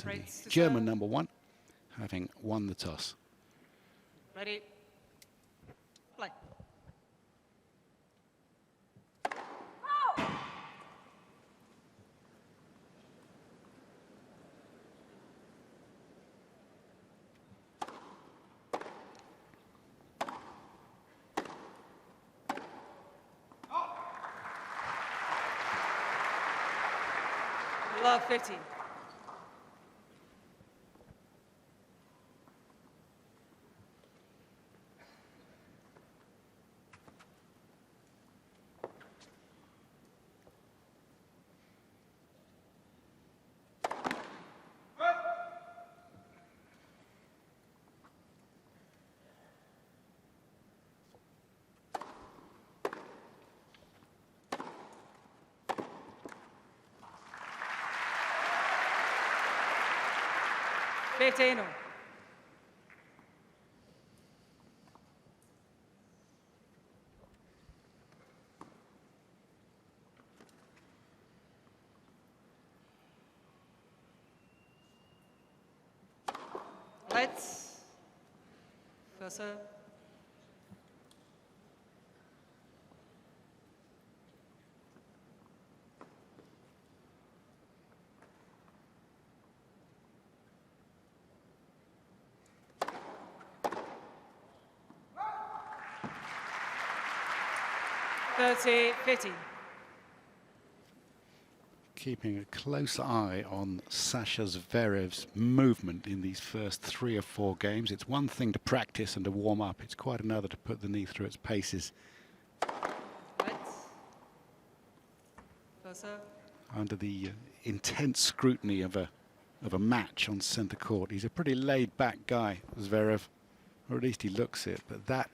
to the Fritz to German serve. number one, having won the toss. Ready. Play. Love 15. Fifteen. Let's first serve. Thirty, 50. Keeping a close eye on Sasha Zverev's movement in these first 3 or 4 games. It's one thing to practice and to warm up. It's quite another to put the knee through its paces. Let's first serve. Under the intense scrutiny of a match on centre court. He's a pretty laid-back guy, Zverev, or at least he looks it. But that,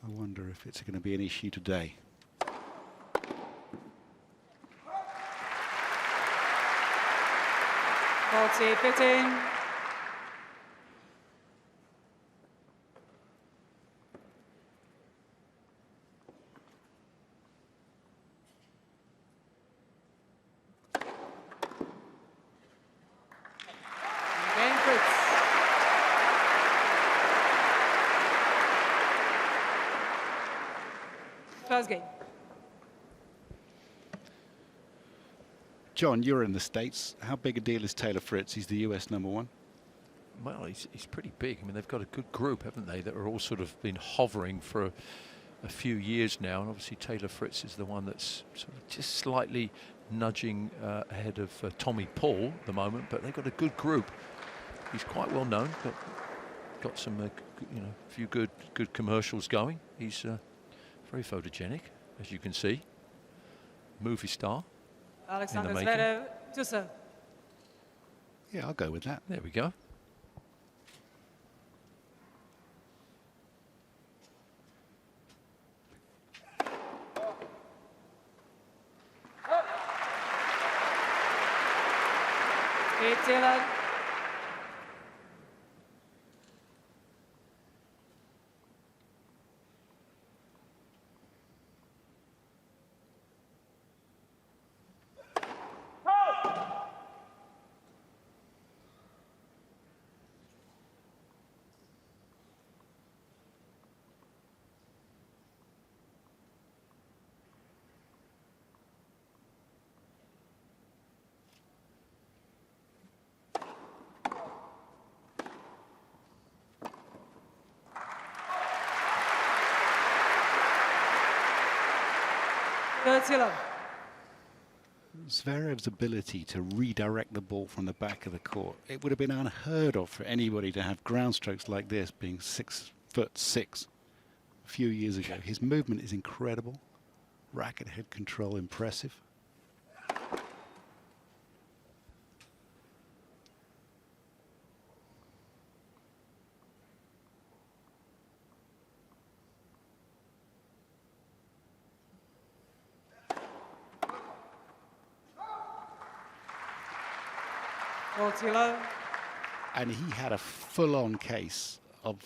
I wonder if it's going to be an issue today. 40, 15. Again, Fritz. First game. John, you're in the States. How big a deal is Taylor Fritz? He's the US number one. Well, he's pretty big. I mean, they've got a good group, haven't they, that are all sort of been hovering for a few years now. And obviously Taylor Fritz is the one that's sort of just slightly nudging ahead of Tommy Paul at the moment. But they've got a good group. He's quite well known. Got some, you know, a few good commercials going. He's very photogenic, as you can see. Movie star. Alexander making. Zverev to serve. Yeah, I'll go with that. There we go. Dylan. Zverev's ability to redirect the ball from the back of the court. It would have been unheard of for anybody to have ground strokes like this, being 6'6" a few years ago. His movement is incredible. Racket head control impressive. And he had a full-on case of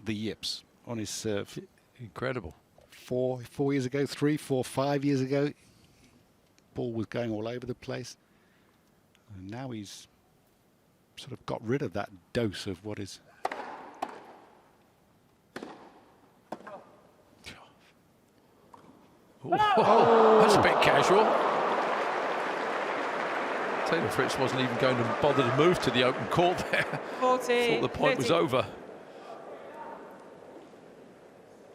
the yips on his serve. Incredible. 4 years ago, 3, 4, 5 years ago, ball was going all over the place. And now he's sort of got rid of that dose of what is. Oh, that's a bit casual. Taylor Fritz wasn't even going to bother to move to the open court there. 40. Thought the point was 30. over. I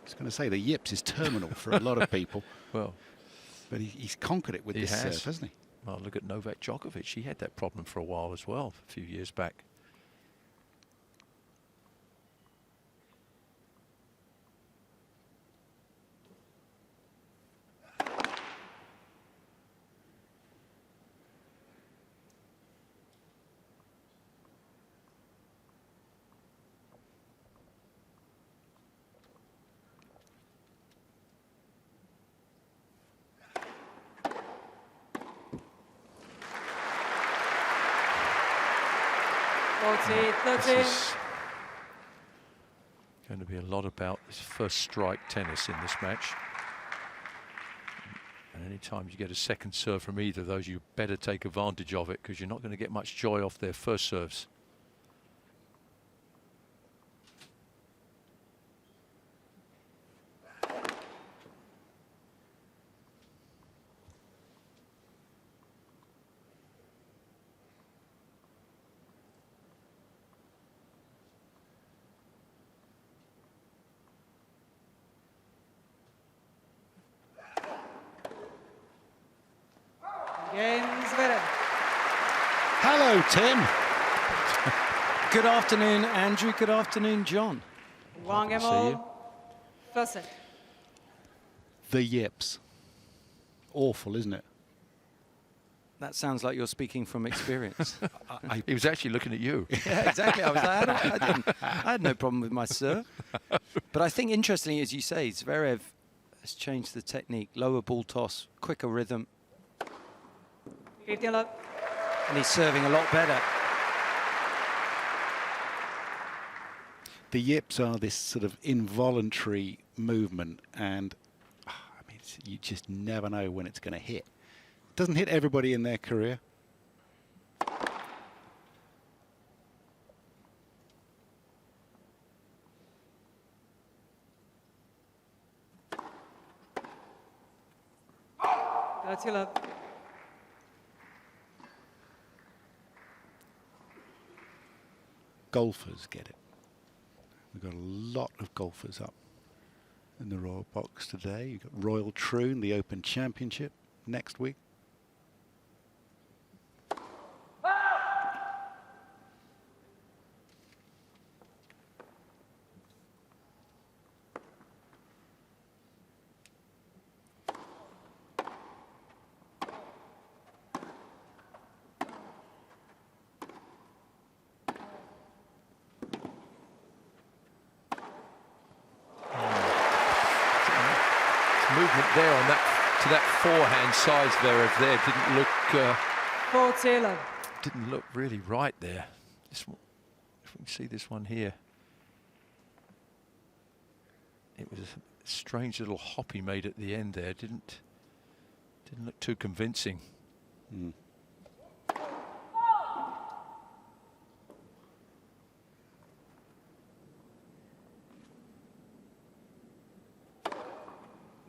was going to say the yips is terminal for a lot of people, Well, but he's conquered it with He this has. serve, hasn't he? well, look at Novak Djokovic. He had that problem for a while as well, a few years back. This 30. is going to be a lot about this first strike tennis in this match. And any time you get a second serve from either of those, you better take advantage of it, because you're not going to get much joy off their first serves. Again, Zverev. Hello, Tim. Good afternoon, Andrew. Good afternoon, John. One game see you. all. First set. The yips. Awful, isn't it? That sounds like you're speaking from experience. He was actually looking at you. Yeah, exactly. I was like, I had no problem with my serve. But I think interestingly, as you say, Zverev has changed the technique. Lower ball toss, quicker rhythm, 15 love. and he's serving a lot better. The yips are this sort of involuntary movement, and I mean, you just never know when it's going to hit. It doesn't hit everybody in their career. That's your love. Golfers get it. We've got a lot of golfers up in the Royal Box today. You've got Royal Troon, the Open Championship next week. Movement there on that to that forehand side Zverev there Four-tailor. didn't look really right there. This one, if we can see this one here, it was a strange little hop he made at the end there. Didn't look too convincing. Mm.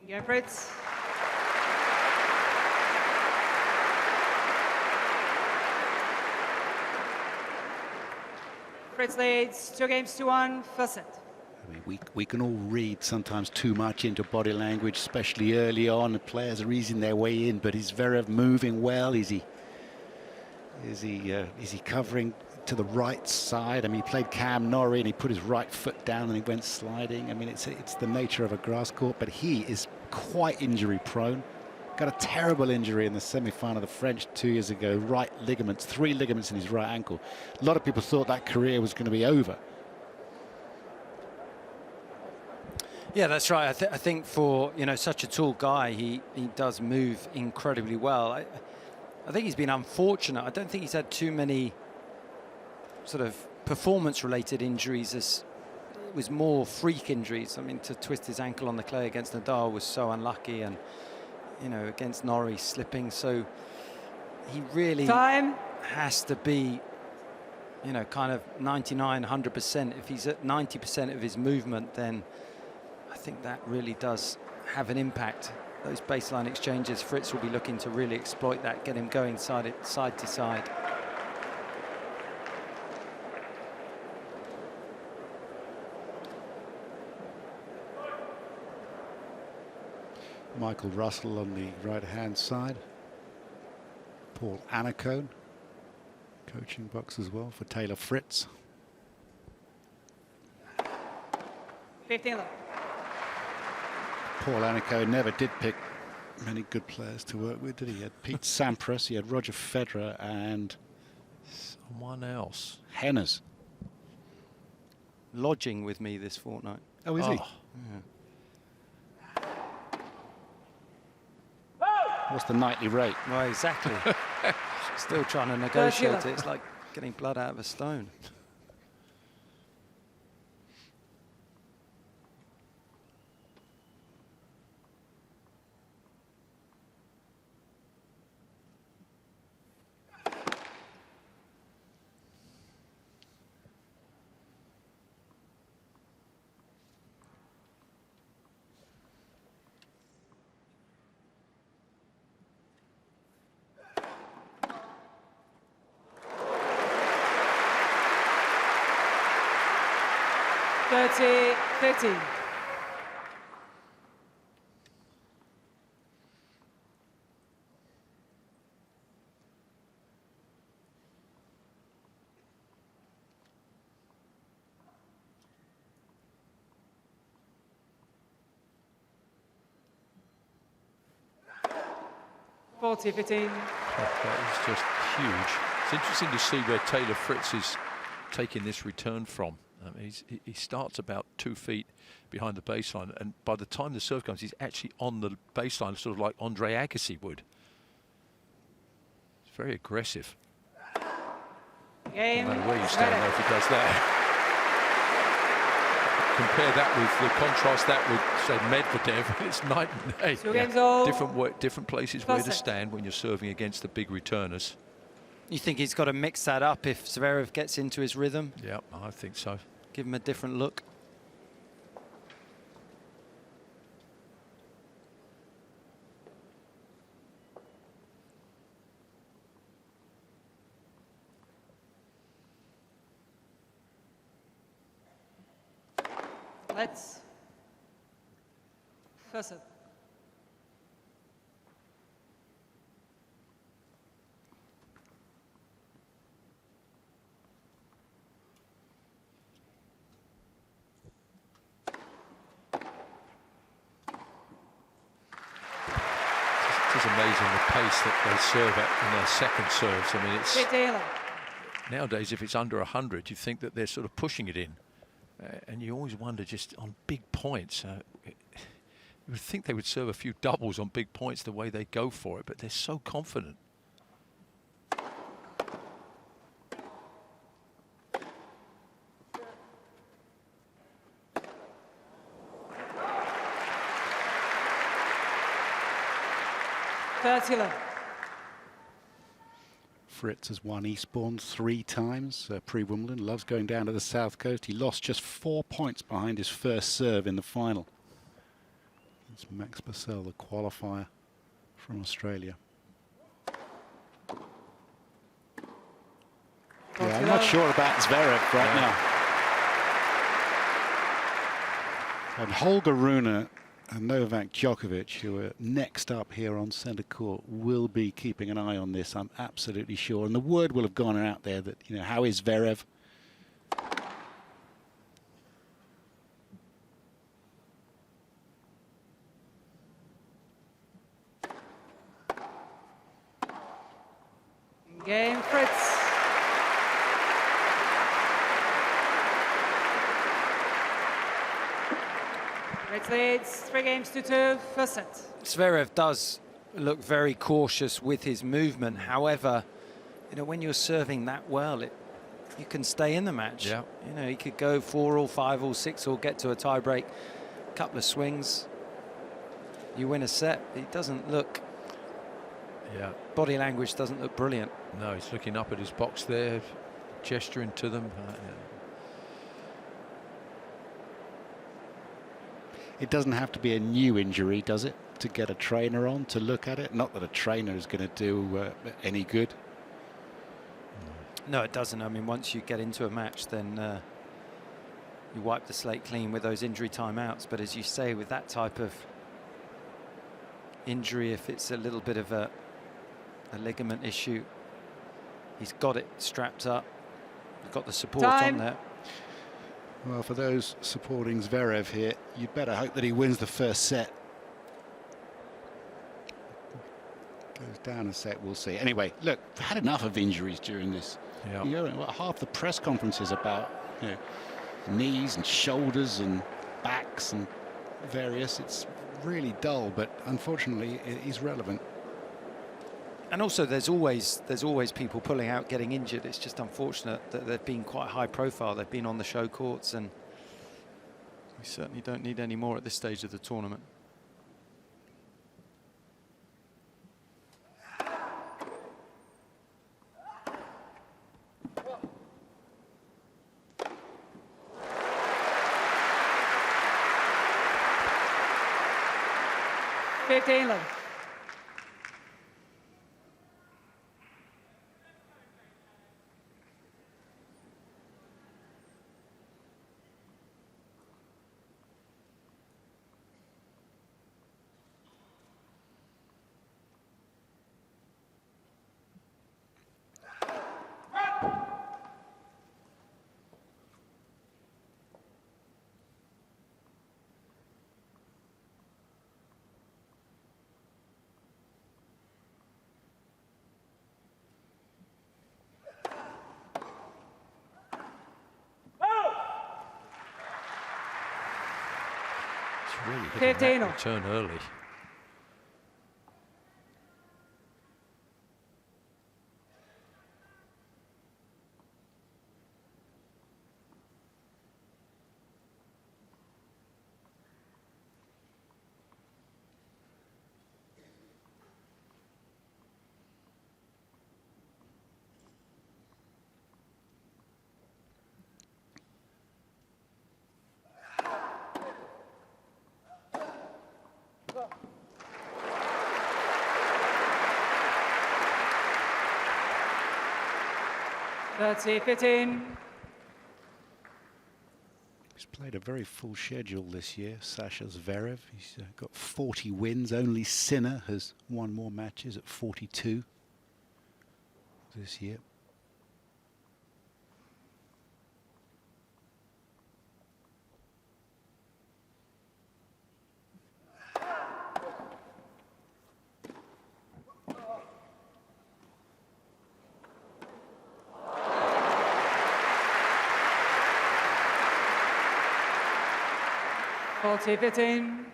Again, Fritz. Fritz leads 2-1, first set. I mean, we can all read sometimes too much into body language, especially early on. The players are easing their way in, but is Zverev moving well? Is he covering to the right side? I mean, he played Cam Norrie and he put his right foot down and he went sliding. I mean, it's the nature of a grass court, but he is quite injury prone. Got a terrible injury in the semi-final of the French 2 years ago. Right ligaments, 3 ligaments in his right ankle. A lot of people thought that career was going to be over. Yeah, that's right. I think for such a tall guy, he does move incredibly well. I think he's been unfortunate. I don't think he's had too many sort of performance-related injuries. It was more freak injuries. I mean, to twist his ankle on the clay against Nadal was so unlucky, and against Norrie slipping. So he really Time. has to be you know, kind of 99, 100%. If he's at 90% of his movement, then I think that really does have an impact. Those baseline exchanges, Fritz will be looking to really exploit that, get him going side to side. Michael Russell on the right-hand side. Paul Annacone, coaching box as well for Taylor Fritz. 15 love. Paul Annacone never did pick many good players to work with, did he? He had Pete Sampras, he had Roger Federer and someone else. Hennes. Lodging with me this fortnight. Oh, is he? Yeah. What's the nightly rate? Well, exactly. Still trying to negotiate it. It's like getting blood out of a stone. Thirty, 13. Forty, 15. That is just huge. It's interesting to see where Taylor Fritz is taking this return from. I mean, he starts about 2 feet behind the baseline, and by the time the serve comes, he's actually on the baseline, sort of like Andre Agassi would. It's very aggressive. Game. No matter where you stand, though, if he does that. Compare that with the contrast that with, say, Medvedev. It's night and day. 2 games all. Different places where to stand when you're serving against the big returners. You think he's got to mix that up if Zverev gets into his rhythm? Yeah, I think so. Give him a different look. Let's. First set. It's amazing the pace that they serve at in their second serves. I mean, it's nowadays, if it's under 100, you think that they're sort of pushing it in. And you always wonder, just on big points, you would think they would serve a few doubles on big points the way they go for it, but they're so confident. Fritz has won Eastbourne 3 times pre-Wimbledon, loves going down to the south coast. He lost just 4 points behind his first serve in the final. It's Max Purcell, the qualifier from Australia. Yeah, I'm not sure about Zverev right now. And Holger Rune and Novak Djokovic, who are next up here on centre court, will be keeping an eye on this, I'm absolutely sure. And the word will have gone out there that, you know, how is Zverev? Game, Fritz. Fritz leads 3-2, first set. Zverev does look very cautious with his movement. However, you know, when you're serving that well, you can stay in the match. Yeah. You know, he could go 4-all, 5-all, 6-all, get to a tie break, couple of swings, you win a set. It doesn't look. Yeah. Body language doesn't look brilliant. No, he's looking up at his box there, gesturing to them. It doesn't have to be a new injury, does it, to get a trainer on to look at it? Not that a trainer is going to do any good. No, it doesn't. I mean, once you get into a match, then you wipe the slate clean with those injury timeouts. But as you say, with that type of injury, if it's a little bit of a ligament issue, he's got it strapped up. He's got the support on there. Well, for those supporting Zverev here, you'd better hope that he wins the first set. Goes down a set, we'll see. Anyway, look, we've had enough of injuries during this. Yeah. You know, what half the press conferences about, you know, knees and shoulders and backs and various. It's really dull, but unfortunately it is relevant. And also there's always people pulling out, getting injured. It's just unfortunate that they've been quite high profile. They've been on the show courts, and we certainly don't need any more at this stage of the tournament. England. Really hitting that return early. That's 15. He's played a very full schedule this year, Sasha Zverev. He's got 40 wins. Only Sinner has won more matches at 42 this year. Faulty 15.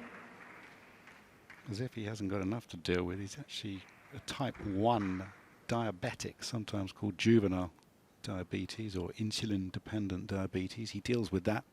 As if he hasn't got enough to deal with. He's actually a type 1 diabetic, sometimes called juvenile diabetes or insulin-dependent diabetes. He deals with that.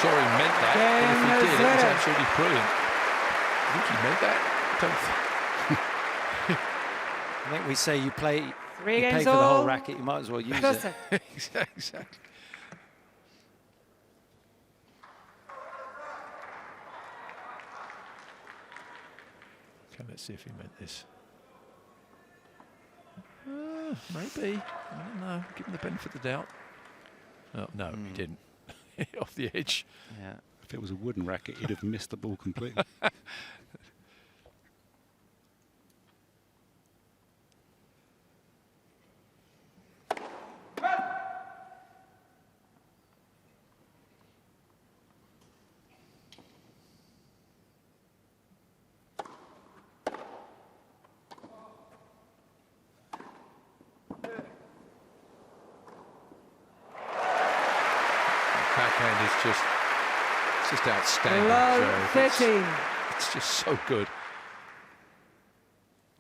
Sure he meant that, but if he did, it was absolutely brilliant. I think he meant that. I think we say you pay for the all. whole racket, you might as well use it. Exactly. Okay, let's see if he meant this. Maybe. I don't know. Give him the benefit of the doubt. Oh, no, he didn't. Off the edge. Yeah. If it was a wooden racket, he'd have missed the ball completely. backhand is just outstanding. Love Zverev. 13. It's just so good.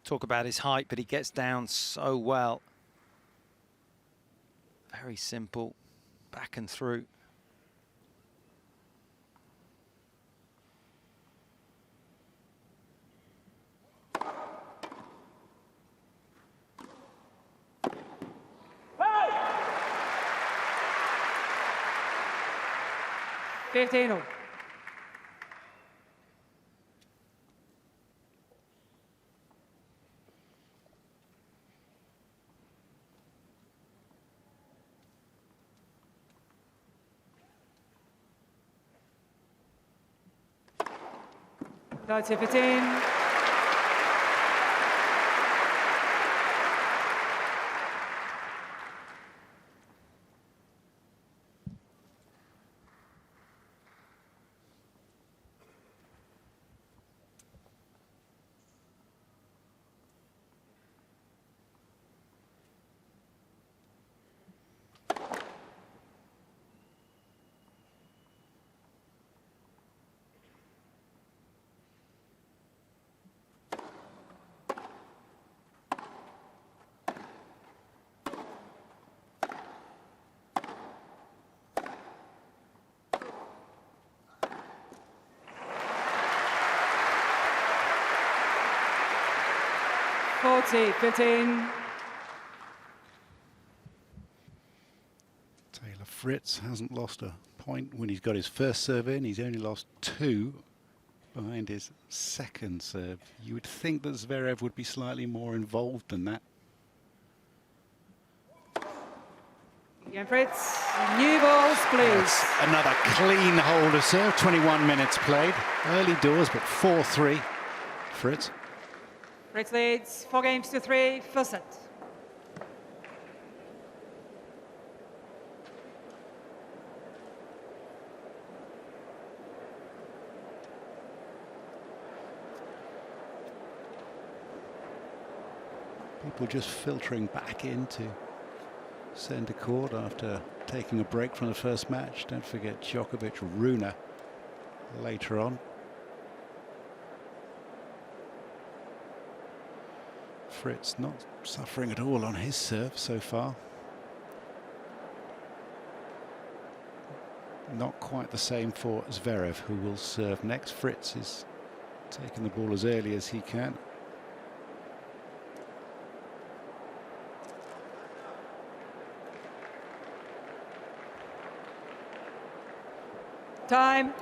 Talk about his height, but he gets down so well. Very simple, back and through. Hey! 15. That's 15. Forty, 15. Taylor Fritz hasn't lost a point when he's got his first serve in. He's only lost 2 behind his second serve. You would think that Zverev would be slightly more involved than that. Again, Fritz. New balls, please. Another clean hold of serve. 21 minutes played. Early doors, but 4-3. Fritz. Fritz leads 4-3, first set. People just filtering back into centre court after taking a break from the first match. Don't forget Djokovic, Rune later on. Fritz not suffering at all on his serve so far. Not quite the same for Zverev, who will serve next. Fritz is taking the ball as early as he can. Time.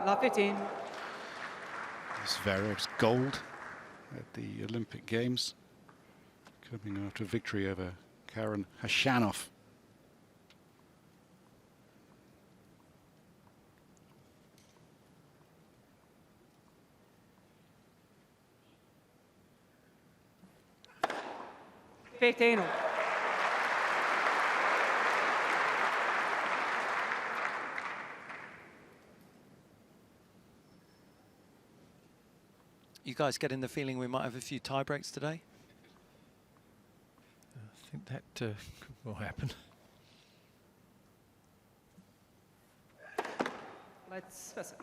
Love 15. Zverev's gold at the Olympic Games, coming after a victory over Karen Khachanov. $15. You guys getting the feeling we might have a few tie breaks today? I think that will happen. Let's first set.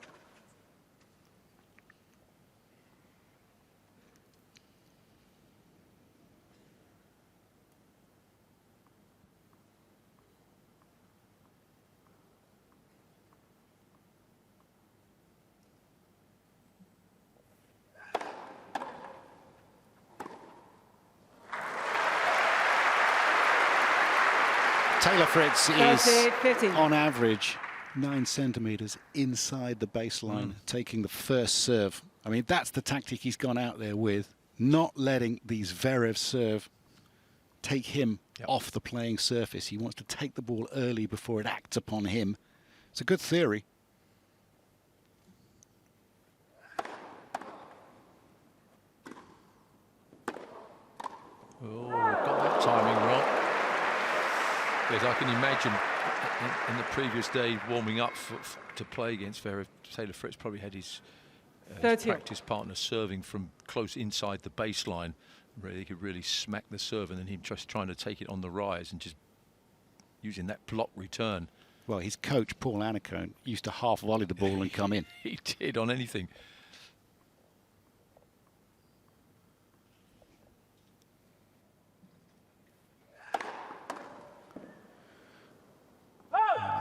Taylor Fritz is 30-15. on average 9 centimetres inside the baseline, taking the first serve I mean, that's the tactic he's gone out there with, not letting these Zverev serve take him off the playing surface. He wants to take the ball early before it acts upon him. It's a good theory. Oh, got that timing wrong. Yes, I can imagine in the previous day warming up to play against Zverev, Taylor Fritz probably had his practice partner serving from close inside the baseline. Really, he could really smack the serve, and then him just trying to take it on the rise and just using that block return. Well, his coach, Paul Annacone, used to half volley the ball and come in. He did on anything.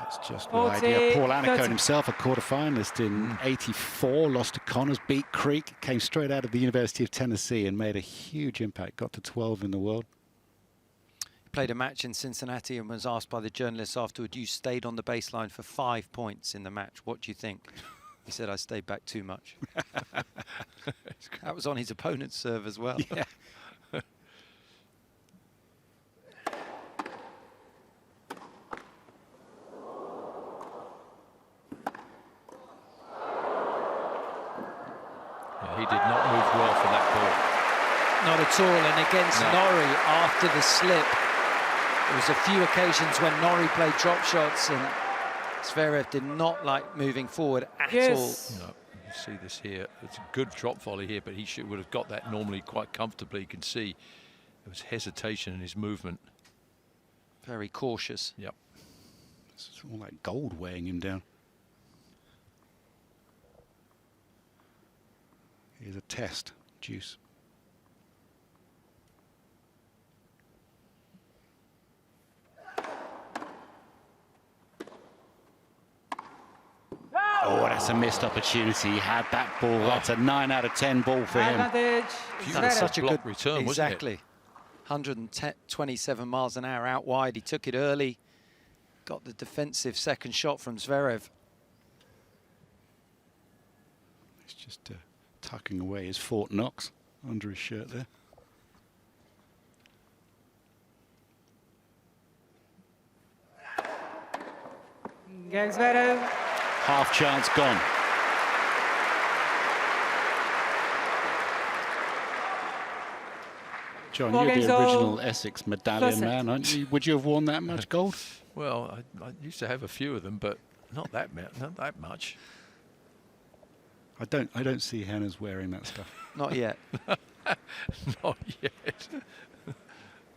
That's just the idea. Paul Annacone himself, a quarter-finalist in '84, lost to Connors, beat Creek, came straight out of the University of Tennessee and made a huge impact, got to 12 in the world. He played a match in Cincinnati and was asked by the journalists afterward, you stayed on the baseline for 5 points in the match. What do you think? He said, I stayed back too much. That was on his opponent's serve as well. Yeah. He did not move well for that ball. Not at all. And against Norrie, after the slip, there was a few occasions when Norrie played drop shots and Zverev did not like moving forward at all. No, you see this here. It's a good drop volley here, but he would have got that normally quite comfortably. You can see there was hesitation in his movement. Very cautious. Yep. It's all like gold weighing him down. Here's a test, Deuce. Oh, that's a missed opportunity. He had that ball. That's a 9 out of 10 ball for him. Advantage. That's such a block good return, wasn't it? exactly. 127 miles an hour out wide. He took it early. Got the defensive second shot from Zverev. He's just tucking away his Fort Knox under his shirt there. Gang Zverev. Half chance gone. John, Four you're games the all. original Essex medallion First set. man, aren't you? Would you have worn that much gold? Well, I used to have a few of them, but not that much. I don't see Henna's wearing that stuff. Not yet. Not yet.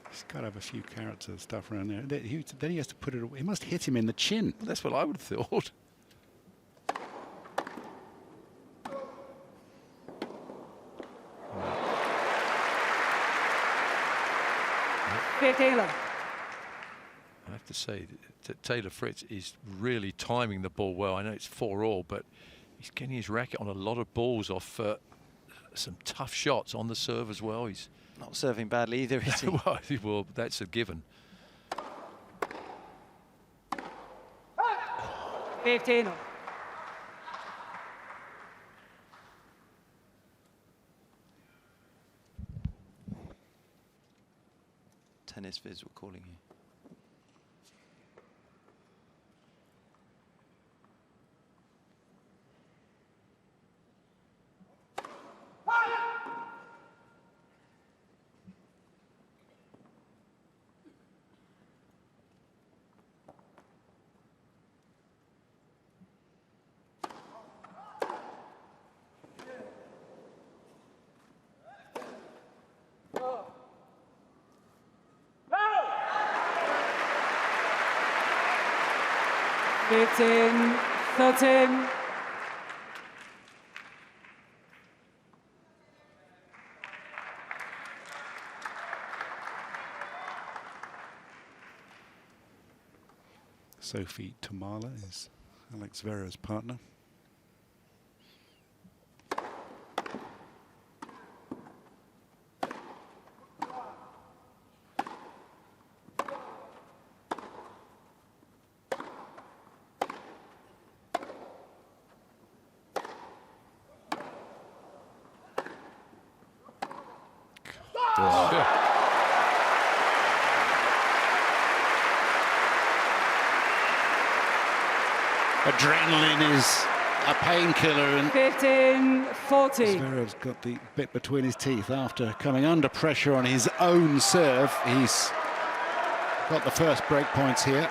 He's got to have a few carats of stuff around there. Then he has to put it away. He must hit him in the chin. Well, that's what I would have thought. Taylor. I have to say that Taylor Fritz is really timing the ball well. I know it's 4-all, but he's getting his racket on a lot of balls off some tough shots on the serve as well. He's Not serving badly either, is he? well, that's a given. 15. Tennis Viz were calling you. It's in 13. Sophie Tomala is Alex Zverev's partner. Adrenaline is a painkiller, and 15-40. Zverev's got the bit between his teeth after coming under pressure on his own serve. He's got the first break points here.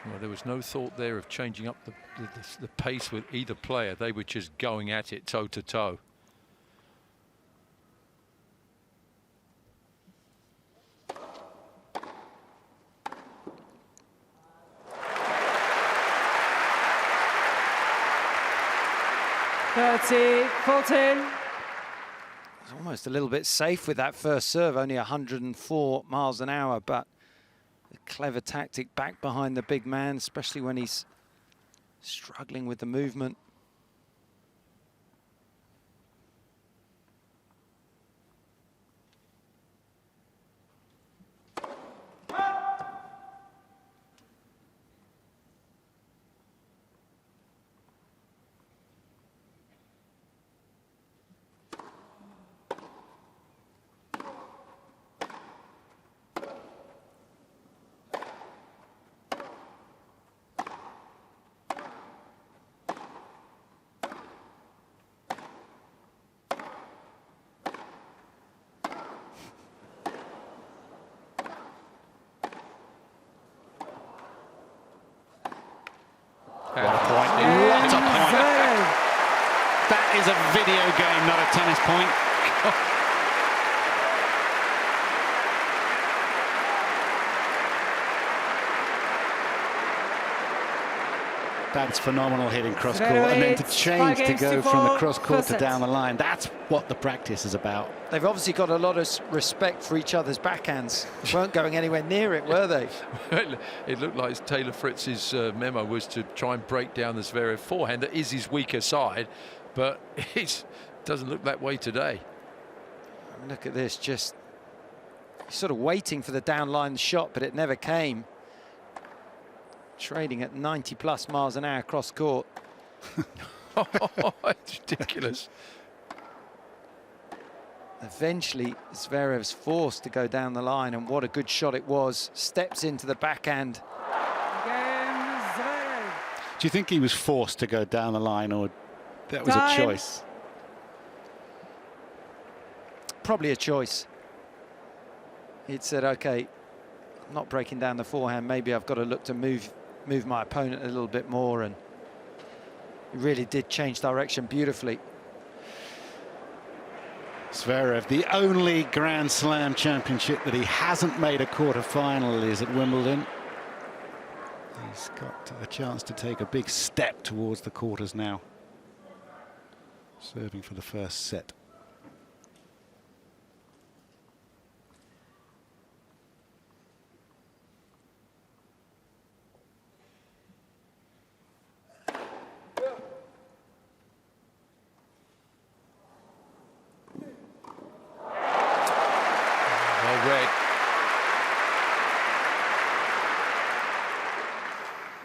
Well, there was no thought there of changing up the pace with either player. They were just going at it toe to toe. It's almost a little bit safe with that first serve, only 104 miles an hour, but a clever tactic back behind the big man, especially when he's struggling with the movement. What a point. What a point. That is a video game, not a tennis point. That's phenomenal hitting cross court, and then to change to go from the cross court to down the line. That's what the practice is about. They've obviously got a lot of respect for each other's backhands. They weren't going anywhere near it, were they? It looked like Taylor Fritz's memo was to try and break down the Zverev forehand. That is his weaker side, but it doesn't look that way today. Look at this, just sort of waiting for the downline shot, but it never came. Trading at 90+ miles an hour cross court. It's ridiculous. Eventually, Zverev's forced to go down the line, and what a good shot it was. Steps into the backhand. Do you think he was forced to go down the line, or that was a choice? Probably a choice. He'd said, okay, I'm not breaking down the forehand. Maybe I've got to look to move my opponent a little bit more, and he really did change direction beautifully. Zverev, the only Grand Slam championship that he hasn't made a quarter-final is at Wimbledon. He's got a chance to take a big step towards the quarters now. Serving for the first set. Red.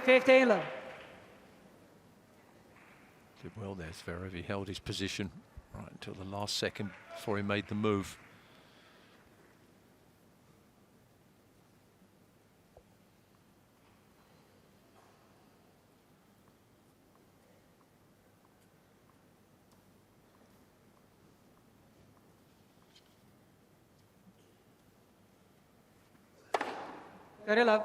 15 love. Did well there, Zverev. He held his position right until the last second before he made the move. Very love.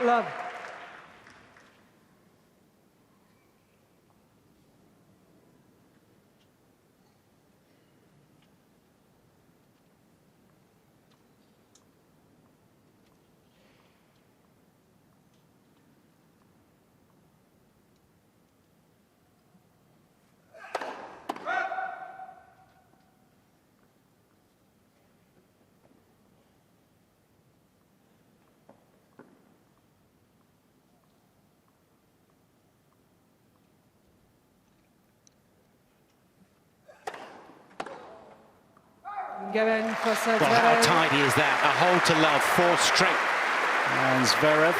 Love. Given for Well, how Zverev. tidy is that? A hole to love, 4 straight. And Zverev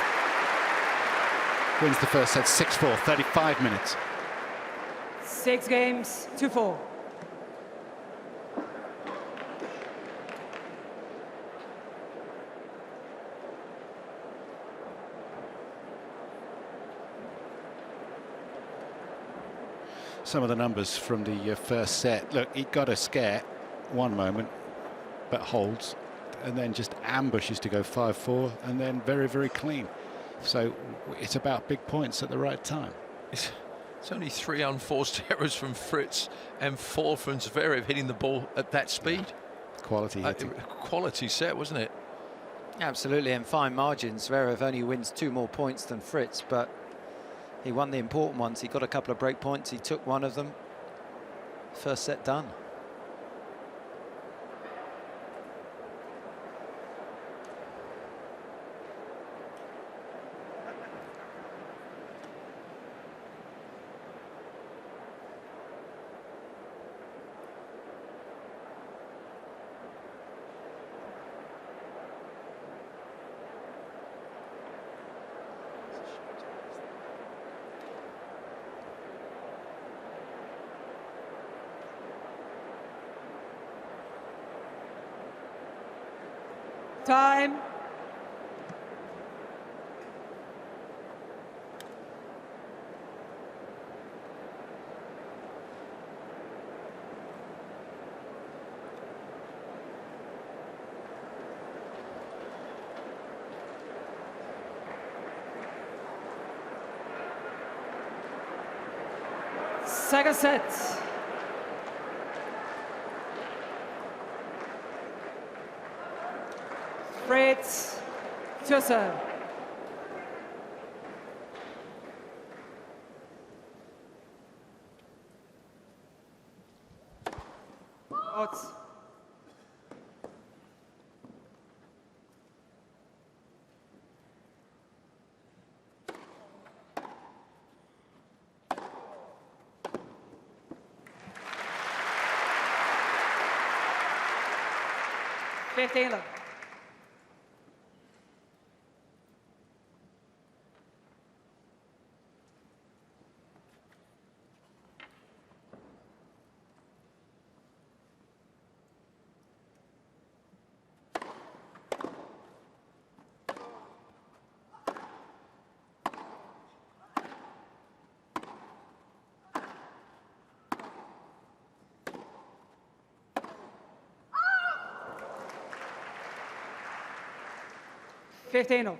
wins the first set 6-4, 35 minutes. 6 games to 4. Some of the numbers from the first set. Look, he got a scare one moment, but holds, and then just ambushes to go 5-4, and then very, very clean. So it's about big points at the right time. It's only 3 unforced errors from Fritz and 4 from Zverev hitting the ball at that speed. Quality hitting. Quality set, wasn't it? Absolutely, and fine margins. Zverev only wins 2 more points than Fritz, but he won the important ones. He got a couple of break points. He took one of them. First set done. Time. Second set. Fritz to serve. Out. Fifteen. Fifteen.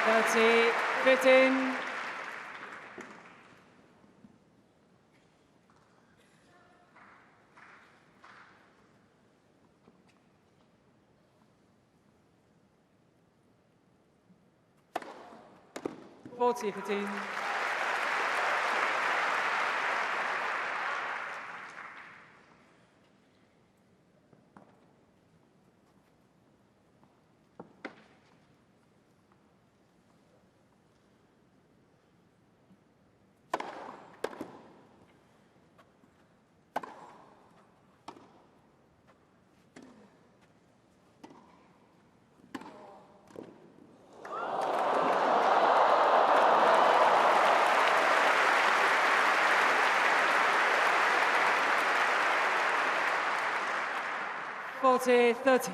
That's 15. Forty, 15. Forty, 30.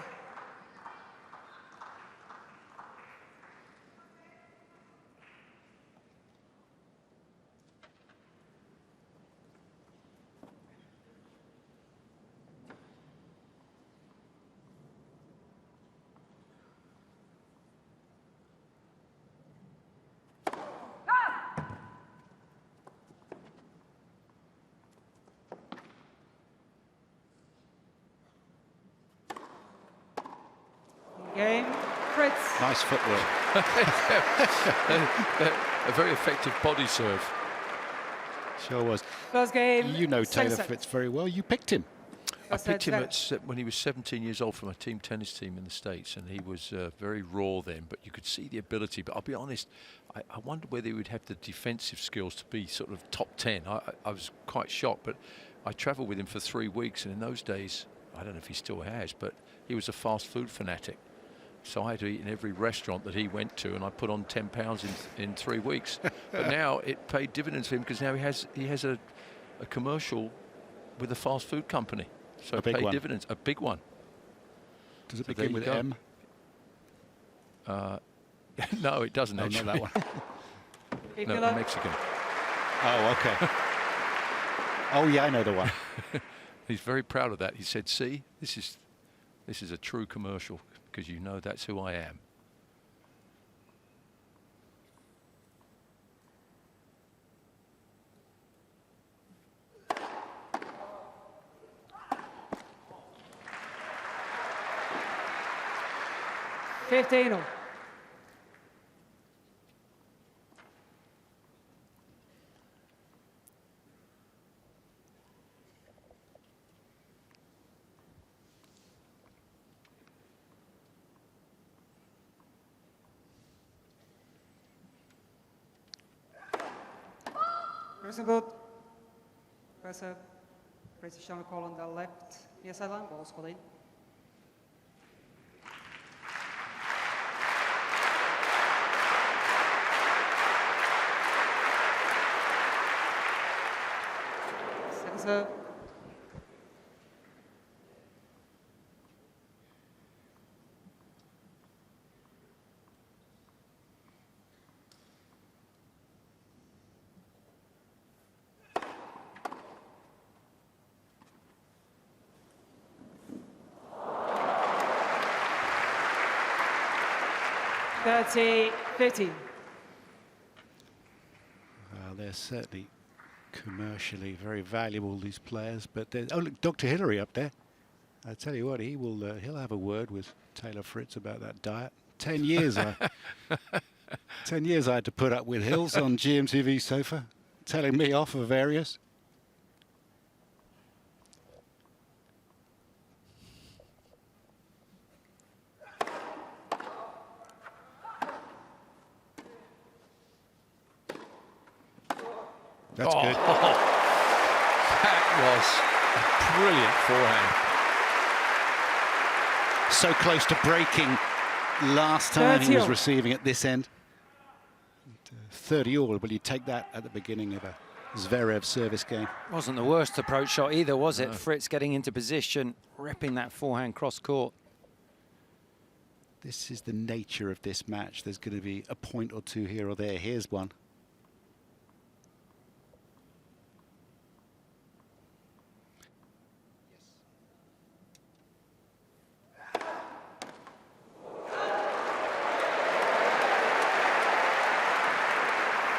Game, Fritz. Nice footwork. A very effective body serve. Sure was. First game. You know second Taylor set. Fritz very well. You picked him. I First set, picked him Zverev. when he was 17 years old for my team tennis team in the States, and he was very raw then, but you could see the ability. But I'll be honest, I wondered whether he would have the defensive skills to be sort of top 10. I was quite shocked, but I travelled with him for 3 weeks, and in those days, I don't know if he still has, but he was a fast food fanatic. So I had to eat in every restaurant that he went to, and I put on 10 pounds in 3 weeks. But now it paid dividends for him, because now he has a commercial with a fast food company. So A big paid one. dividends, a big one. Does it So begin there with you go. M? No, it doesn't No, actually. not that one. Keep No, Miller. Mexican. Oh, okay. Oh, yeah, I know the one. He's very proud of that. He said, "See, this is a true commercial, because you know that's who I am." Fifteen. First and good. First serve. Fritz is showing a call on the left near sideline. Ball scored in. Second serve. Thirty, 15. Well, they're certainly commercially very valuable, these players. But oh, look, Dr. Hillary up there. I tell you what, he'll have a word with Taylor Fritz about that diet. 10 years, 10 years I had to put up with Hills on GMTV sofa, telling me off for various. That's good. That was a brilliant forehand. So close to breaking last time he was 30-all. receiving at this end. 30 all, but you take that at the beginning of a Zverev service game. Wasn't the worst approach shot either, was it? Fritz getting into position, ripping that forehand cross court. This is the nature of this match. There's going to be a point or two here or there. Here's one.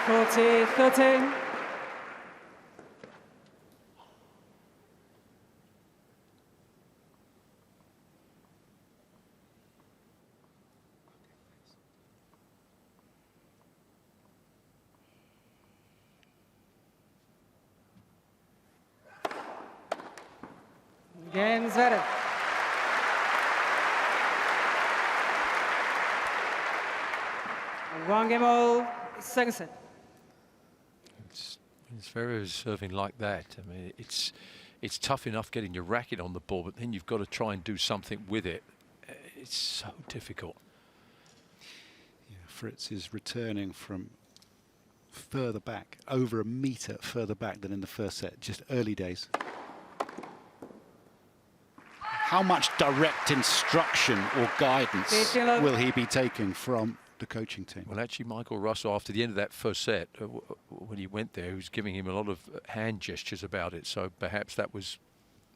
Forty, 13. Again, Zverev. One game all, second set. Zverev is serving like that. I mean, it's tough enough getting your racket on the ball, but then you've got to try and do something with it. It's so difficult. Yeah, Fritz is returning from further back, over a metre further back than in the first set, just early days. How much direct instruction or guidance 15-11. will he be taking from the coaching team? Well, actually, Michael Russell, after the end of that first set, when he went there, he was giving him a lot of hand gestures about it. So perhaps that was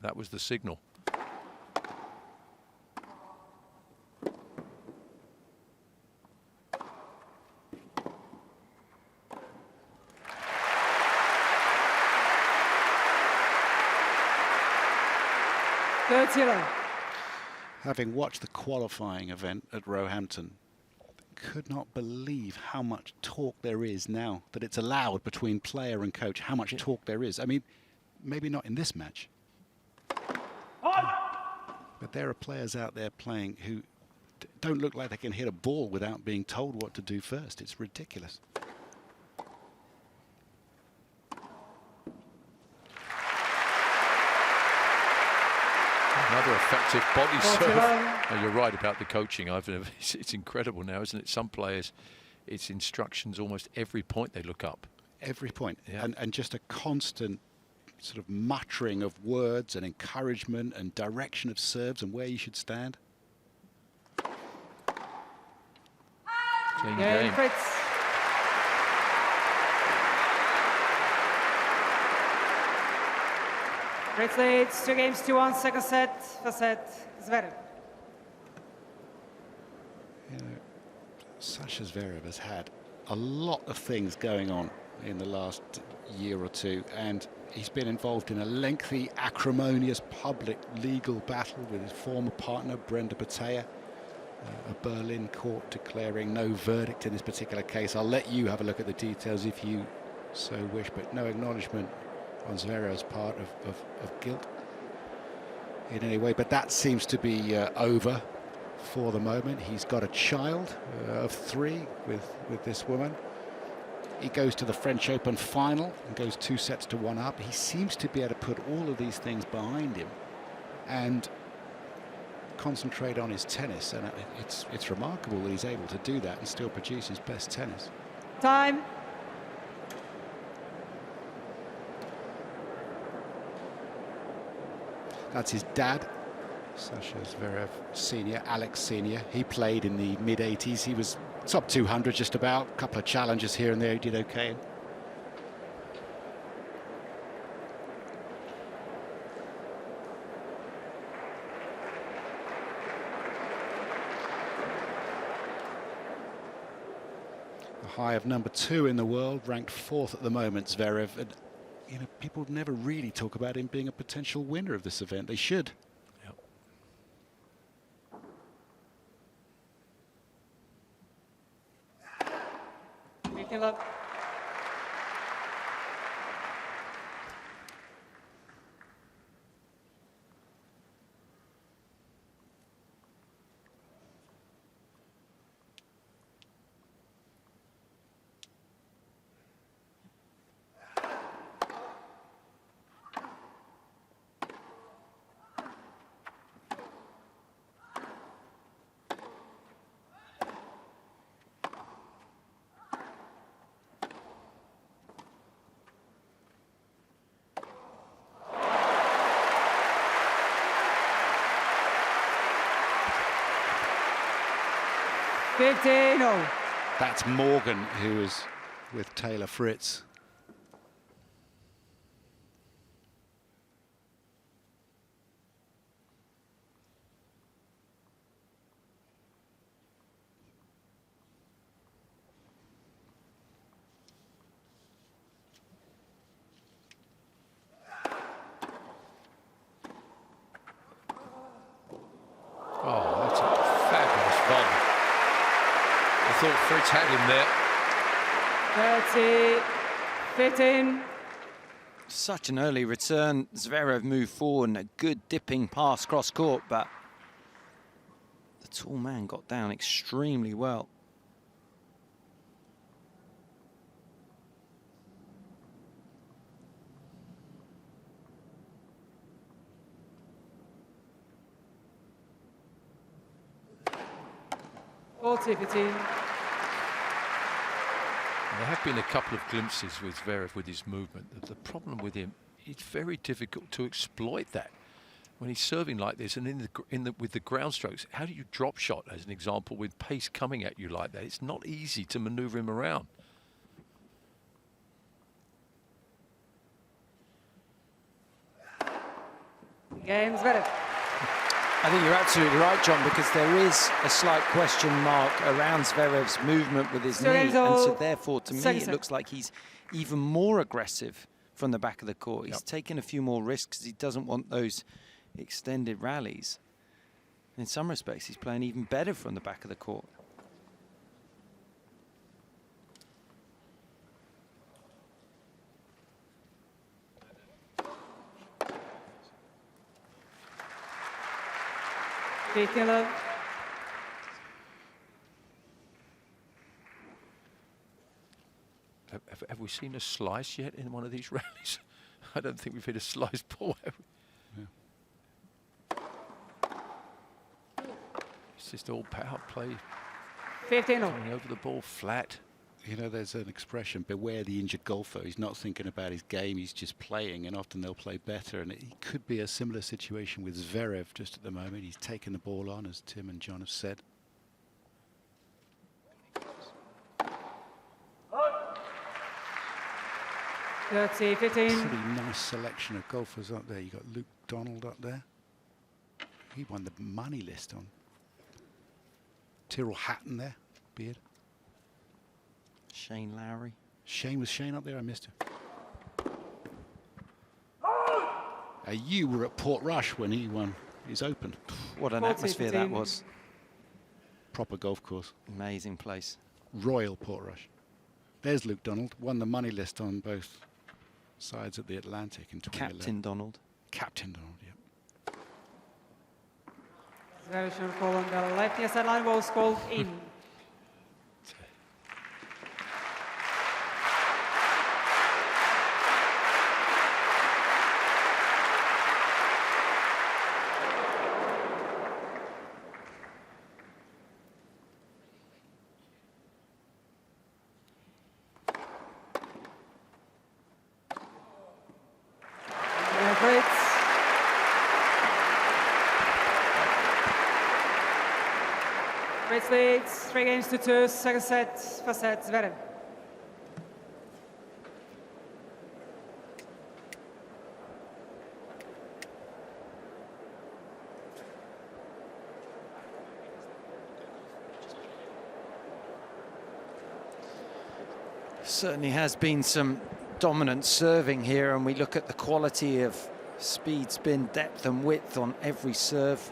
the signal. Having watched the qualifying event at Roehampton, could not believe how much talk there is now, that it's allowed between player and coach, how much talk there is. I mean, maybe not in this match. But there are players out there playing who don't look like they can hit a ball without being told what to do first. It's ridiculous. Another effective body serve. Oh, you're right about the coaching. It's incredible now, isn't it? Some players, it's instructions almost every point they look up. Every point. Yeah. And just a constant sort of muttering of words and encouragement and direction of serves and where you should stand. Clean Game, game. Fritz. Fritz leads 2 games to 1, second set, first set, Zverev. You know, Sasha Zverev has had a lot of things going on in the last year or two, and he's been involved in a lengthy, acrimonious public legal battle with his former partner, Brenda Batea. A Berlin court declaring no verdict in this particular case. I'll let you have a look at the details if you so wish, but no acknowledgement on Zverev's part of guilt in any way. But that seems to be over for the moment. He's got a child of 3 with this woman. He goes to the French Open final and goes 2 sets to 1 up. He seems to be able to put all of these things behind him and concentrate on his tennis, and it's remarkable that he's able to do that and still produce his best tennis. Time. That's his dad, Sasha Zverev Senior, Alex Senior. He played in the mid-80s. He was top 200 just about. A couple of challenges here and there he did okay. High of number 2 in the world, ranked 4th at the moment, Zverev. And, you know, people never really talk about him being a potential winner of this event. They should. Yep. 15 love. That's Morgan, who is with Taylor Fritz. Oh, that's a fabulous volley. I thought Fritz had him there. 30, 15. Such an early return. Zverev moved forward and a good dipping pass cross court, but the tall man got down extremely well. There have been a couple of glimpses with Zverev with his movement. The problem with him, it's very difficult to exploit that when he's serving like this, and with the ground strokes. How do you drop shot, as an example, with pace coming at you like that? It's not easy to maneuver him around. Game, Zverev. I think you're absolutely right, John, because there is a slight question mark around Zverev's movement with his knee, and so therefore, to me, it looks like he's even more aggressive from the back of the court. He's taken a few more risks because he doesn't want those extended rallies. In some respects, he's playing even better from the back of the court. 15 love. Have we seen a slice yet in one of these rallies? I don't think we've hit a slice ball, have we? Yeah. It's just all power play, 15 love. coming over the ball flat. You know, there's an expression, beware the injured golfer. He's not thinking about his game, he's just playing, and often they'll play better. And it could be a similar situation with Zverev just at the moment. He's taken the ball on, as Tim and John have said. Dirty 15. Pretty nice selection of golfers up there. You got Luke Donald up there. He won the money list on. Tyrrell Hatton there, beard. Shane Lowry. Was Shane up there? I missed him. You were at Portrush when he won his Open. What an 14, atmosphere 15. that was. Proper golf course. Amazing place. Royal Portrush. There's Luke Donald. Won the money list on both sides of the Atlantic in 2011. Captain Donald. Captain Donald, yeah. Zverev should call on the left. Yes, that line was called in. Fritz. Fritz leads 3 games to 2. Second set, first set, Zverev. Certainly has been some dominant serving here, and we look at the quality of speed, spin, depth and width on every serve.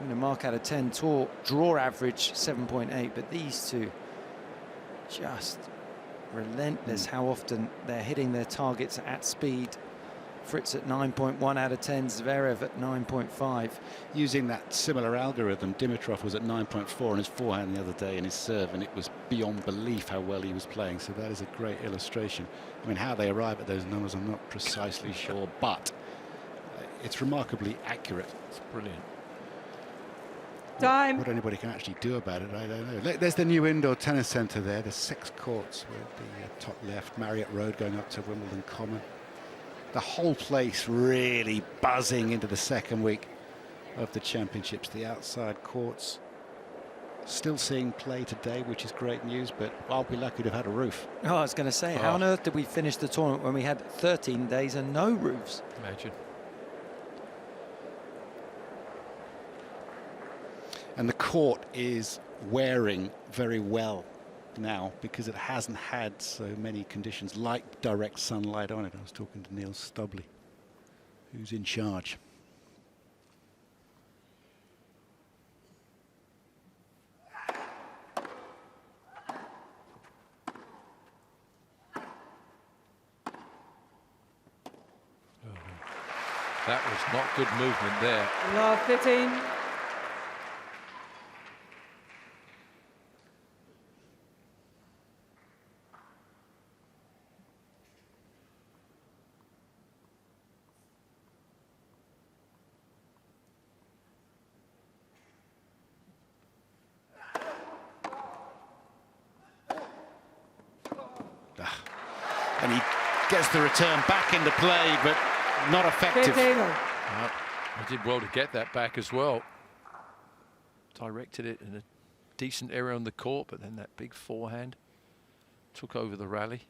Mark out of 10, draw average 7.8, but these two just relentless how often they're hitting their targets at speed. Fritz at 9.1 out of 10, Zverev at 9.5. Using that similar algorithm, Dimitrov was at 9.4 on his forehand the other day in his serve, and it was beyond belief how well he was playing. So that is a great illustration. I mean, how they arrive at those numbers, I'm not precisely sure, but it's remarkably accurate. It's brilliant. Time. What anybody can actually do about it, I don't know. There's the new indoor tennis centre there. There's 6 courts with the top left, Marriott Road going up to Wimbledon Common. The whole place really buzzing into the second week of the championships. The outside courts still seeing play today, which is great news, but I'll be lucky to have had a roof. Oh, I was going to say, how on earth did we finish the tournament when we had 13 days and no roofs? Imagine. And the court is wearing very well now because it hasn't had so many conditions like direct sunlight on it. I was talking to Neil Stubley, who's in charge. That was not good movement there. Love 15. And he gets the return back into play, but not effective. 15. I did well to get that back as well. Directed it in a decent area on the court, but then that big forehand took over the rally.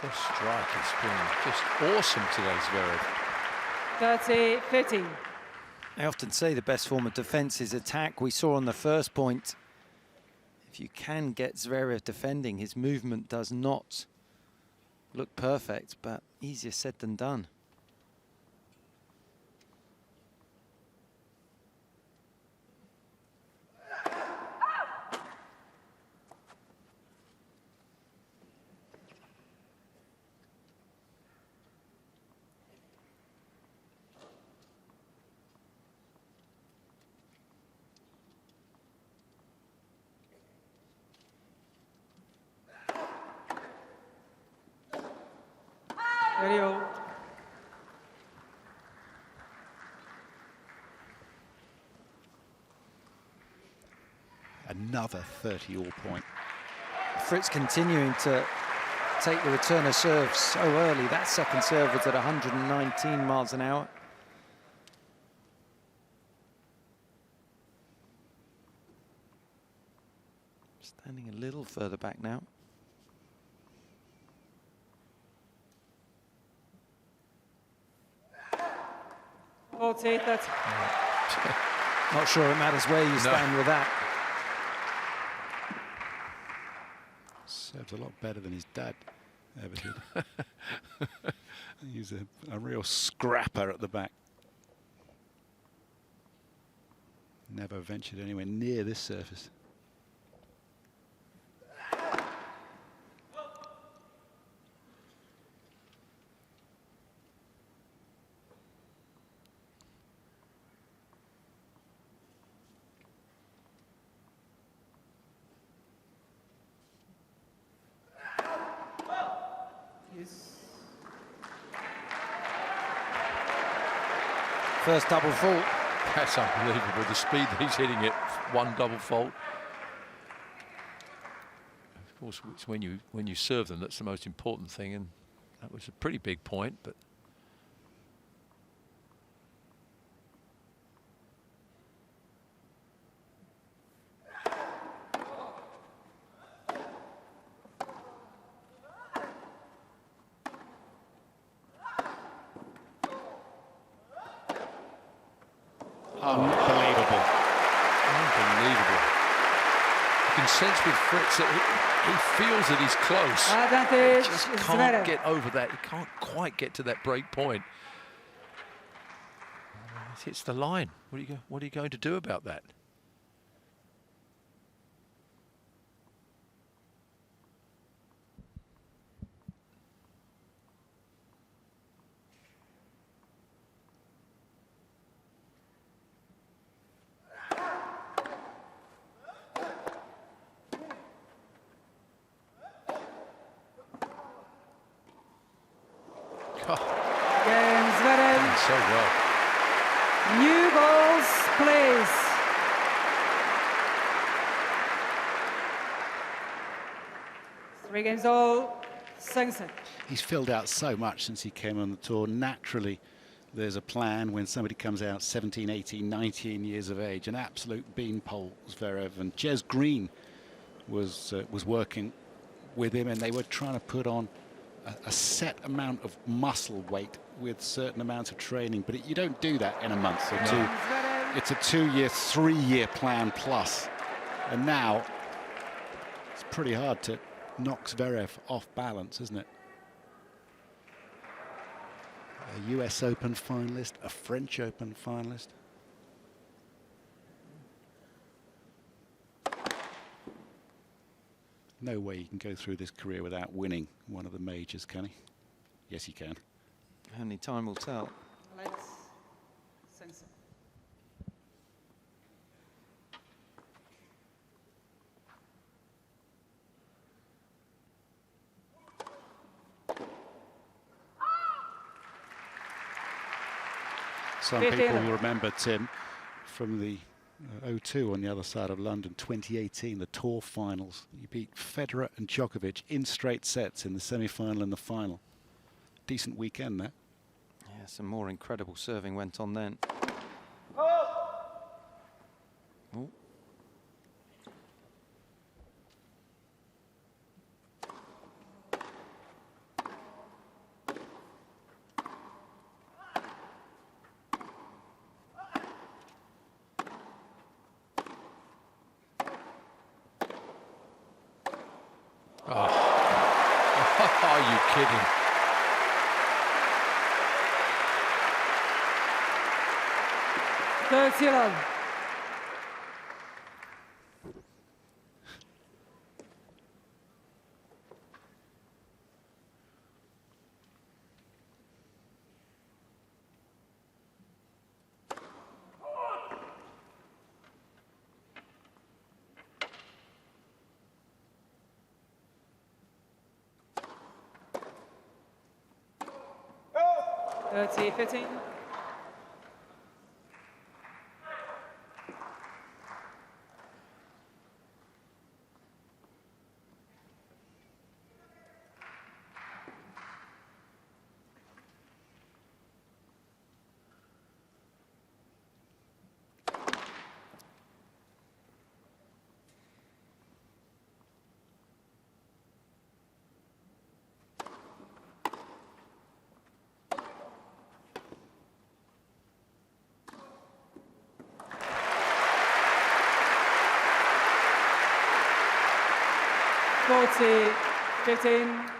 First strike has been just awesome today, Zverev. 30-15. I often say the best form of defence is attack. We saw on the first point, if you can get Zverev defending, his movement does not look perfect, but easier said than done. Ready, all. Another 30-all point. Fritz continuing to take the return of serve so early. That second serve was at 119 miles an hour. Standing a little further back now. That's Not sure it matters where you stand with that. Serves a lot better than his dad ever did. He's a real scrapper at the back. Never ventured anywhere near this surface. First double fault. That's unbelievable, the speed that he's hitting it. One double fault. Of course, it's when you serve them that's the most important thing, and that was a pretty big point, but Unbelievable. unbelievable. You can sense with Fritz that he feels that he's close. advantage. Just Zverev. can't get over that. He can't quite get to that break point. It hits the line. What are you going to do about that? Again, Zverev. So well. New goals, please. Three games all, second set. He's filled out so much since he came on the tour. Naturally, there's a plan when somebody comes out 17, 18, 19 years of age. An absolute beanpole, Zverev. And Jez Green was working with him, and they were trying to put on a set amount of muscle weight with certain amounts of training. But you don't do that in a month or two. Zverev. It's a 2-year, 3-year plan plus. And now it's pretty hard to knock Zverev off balance, isn't it? A US Open finalist, a French Open finalist. No way he can go through this career without winning one of the majors, can he? Yes, he can. Only time will tell. Let's second set. Some Bit people in. will remember, Tim, from the 02 on the other side of London, 2018, the tour finals. He beat Federer and Djokovic in straight sets in the semi-final and the final. Decent weekend there. Yeah, some more incredible serving went on then. Ooh. kidding. Third zero. Thirty 15. Forty 15.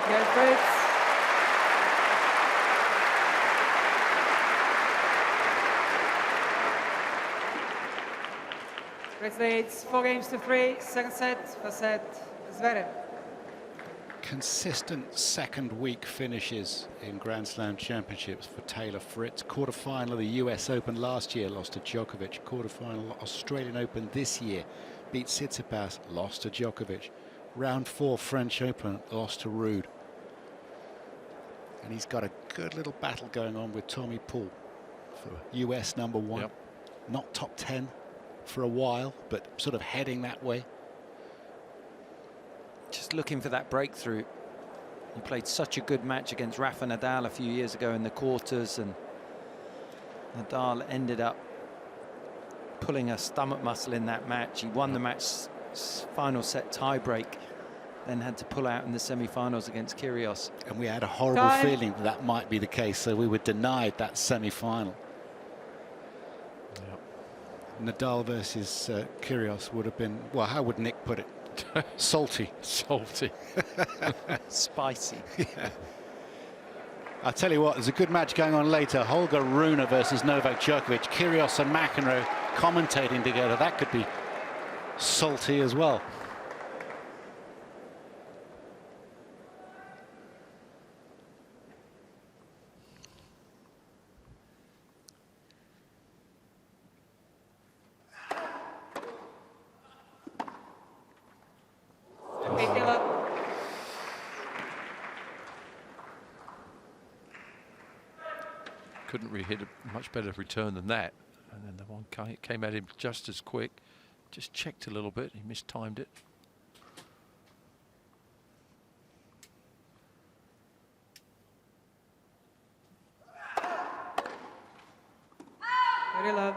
Again, Fritz. Fritz leads 4-3, second set, first set, Zverev. Consistent second week finishes in Grand Slam championships for Taylor Fritz. Quarterfinal of the US Open last year, lost to Djokovic. Quarterfinal Australian Open this year, beat Tsitsipas, lost to Djokovic. Round 4 French Open, lost to Ruud. And he's got a good little battle going on with Tommy Paul for US #1. Yep. Not top 10 for a while, but sort of heading that way. Just looking for that breakthrough. He played such a good match against Rafa Nadal a few years ago in the quarters, and Nadal ended up pulling a stomach muscle in that match. He won the match final set tiebreak, then had to pull out in the semi-finals against Kyrgios. And we had a horrible Time. feeling that might be the case, so we were denied that semi-final. Nadal versus Kyrgios would have been, well, how would Nick put it? Salty. Salty. Spicy. Yeah. I'll tell you what, there's a good match going on later. Holger Rune versus Novak Djokovic. Kyrgios and McEnroe commentating together. That could be salty as well. Couldn't really hit a much better return than that. And then the one came at him just as quick. Just checked a little bit. He mistimed it. Very low.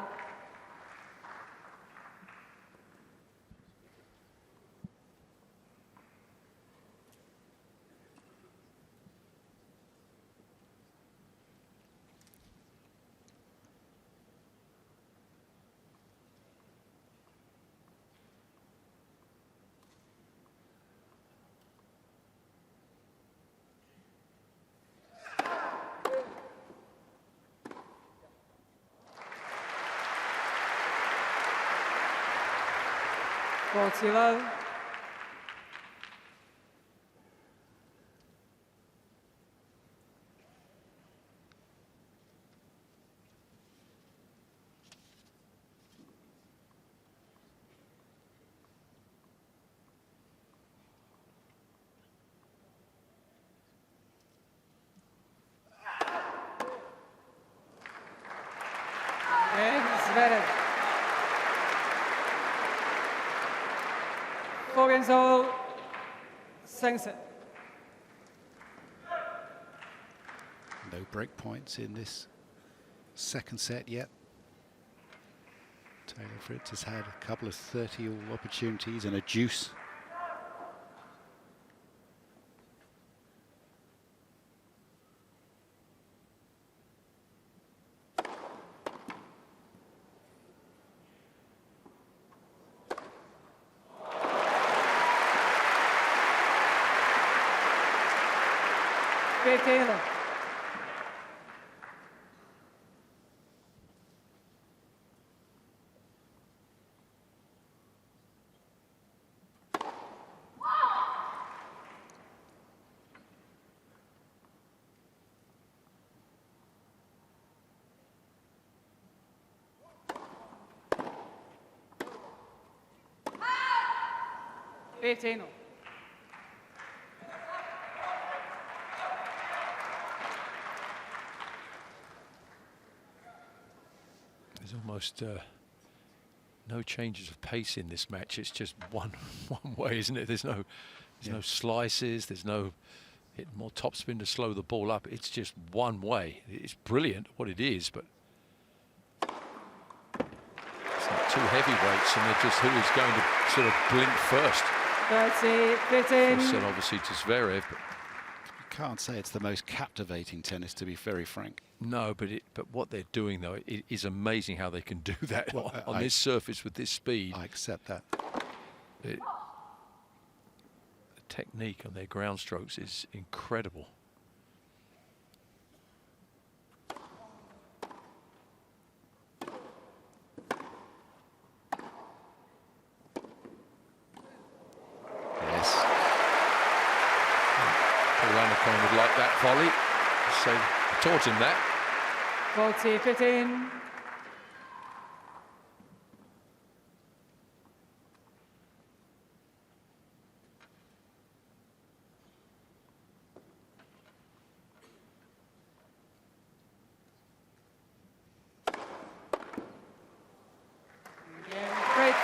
Forty low. And Zverev. 4-all, second set. No break points in this second set yet. Taylor Fritz has had a couple of 30-all opportunities and a deuce. 15. There's almost no changes of pace in this match. It's just one way, isn't it? There's no slices. There's no hitting more topspin to slow the ball up. It's just one way. It's brilliant what it is, but it's not two heavyweights, and they're just who is going to sort of blink first. 30, 15. And obviously to Zverev. But You can't say it's the most captivating tennis, to be very frank. no, but what they're doing though, it is amazing how they can do that Well, on this surface with this speed. I accept that. The technique on their ground strokes is incredible. Yes. Paul would like that volley, so I taught him that. 40, 15. Again, Fritz.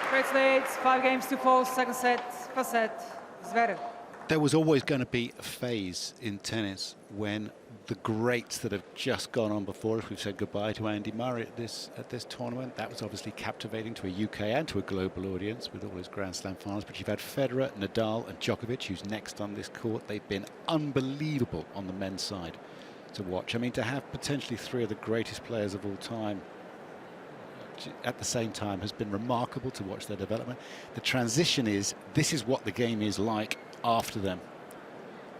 Fritz leads 5-4, second set, first set, Zverev. There was always going to be a phase in tennis when the greats that have just gone on before us, we've said goodbye to Andy Murray at this tournament. That was obviously captivating to a UK and to a global audience with all his Grand Slam finals. But you've had Federer, Nadal and Djokovic, who's next on this court. They've been unbelievable on the men's side to watch. I mean, to have potentially three of the greatest players of all time at the same time has been remarkable to watch their development. The transition is, this is what the game is like after them,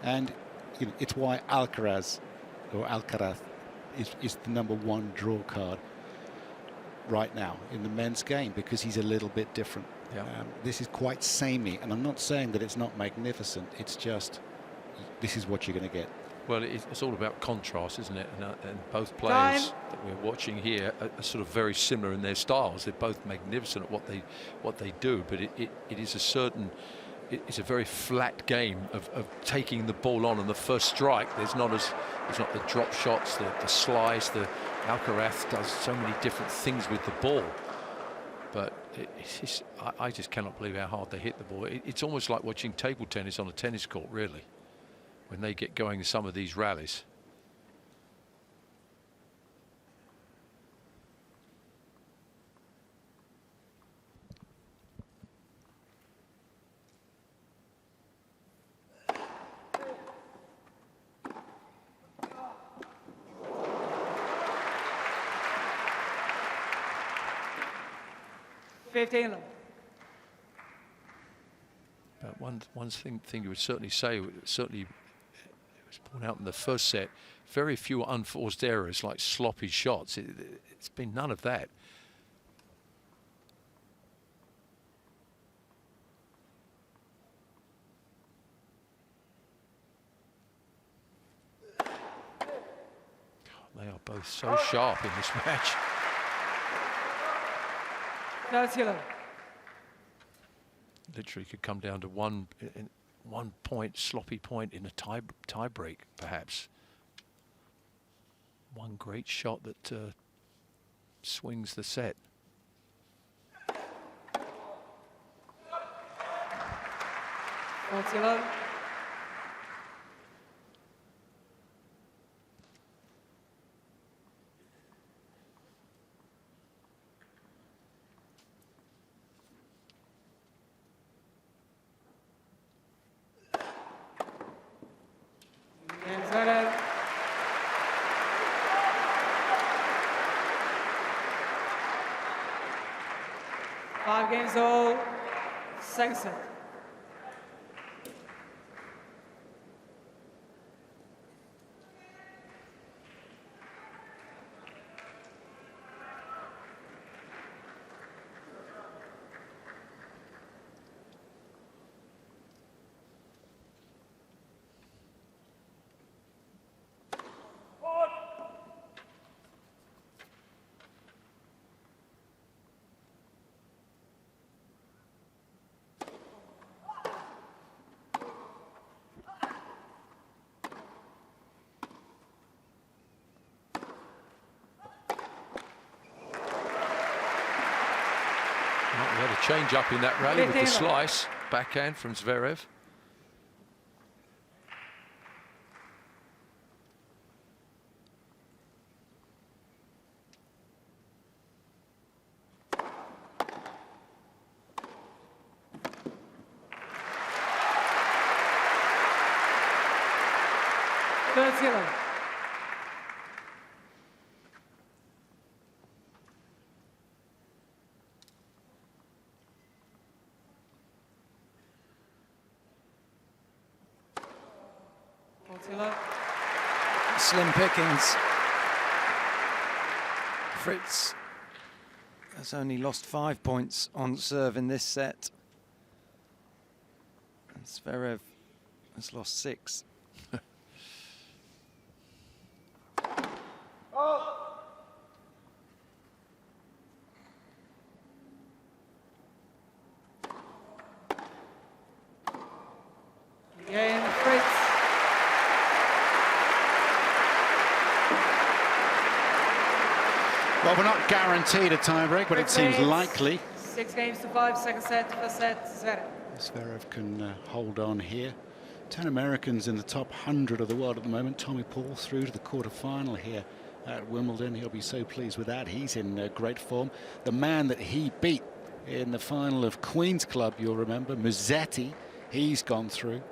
and you know, it's why Alcaraz is the #1 draw card right now in the men's game, because he's a little bit different. Yeah. This is quite samey, and I'm not saying that it's not magnificent, it's just this is what you're going to get. Well, it's all about contrast, isn't it? And both players that we're watching here are sort of very similar in their styles. They're both magnificent at what they do, but it is a certain. It's a very flat game of taking the ball on the first strike. There's not the drop shots, the slice. The Alcaraz does so many different things with the ball, but I just cannot believe how hard they hit the ball. It's almost like watching table tennis on a tennis court, really, when they get going in some of these rallies. But one thing you would certainly say, certainly it was borne out in the first set, very few unforced errors like sloppy shots. It's been none of that. They are both so sharp in this match. That's yellow. Literally could come down to one point, sloppy point in a tie break, perhaps. One great shot that swings the set. That's yellow. Zverev. Five games all, Second set. We had a change up in that rally with the slice backhand from Zverev. Third zero. Slim pickings. Fritz has only lost 5 points on serve in this set. And Zverev has lost 6. Game, Fritz. Well, we're not guaranteed a tiebreak, but it seems likely. 6-5, second set, first set, Zverev. Zverev can hold on here. 10 Americans in the top 100 of the world at the moment. Tommy Paul through to the quarter-final here at Wimbledon. He'll be so pleased with that. He's in great form. The man that he beat in the final of Queen's Club, you'll remember, Musetti, he's gone through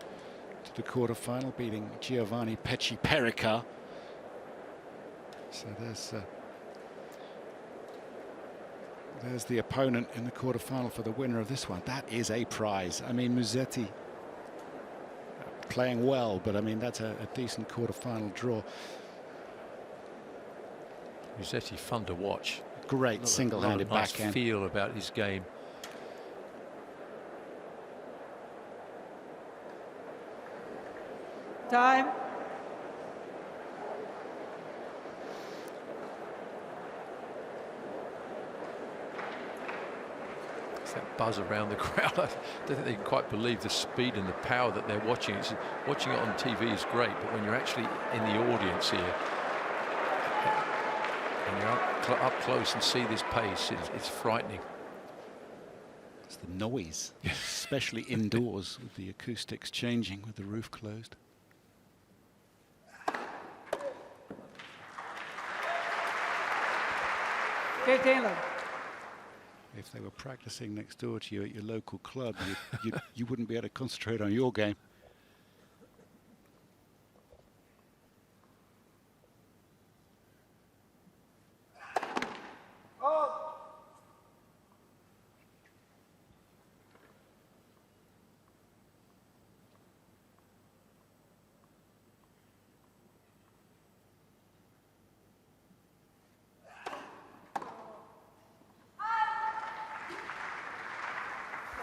to the quarter-final, beating Giovanni Pesci-Perica. So there's the opponent in the quarter-final for the winner of this one. That is a prize. I mean, Musetti playing well, but I mean, that's a decent quarter-final draw. Musetti fun to watch. Great single-handed nice backhand. Feel about his game. Time. It's that buzz around the crowd. I don't think they can quite believe the speed and the power that they're watching. Watching it on TV is great, but when you're actually in the audience here and you're up close and see this pace, it's frightening. It's the noise, especially indoors with the acoustics changing with the roof closed. If they were practicing next door to you at your local club, you wouldn't be able to concentrate on your game.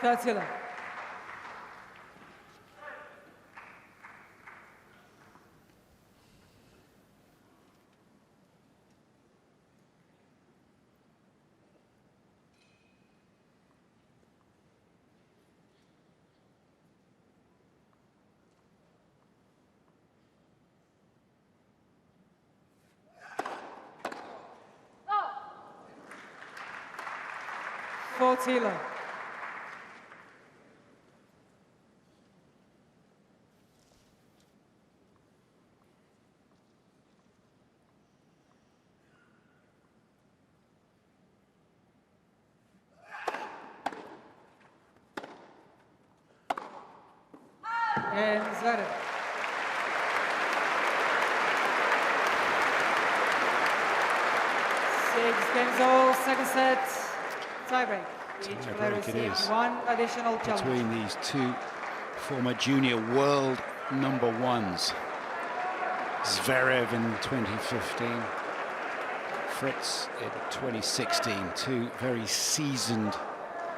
That's it. Fortila. And Zverev. Six games all, second set, tiebreak. Each how player great it receives is one additional challenge. between these two former junior world number ones. Zverev in 2015, Fritz in 2016. Two very seasoned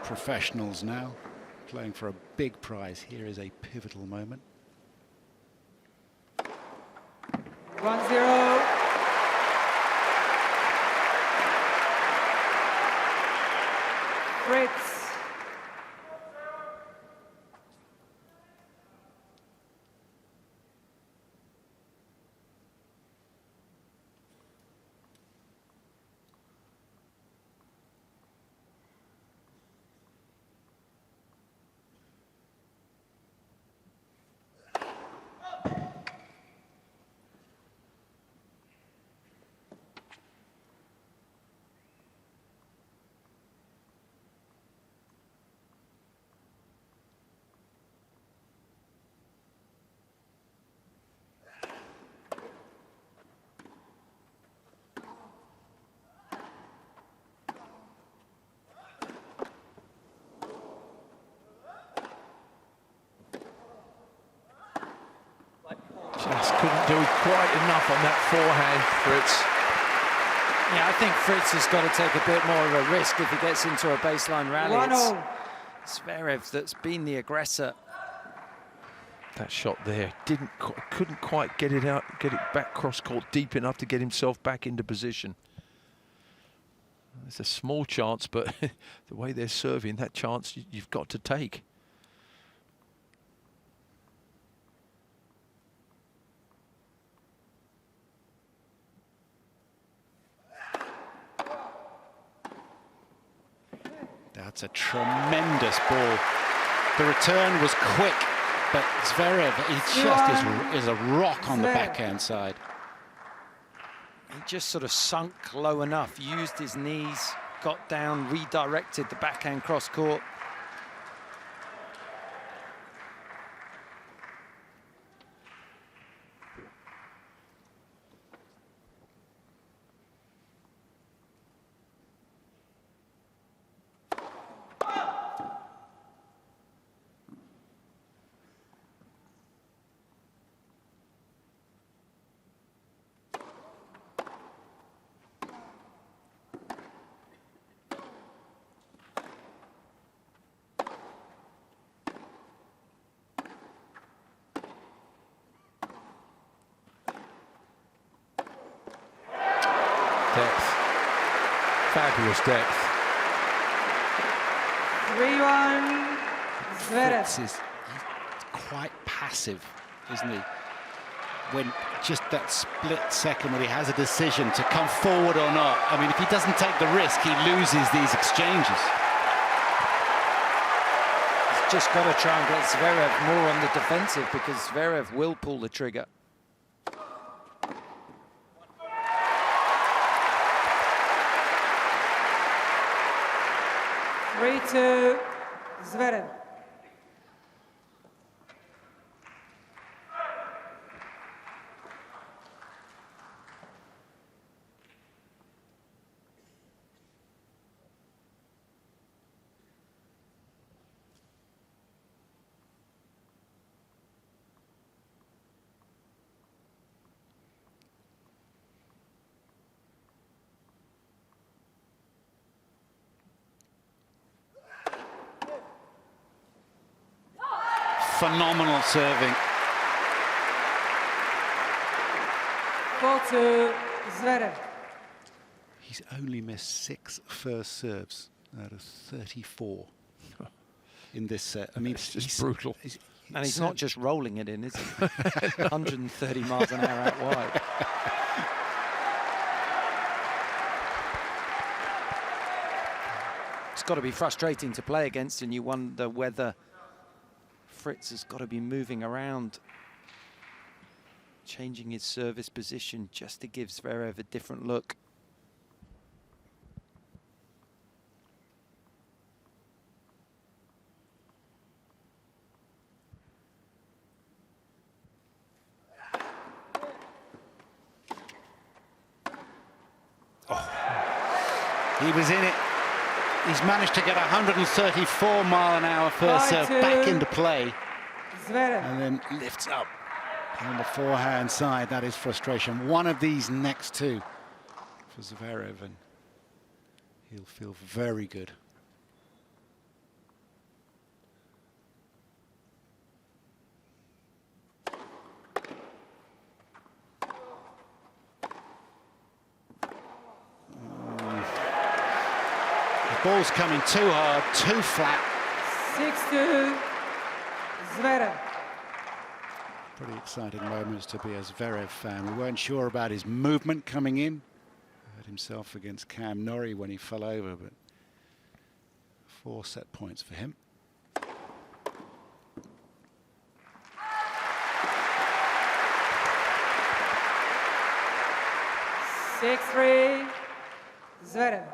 professionals now playing for a big prize. Here is a pivotal moment. 1-0. Fritz. Just couldn't do quite enough on that forehand, Fritz. Yeah, I think Fritz has got to take a bit more of a risk if he gets into a baseline rally. 1-0. It's Zverev that's been the aggressor. That shot there couldn't quite get it out, get it back cross court deep enough to get himself back into position. It's a small chance, but the way they're serving, that chance you've got to take. That's a tremendous ball. The return was quick, but Zverev, he just is a rock on the backhand side. He just sort of sunk low enough, used his knees, got down, redirected the backhand cross court. Depth. Fabulous depth. 3-1. Zverev. Fritz is quite passive, isn't he? When just that split second when he has a decision to come forward or not. I mean, if he doesn't take the risk, he loses these exchanges. He's just got to try and get Zverev more on the defensive because Zverev will pull the trigger. 3-2. Zverev. Phenomenal serving. 4-2. Zverev. He's only missed 6 first serves out of 34 in this set. I mean, it's just brutal. And he's not just rolling it in, is he? 130 miles an hour out wide. It's got to be frustrating to play against, and you wonder whether Fritz has got to be moving around, changing his service position just to give Zverev a different look. He was in it. He's managed to get 134-mile-an-hour first serve 5-2. back into play Zverev. and then lifts up on the forehand side. That is frustration. One of these next two for Zverev, and he'll feel very good. Ball's coming too hard, too flat. 6-2. Zverev. Pretty exciting moments to be a Zverev fan. We weren't sure about his movement coming in. Hurt himself against Cam Norrie when he fell over, but 4 set points for him. Six, 3. Zverev.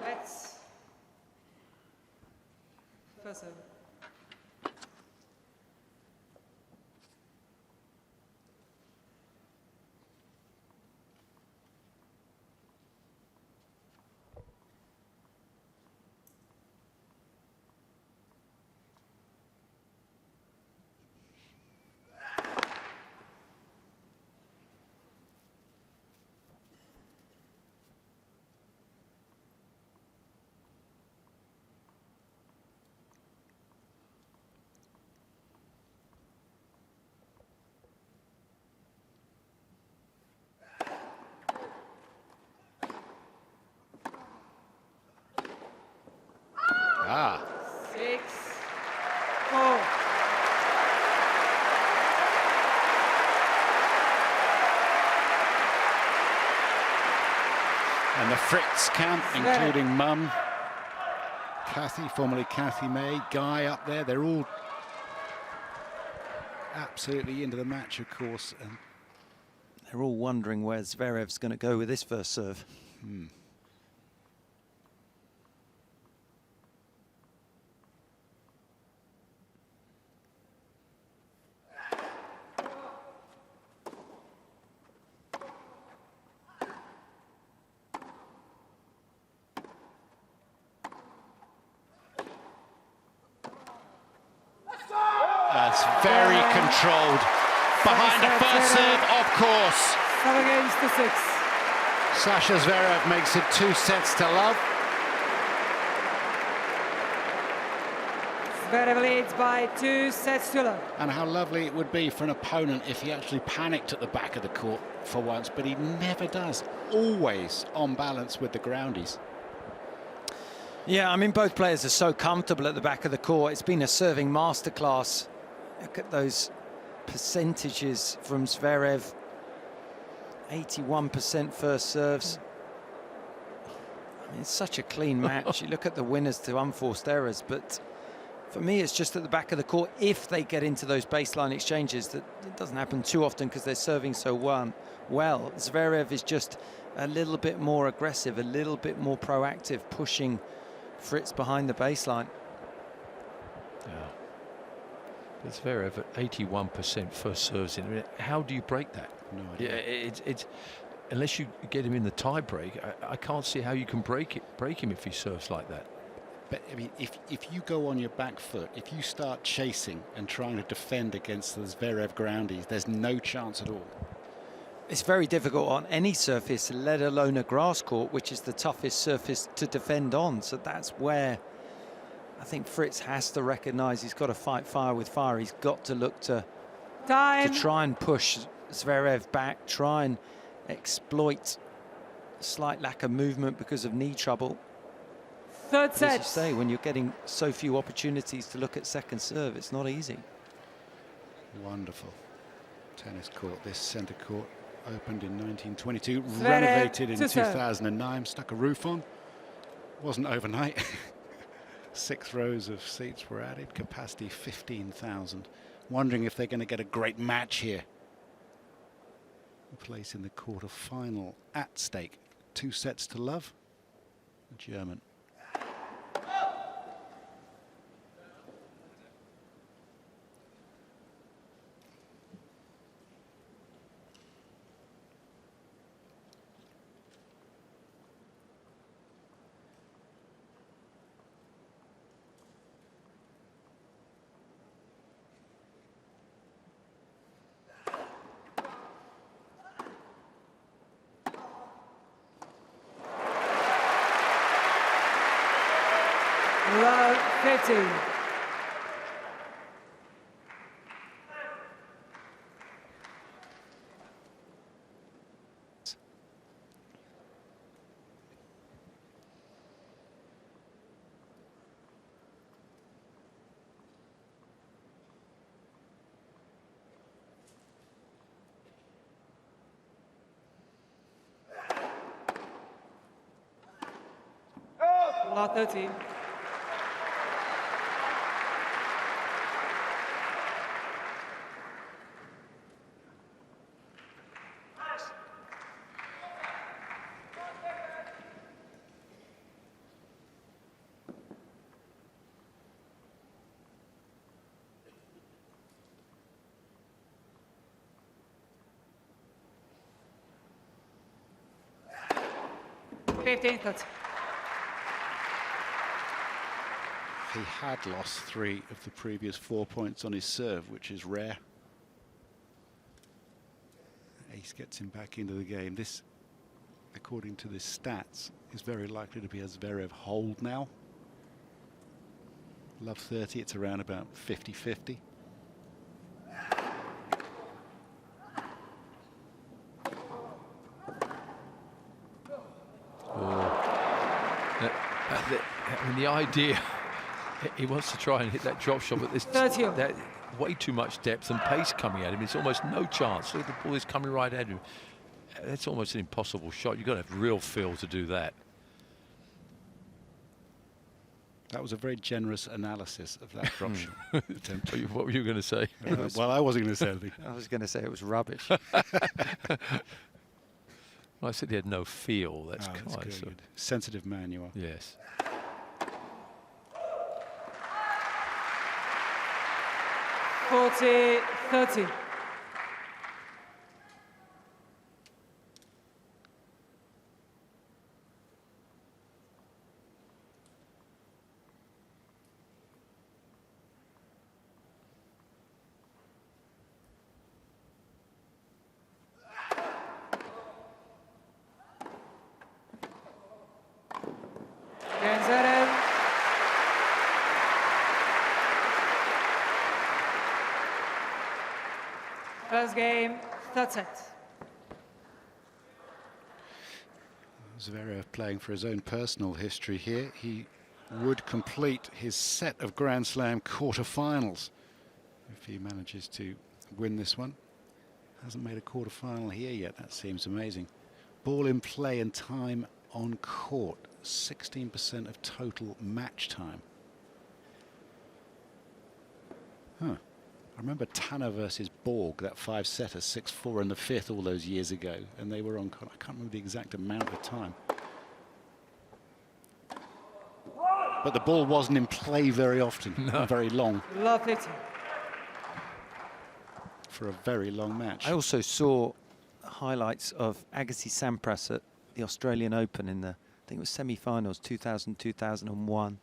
Let's. First serve. Ah, 6, 4. and the Fritz camp, including Mum, Kathy, formerly Kathy May, Guy up there, they're all absolutely into the match, of course. And They're all wondering where Zverev's going to go with this first serve. that's very controlled. Behind the first serve, of course. 7-6. Sasha Zverev makes it 2 sets to love. Zverev leads by 2 sets to love. And how lovely it would be for an opponent if he actually panicked at the back of the court for once, but he never does. Always on balance with the groundies. Yeah, I mean, both players are so comfortable at the back of the court. It's been a serving masterclass. Look at those percentages from Zverev. 81% first serves. I mean, it's such a clean match. You look at the winners to unforced errors, but for me, it's just at the back of the court. If they get into those baseline exchanges, that it doesn't happen too often because they're serving so well. Zverev is just a little bit more aggressive, a little bit more proactive, pushing Fritz behind the baseline. Yeah. Zverev at 81% first serves in a minute. How do you break that? No idea. Yeah, it's unless you get him in the tie break, I can't see how you can break him if he serves like that. But I mean, if you go on your back foot, if you start chasing and trying to defend against the Zverev groundies, there's no chance at all. It's very difficult on any surface, let alone a grass court, which is the toughest surface to defend on. So that's where I think Fritz has to recognise he's got to fight fire with fire. He's got to look to try and push Zverev back, try and exploit a slight lack of movement because of knee trouble. Third set. As you say, when you're getting so few opportunities to look at second serve, it's not easy. Wonderful tennis court. This centre court opened in 1922, Zverev renovated in to serve. 2009, stuck a roof on. Wasn't overnight. 6 rows of seats were added, capacity 15,000. Wondering if they're going to get a great match here. A place in the quarter-final at stake. 2 sets to love. The German. Love 13. Love 13. He had lost 3 of the previous 4 points on his serve, which is rare. Ace gets him back into the game. This, according to the stats, is very likely to be a Zverev hold now. Love 30, it's around about 50-50. I mean, the idea, he wants to try and hit that drop shot, but there's that way too much depth and pace coming at him. It's almost no chance. Look, the ball is coming right at him. That's almost an impossible shot. You've got to have real feel to do that. That was a very generous analysis of that drop shot attempt. What were you going to say? Well, I wasn't going to say anything. I was going to say it was rubbish. I said he had no feel. That's That's quite good. Sensitive man you are. Yes. 40-30. Zverev. First game, third set. Zverev playing for his own personal history here. He would complete his set of Grand Slam quarterfinals if he manages to win this one. Hasn't made a quarterfinal here yet. That seems amazing. Ball in play and time on court. 16% of total match time. Huh. I remember Tanner versus Borg, that 5-setter, 6-4 in the 5th all those years ago, and they were on, I can't remember the exact amount of time. But the ball wasn't in play very often, not very long. Love 50. For a very long match. I also saw highlights of Agassi Sampras at the Australian Open in the, I think it was semi-finals, 2000, 2001.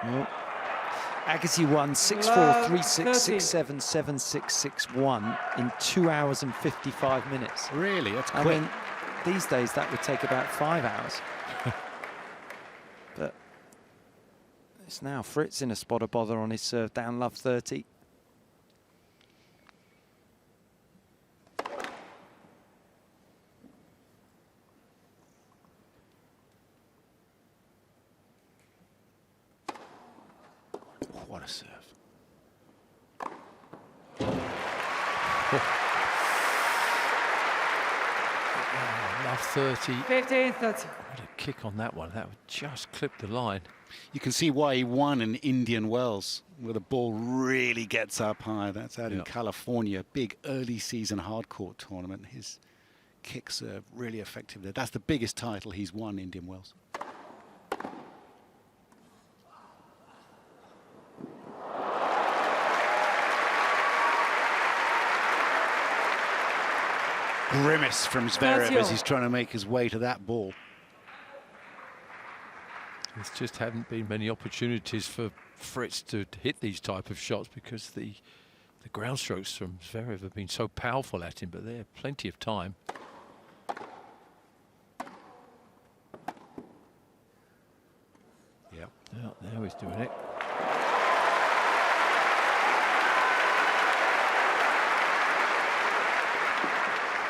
Well, Agassi won 6-4, 3-6, 6-7, 7-6, 6-1 in 2 hours and 55 minutes. Really? That's I quick. mean, these days that would take about 5 hours. But it's now Fritz in a spot of bother on his serve, down love 30. What a serve. Love 30. 15-30. What a kick on that one. That would just clip the line. You can see why he won in Indian Wells, where the ball really gets up high. That's out in Yeah. California, big early season hard court tournament. His kicks are really effective there. That's the biggest title he's won, Indian Wells. Grimace from Zverev as he's trying to make his way to that ball. There just haven't been many opportunities for Fritz to hit these type of shots because the ground strokes from Zverev have been so powerful at him, but they have plenty of time. Yep. Yeah, now he's doing it.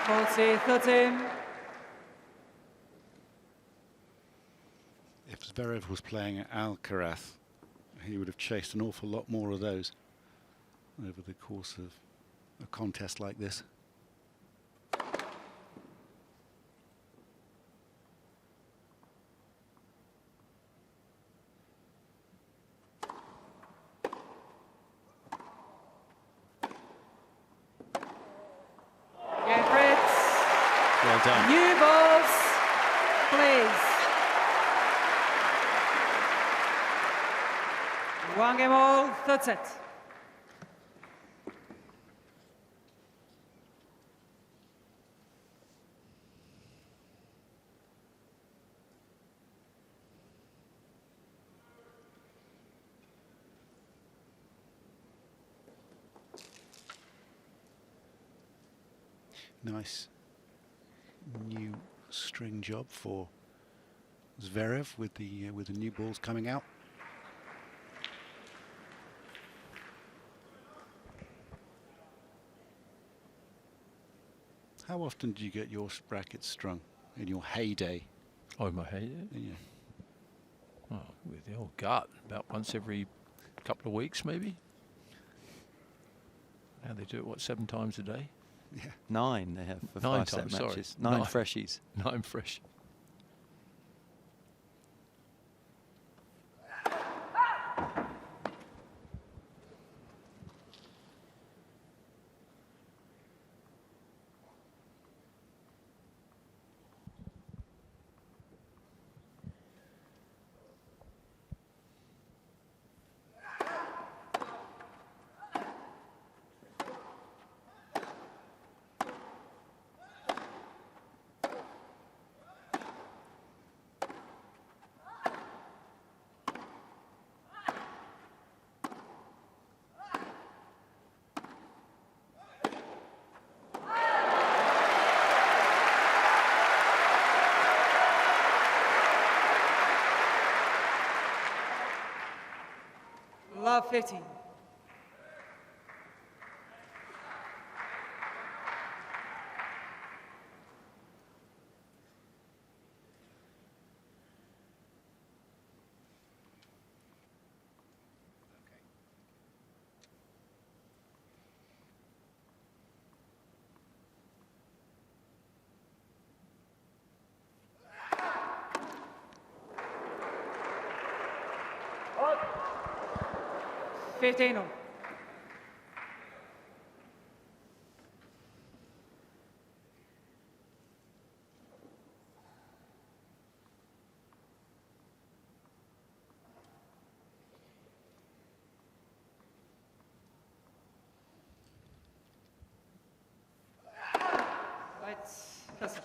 Multi 13. If Zverev was playing at Alcaraz, he would have chased an awful lot more of those over the course of a contest like this. Again, Fritz. Well done. New balls, please. One game all, third set. Nice new string job for Zverev with the new balls coming out. How often do you get your brackets strung in your heyday? Oh, in my head. Yeah. Oh, with the old gut, about once every couple of weeks, maybe. Now they do it, what, 7 times a day? Yeah. 9 they have for 9 5-set times, sorry. matches. 9 9. freshies. 9 fresh. Love 15. Fifteen. Lights. Yes.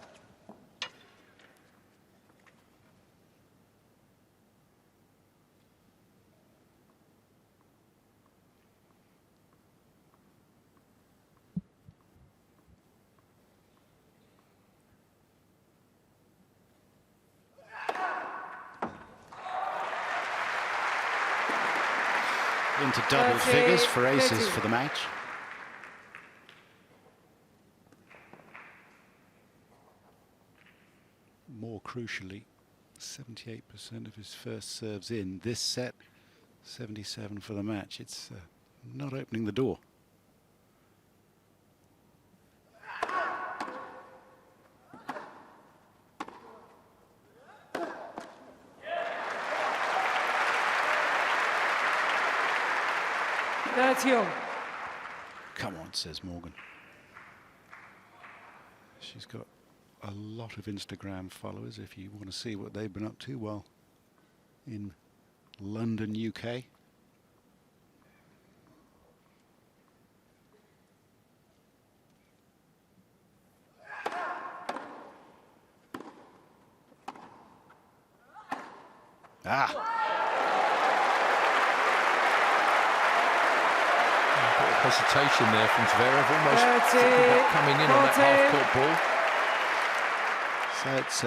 Into double 30, figures for aces 30. for the match. More crucially, 78% of his first serves in this set, 77 for the match. It's not opening the door. That's you. Come on, says Morgan. She's got a lot of Instagram followers if you want to see what they've been up to while in London, UK. Ah! A bit of hesitation there from Zverev, almost thinking about coming in on that half-court ball. So it's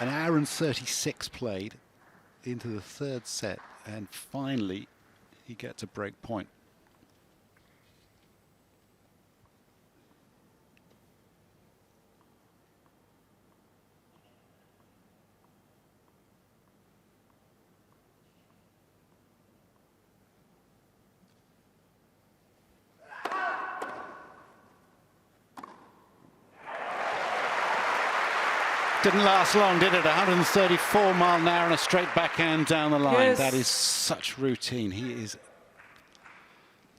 an hour and 36 played into the third set, and finally he gets a break point. Didn't last long, did it? 134 mile an hour and a straight backhand down the line. Yes. That is such routine. He is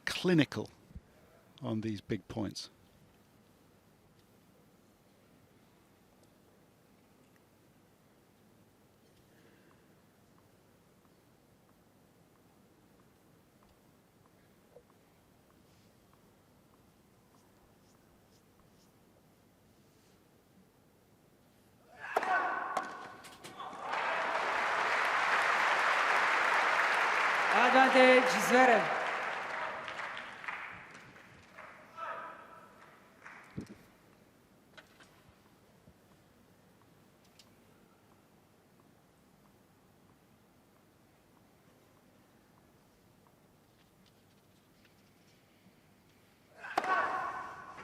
clinical on these big points. Advantage, Zverev.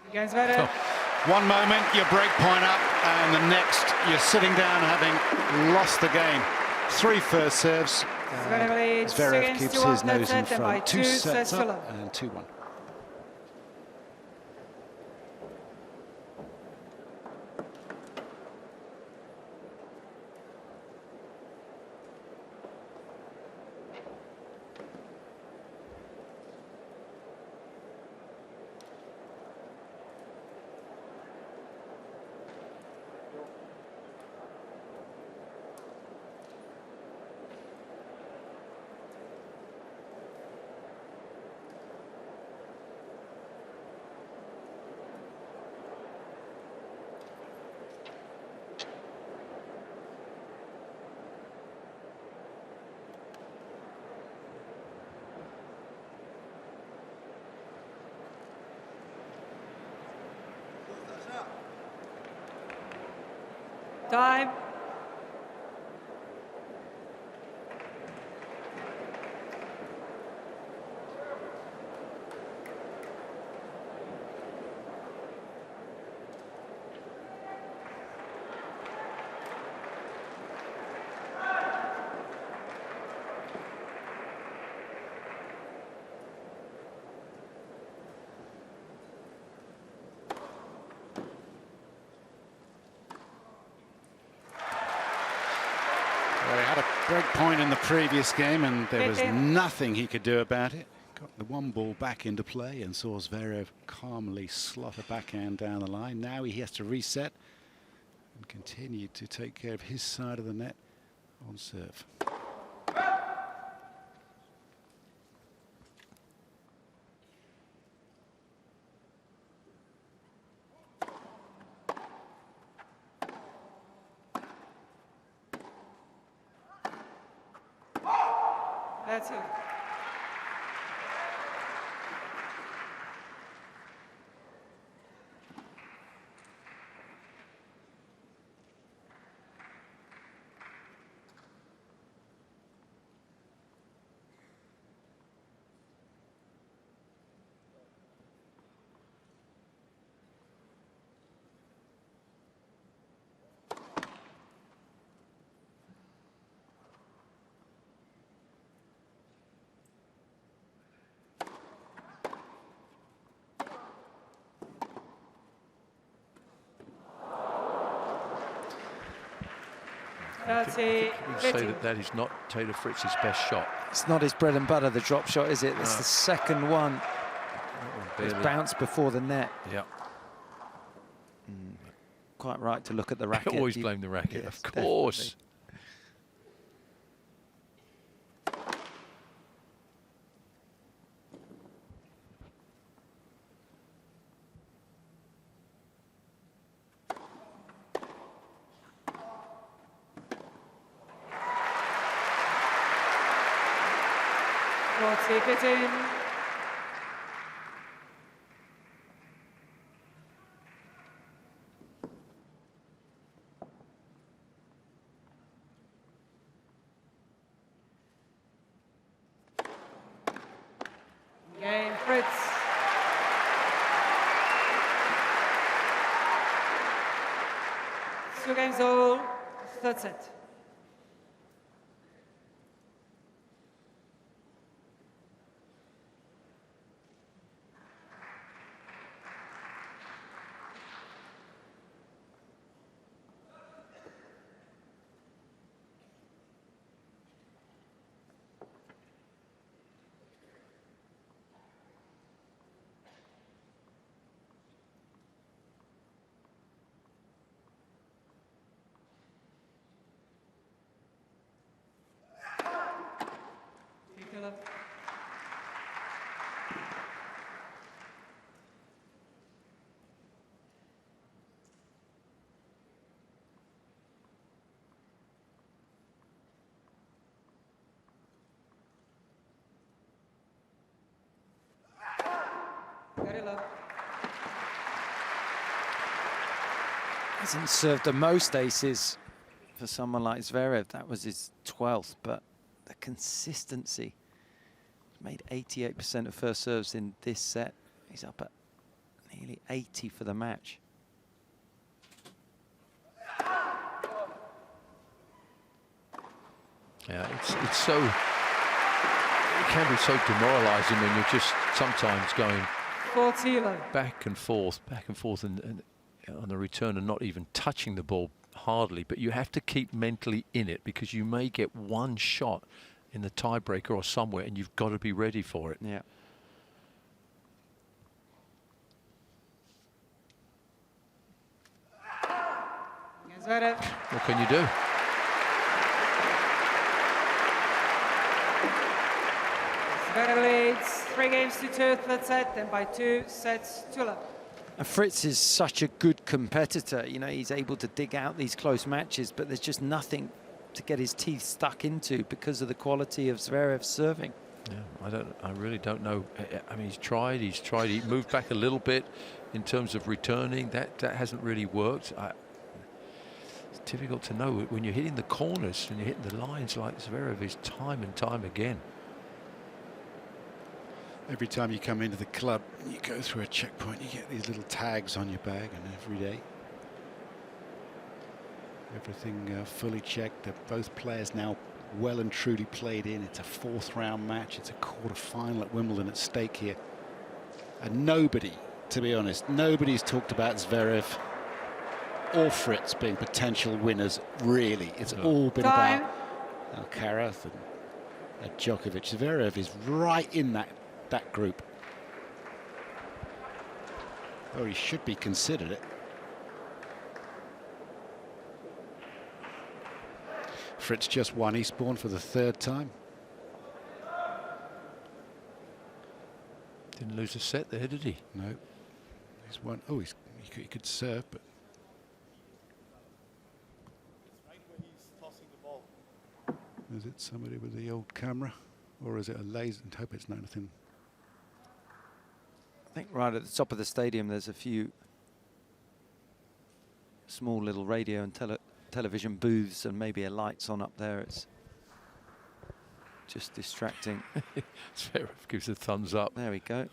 Against Zverev. One moment, your break point up, and the next, you're sitting down having lost the game. 3 first serves. Zverev leads Zverev against keeps 2-1 his nose in third set by front. 2 2 sets sets to up love. and 2-1. Time. Well, he had a break point in the previous game, and there was nothing he could do about it. Got the one ball back into play and saw Zverev calmly slot a backhand down the line. Now he has to reset and continue to take care of his side of the net on serve. That's it. 30, We'd say that that is not Taylor Fritz's best shot. It's not his bread and butter, the drop shot, is it? It's the second one. It's Barely. bounced before the net. Yeah. Quite right to look at the I racket. always blame the racket, Yes, of course. Definitely. 40-15. Game, Fritz. Two games all, third set. Very low. Hasn't served the most aces for someone like Zverev. That was his 12th, but the consistency. He's made 88% of first serves in this set. He's up at nearly 80 for the match. Yeah, it's so, it can be so demoralising when you're just sometimes going 40 low. back and forth, and on the return and not even touching the ball hardly, but you have to keep mentally in it because you may get one shot in the tiebreaker or somewhere and you've got to be ready for it. Yeah. Zverev. What can you do? Zverev leads 3 games to 2, third set, and by 2 sets to love. And Fritz is such a good competitor. You know, he's able to dig out these close matches, but there's just nothing to get his teeth stuck into because of the quality of Zverev's serving. Yeah, I really don't know. I mean, he's tried. He moved back a little bit in terms of returning. That hasn't really worked. It's difficult to know when you're hitting the corners and you're hitting the lines like Zverev is time and time again. Every time you come into the club, you go through a checkpoint, you get these little tags on your bag, and every day, everything fully checked. They're both players now well and truly played in. It's a 4th round match. It's a quarter-final at Wimbledon at stake here. And nobody, to be honest, nobody's talked about Zverev or Fritz being potential winners, really. It's all been Time. about Alcaraz and Djokovic. Zverev is right in that group. Or he should be considered it. Fritz just won Eastbourne for the 3rd time. Didn't lose a set there, did he? No. He's won. Oh, he could serve, but is it somebody with the old camera, or is it a laser? I hope it's nothing. I think right at the top of the stadium there's a few small little radio and television booths and maybe a lights on up there. It's just distracting. Zverev gives a thumbs up. There we go.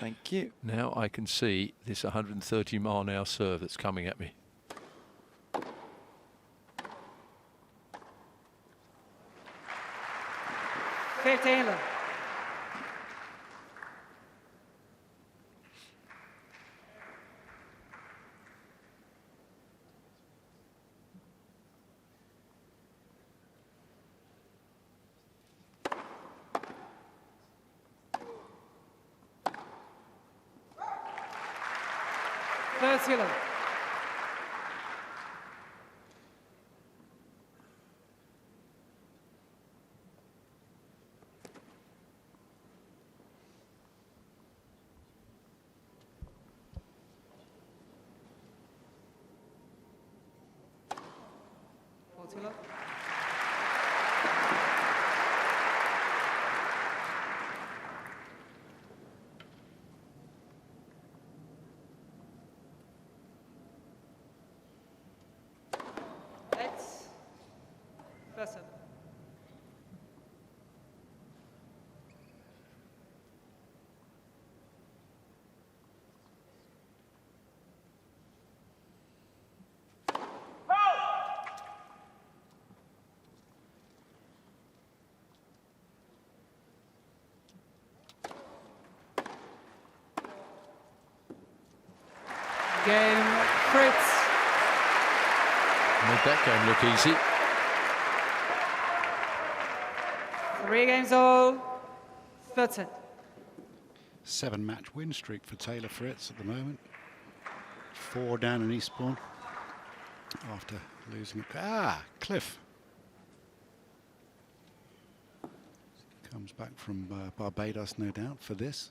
Thank you. Now I can see this 130-mile-an-hour serve that's coming at me. Taylor. 30 love. Love. Let's press up. Game, Fritz. Made that game look easy. 3 games all, 30. 7-match win streak for Taylor Fritz at the moment. 4 down in Eastbourne after losing it. Cliff. Comes back from Barbados, no doubt, for this.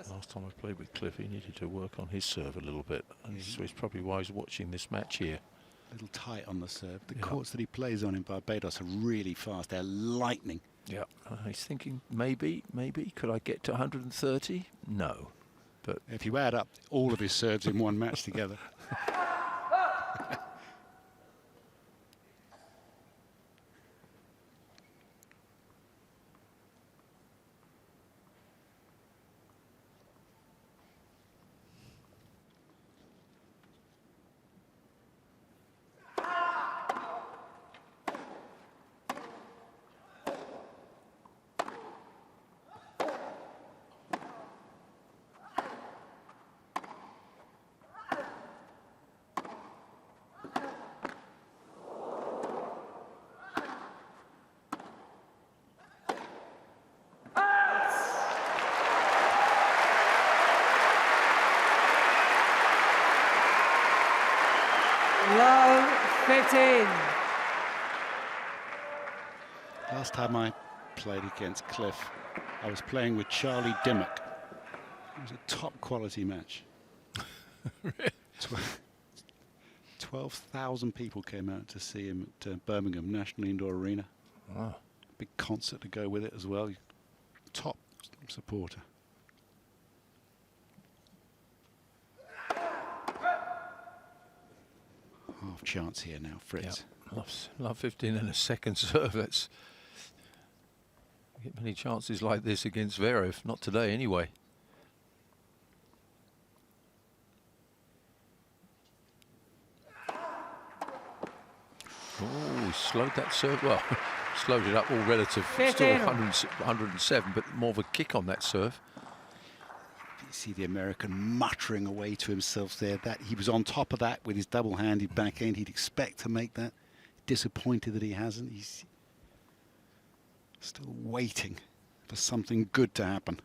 Last time I played with Cliff, he needed to work on his serve a little bit, and so he's probably why he's watching this match here. A little tight on the serve. The courts that he plays on in Barbados are really fast. They're lightning. Yeah, he's thinking maybe, could I get to 130? No, but if you add up all of his serves in one match together. Love 15. Last time I played against Cliff, I was playing with Charlie Dimmock. It was a top quality match. 12,000 people came out to see him at Birmingham National Indoor Arena. wow. Big concert to go with it as well. Top supporter. Half chance here now, Fritz. Yeah. Love 15 and a second serve. That's get many chances like this against Zverev. Not today, anyway. Oh, he slowed that serve. Well, slowed it up all relative. Still 107, but more of a kick on that serve. You see the American muttering away to himself there. That he was on top of that with his double-handed backhand. He'd expect to make that. Disappointed that he hasn't. He's still waiting for something good to happen.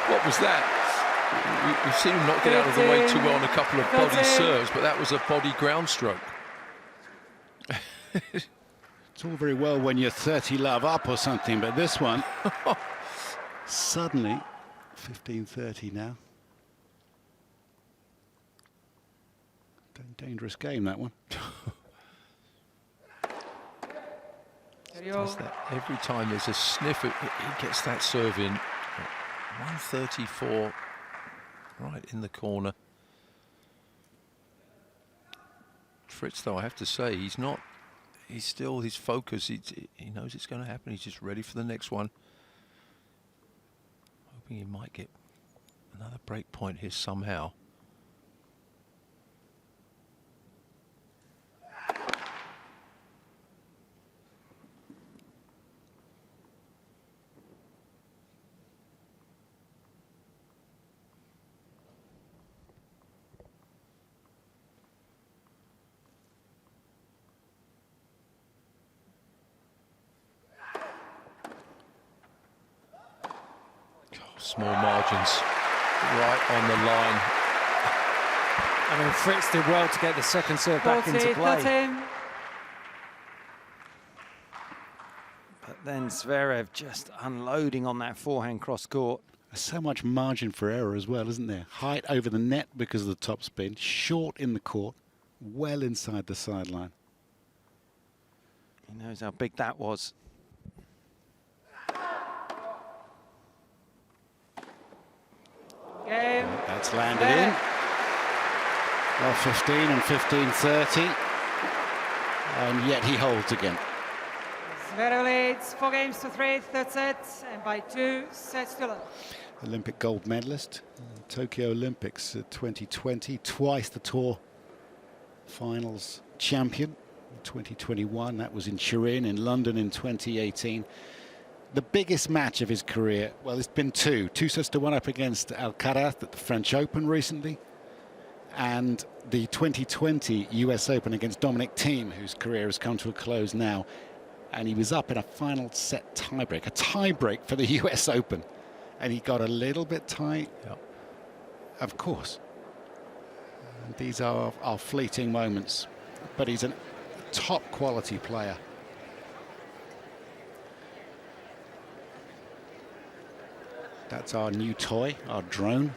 What was that? We've seen him not get out of the way too well on a couple of body serves, but that was a body ground stroke. It's all very well when you're 30 love up or something, but this one, suddenly, 15-30 now. Dangerous game, that one. Does that every time there's a sniff, he gets that serve in. 134, right in the corner. Fritz, though, I have to say, he's not he's still, his focus, he knows it's going to happen. He's just ready for the next one. Hoping he might get another break point here somehow. Small margins right on the line. I mean, Fritz did well to get the second serve back into play. 13. But then Zverev just unloading on that forehand cross court. There's so much margin for error as well, isn't there? Height over the net because of the top spin, short in the court, well inside the sideline. He knows how big that was. Game. That's landed in. Well, 15 and 15-30. And yet he holds again. Zverev leads 4 games to 3, third set, and by 2 sets to none. Olympic gold medalist, Tokyo Olympics 2020, twice the tour finals champion. 2021, that was in Turin, in London in 2018. The biggest match of his career, well, it's been 2 sets to 1 up against Alcaraz at the French Open recently, and the 2020 US Open against Dominic Thiem, whose career has come to a close now. And he was up in a final set tiebreak, a tiebreak for the US Open. And he got a little bit tight, of course. And these are fleeting moments, but he's a top quality player. That's our new toy, our drone.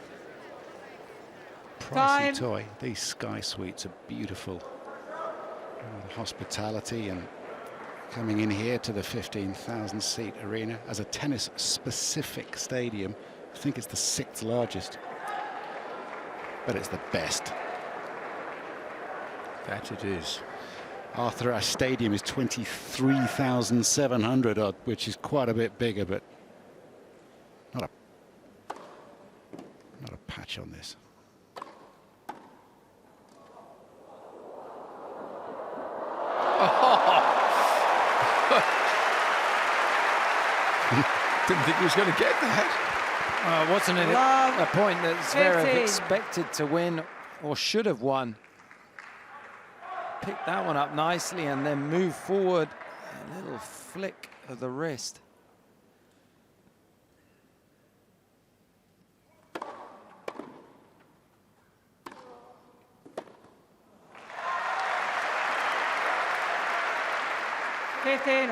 Pricey Time. toy. These Sky Suites are beautiful. The hospitality and coming in here to the 15,000 seat arena as a tennis specific stadium. I think it's the 6th largest, but it's the best. That it is. Arthur Ashe Stadium is 23,700 odd, which is quite a bit bigger, but not a patch on this. Didn't think he was going to get that. Wasn't it Love a point that Zverev 15. expected to win or should have won? Picked that one up nicely and then move forward. A little flick of the wrist. Fifteen.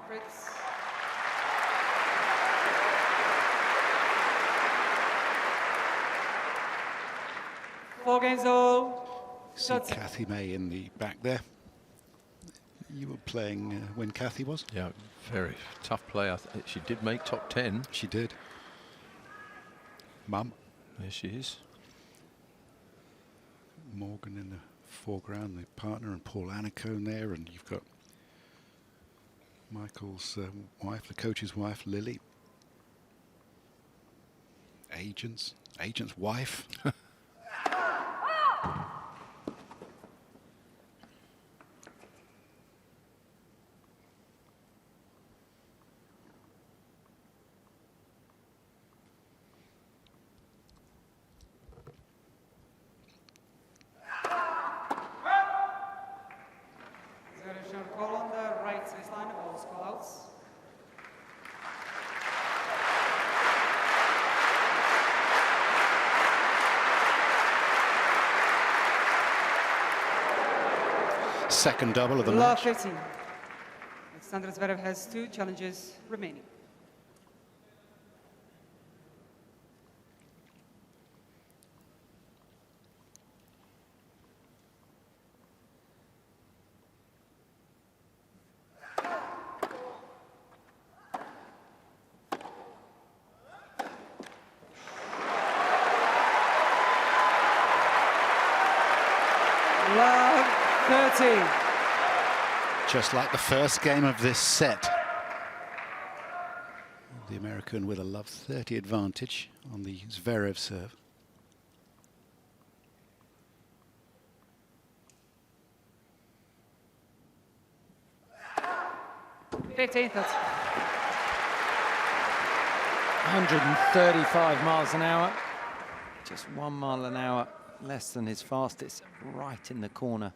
Fritz. Four games all. See Kathy May in the back there. You were playing when Kathy was? Yeah, very tough player. She did make top 10. She did. Mum. There she is. Morgan in the foreground, the partner, and Paul Annacone there, and you've got Michael's wife, the coach's wife, Lily. Agent's wife. second double of the Love match. 15. Alexander Zverev has 2 challenges remaining. Love 13. Just like the first game of this set. The American with a love 30 advantage on the Zverev serve. Fifteen. 135 miles an hour. Just 1 mile an hour less than his fastest, right in the corner.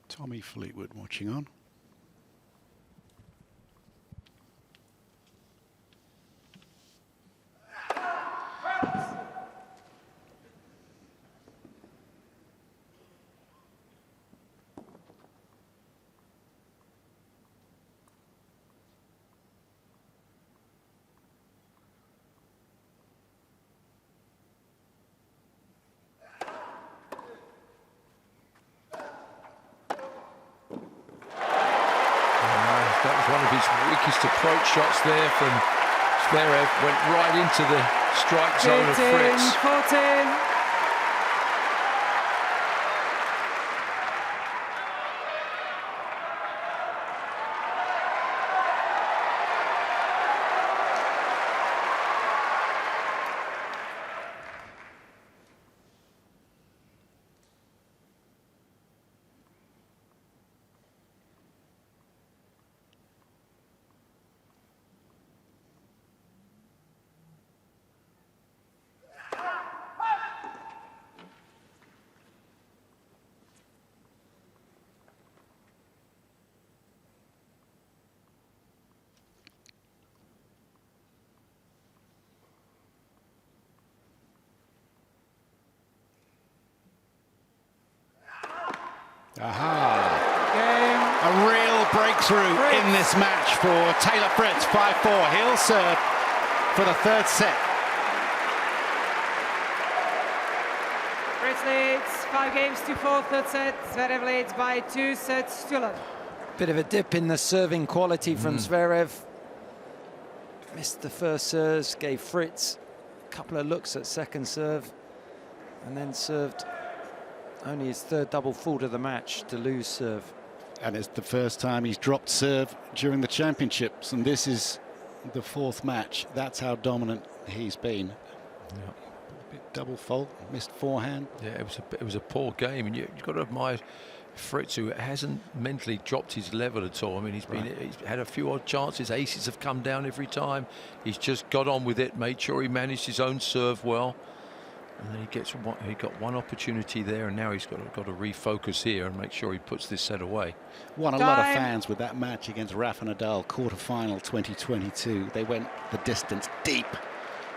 Tommy Fleetwood watching on. That was one of his weakest approach shots there from Zverev. Went right into the strike zone of 15, Fritz. 14. Aha! Game. A real breakthrough Fritz. in this match for Taylor Fritz, 5-4. He'll serve for the third set. Fritz leads 5 games to 4, third set. Zverev leads by 2 sets to 11. Bit of a dip in the serving quality from Zverev. Missed the first serves, gave Fritz a couple of looks at second serve, and then served only his third double fault of the match to lose serve. And it's the first time he's dropped serve during the championships, and this is the 4th match. That's how dominant he's been. Yeah. A bit double fault, missed forehand. Yeah, it was a poor game, and you've got to admire Fritz, who hasn't mentally dropped his level at all. I mean, he's had a few odd chances. Aces have come down every time. He's just got on with it, made sure he managed his own serve well. And then he got one opportunity there, and now he's got to refocus here and make sure he puts this set away. Won a lot of Time. fans with that match against Rafa Nadal, quarter-final 2022. They went the distance deep,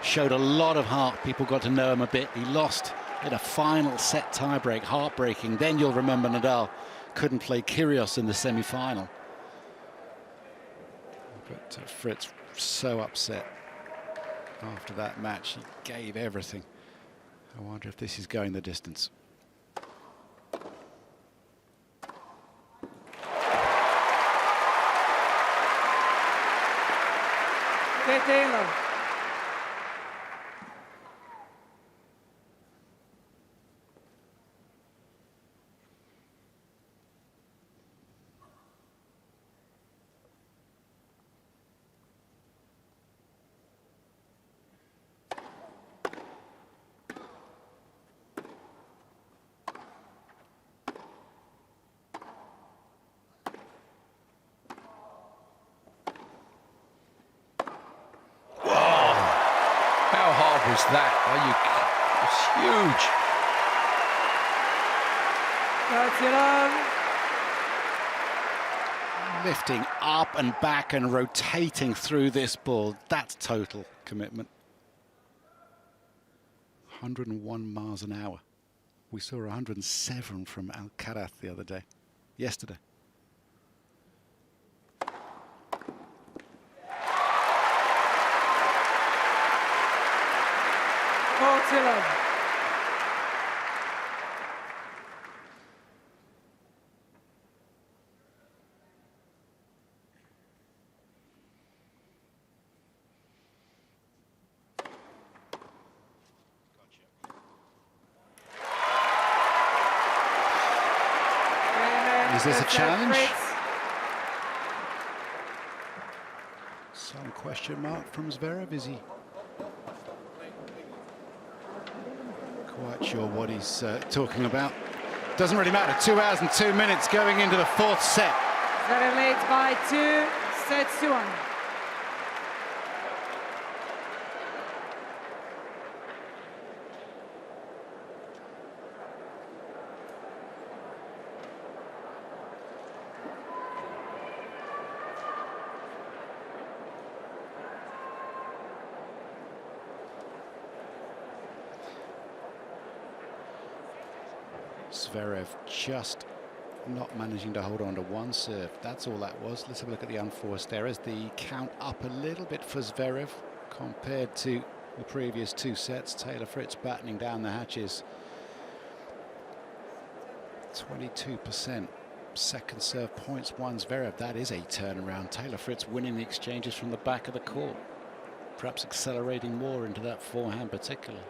showed a lot of heart. People got to know him a bit. He lost in a final set tiebreak, heartbreaking. Then you'll remember Nadal couldn't play Kyrgios in the semi-final. But Fritz so upset after that match. He gave everything. I wonder if this is going the distance. 15 love. Was that? That's Lifting up and back and rotating through this ball. That's total commitment. 101 miles an hour. We saw 107 from Alcaraz the other day, yesterday. 4-2. Is this a challenge? Fritz. Some question mark from Zverev. Is he quite sure what he's talking about? Doesn't really matter. 2 hours and 2 minutes going into the fourth set. Zverev leads by 2 sets to 1. Zverev just not managing to hold on to one serve. That's all that was. Let's have a look at the unforced errors. The count up a little bit for Zverev compared to the previous 2 sets. Taylor Fritz battening down the hatches. 22%. Second serve points, 1 Zverev. That is a turnaround. Taylor Fritz winning the exchanges from the back of the court. Perhaps accelerating more into that forehand particularly.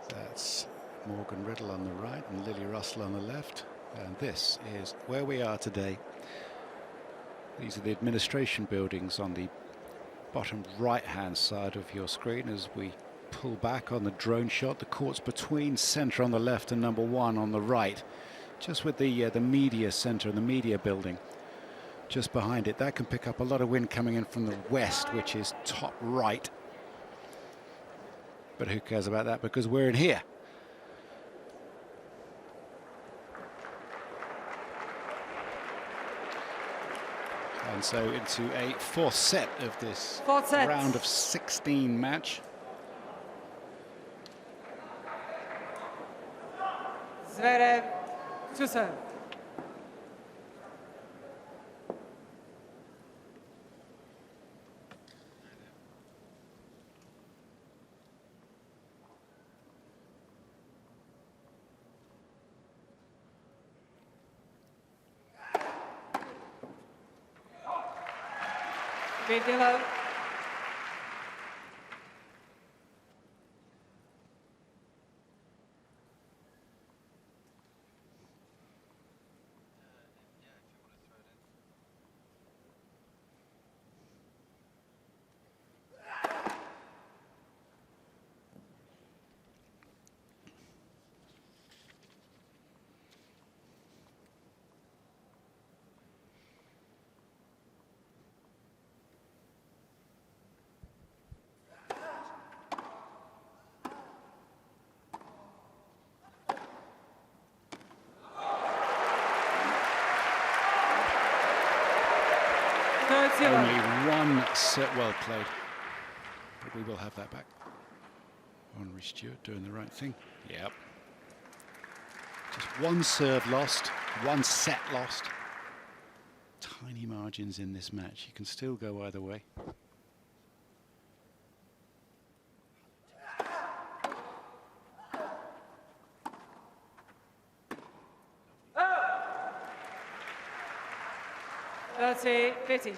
That's Morgan Riddle on the right and Lily Russell on the left. And this is where we are today. These are the administration buildings on the bottom right-hand side of your screen as we pull back on the drone shot. The court's between centre on the left and number 1 on the right, just with the media centre and the media building just behind it. That can pick up a lot of wind coming in from the west, which is top right. But who cares about that, because we're in here. And so into a 4th set of this round of 16 match. Zverev to serve. Below. Only 1 set well played, but we will have that back. Henry Stewart doing the right thing. Yep. Just 1 serve lost, 1 set lost. Tiny margins in this match. You can still go either way. 30-15.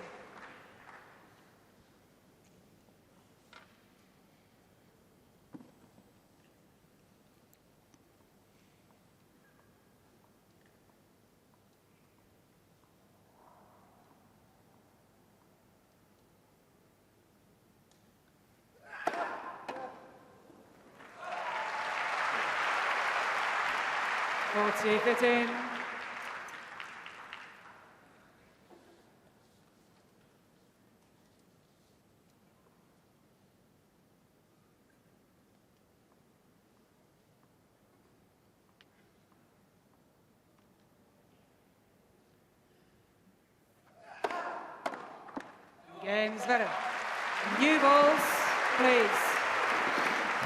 Forty 15. Game Zverev. New balls, please.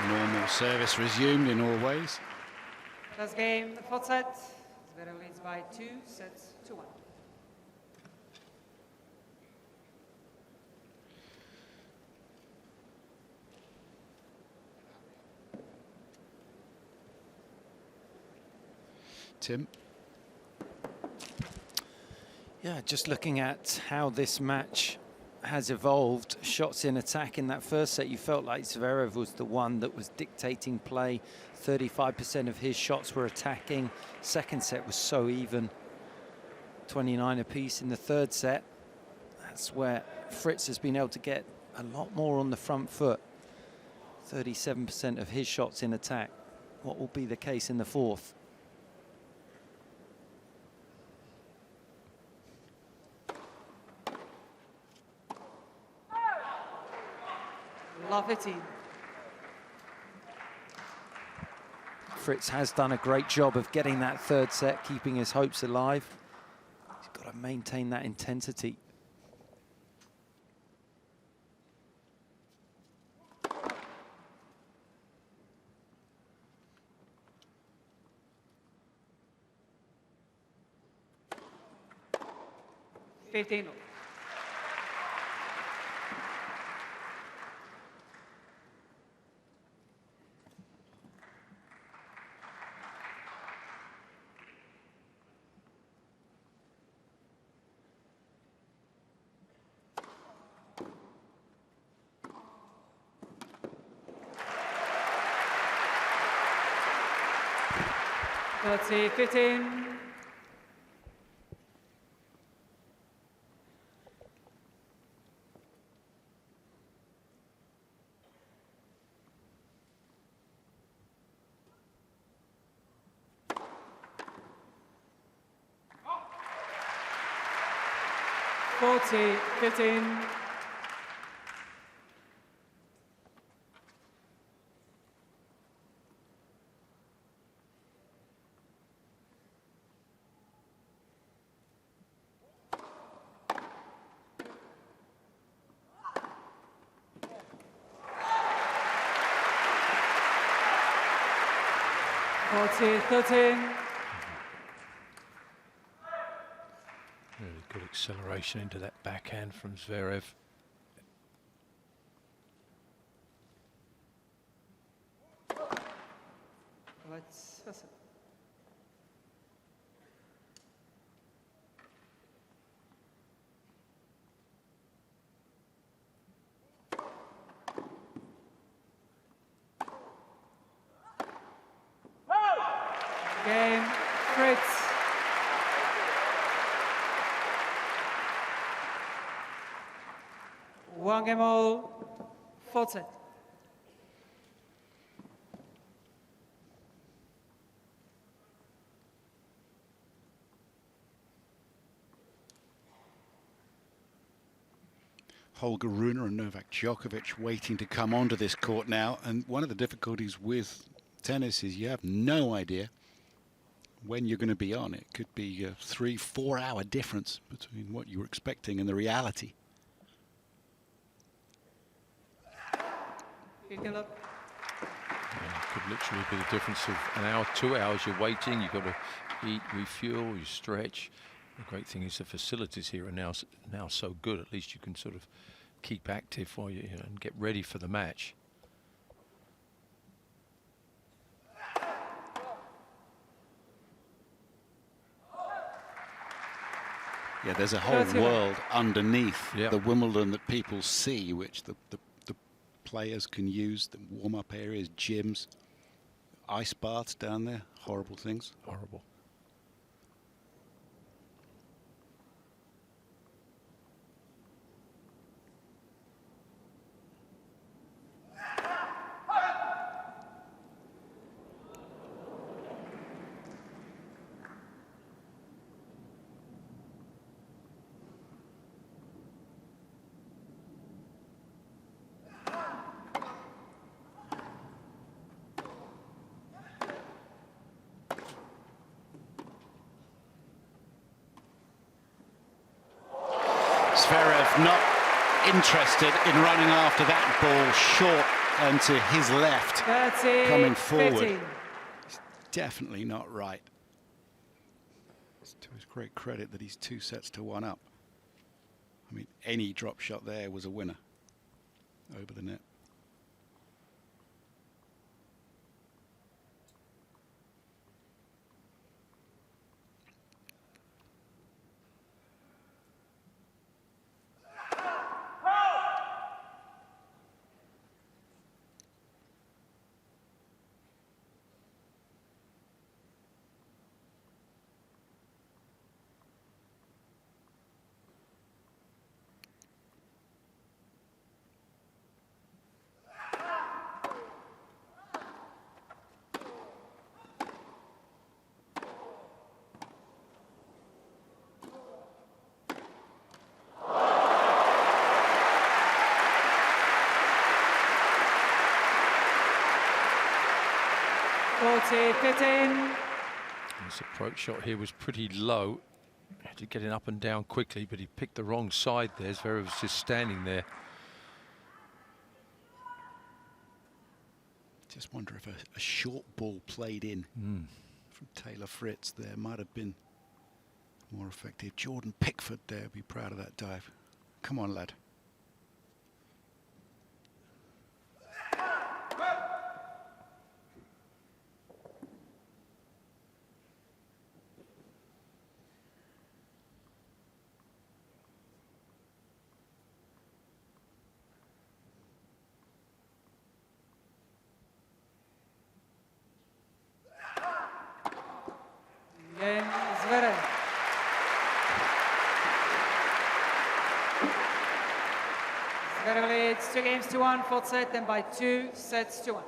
Normal service resumed in all ways. First game, the fourth set. Zverev leads by 2-1. Tim? Yeah, just looking at how this match has evolved, shots in attack in that first set, you felt like Zverev was the one that was dictating play. 35% of his shots were attacking. Second set was so even. 29 apiece in the third set. That's where Fritz has been able to get a lot more on the front foot. 37% of his shots in attack. What will be the case in the fourth? Love it. Fritz has done a great job of getting that third set, keeping his hopes alive. He's got to maintain that intensity. Fifteen. Let's see, 15. Forty, 15. Forty, 13. Really good acceleration into that backhand from Zverev. Let's listen. Game, Fritz. One game all, fourth set. Holger Rune and Novak Djokovic waiting to come onto this court now. And one of the difficulties with tennis is you have no idea when you're going to be on. It could be a 3-4 hour difference between what you were expecting and the reality. 15 up. Yeah, it could literally be the difference of an hour, 2 hours. You're waiting, you've got to eat, refuel, you stretch. The great thing is the facilities here are now so good. At least you can sort of keep active while you know, and get ready for the match. Yeah, there's a whole 31. world underneath Yeah. the Wimbledon that people see, which the players can use, the warm-up areas, gyms, ice baths down there, horrible things. Horrible. Zverev not interested in running after that ball short and to his left, 30, coming forward. 15. He's definitely not right. It's to his great credit that he's 2 sets to 1 up. I mean, any drop shot there was a winner over the net. His approach shot here was pretty low. Had to get it up and down quickly, but he picked the wrong side there. Zverev was just standing there. Just wonder if a short ball played in from Taylor Fritz there might have been more effective. Jordan Pickford there would be proud of that dive. Come on, lad. Game Zverev. Zverev leads 2 games to 1, 4th set, and by 2 sets to 1.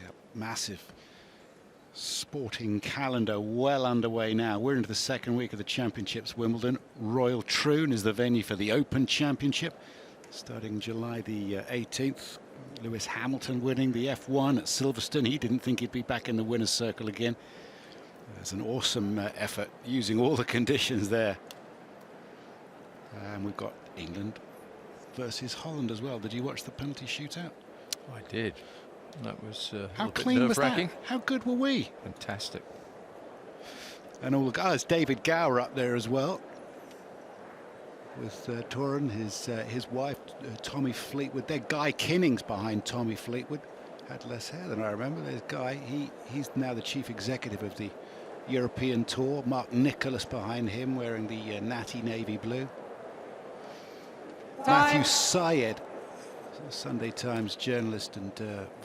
Yeah, massive sporting calendar well underway now. We're into the second week of the Championships. Wimbledon. Royal Troon is the venue for the Open Championship, starting July the 18th. Lewis Hamilton winning the F1 at Silverstone. He didn't think he'd be back in the winner's circle again. There's an awesome effort using all the conditions there. And we've got England versus Holland as well. Did you watch the penalty shootout? I did. That was a How little bit clean was that? nerve-wracking. How good were we? Fantastic. And all the guys, David Gower up there as well, with Torin, his wife, Tommy Fleetwood. There, Guy Kinning's behind Tommy Fleetwood. Had less hair than I remember. There's Guy. He's now the chief executive of the European Tour. Mark Nicholas behind him, wearing the natty navy blue. Matthew Syed, Sunday Times journalist and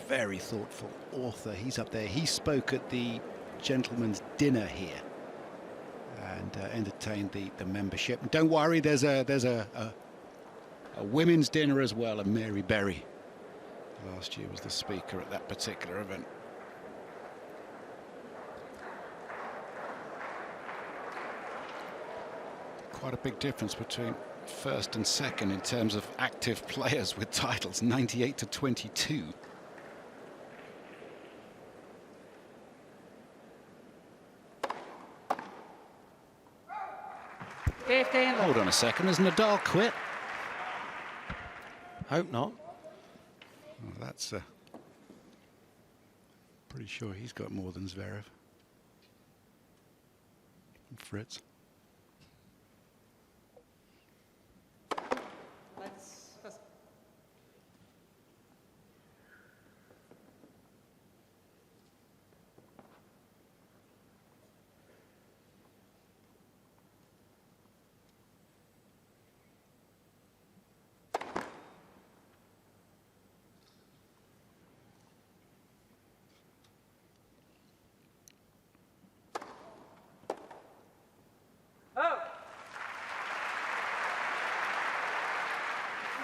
very thoughtful author. He's up there. He spoke at the gentleman's dinner here and entertained the membership. And don't worry, there's a women's dinner as well. And Mary Berry last year was the speaker at that particular event. Quite a big difference between first and second in terms of active players with titles, 98 to 22. Hold on a second, has Nadal quit? Hope not. Well, that's pretty sure he's got more than Zverev and Fritz.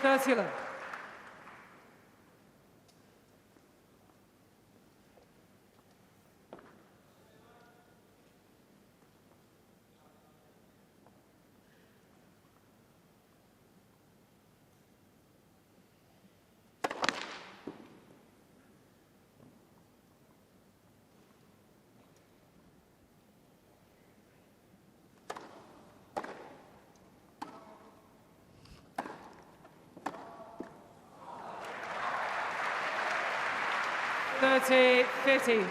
30 love. Thirty, 15.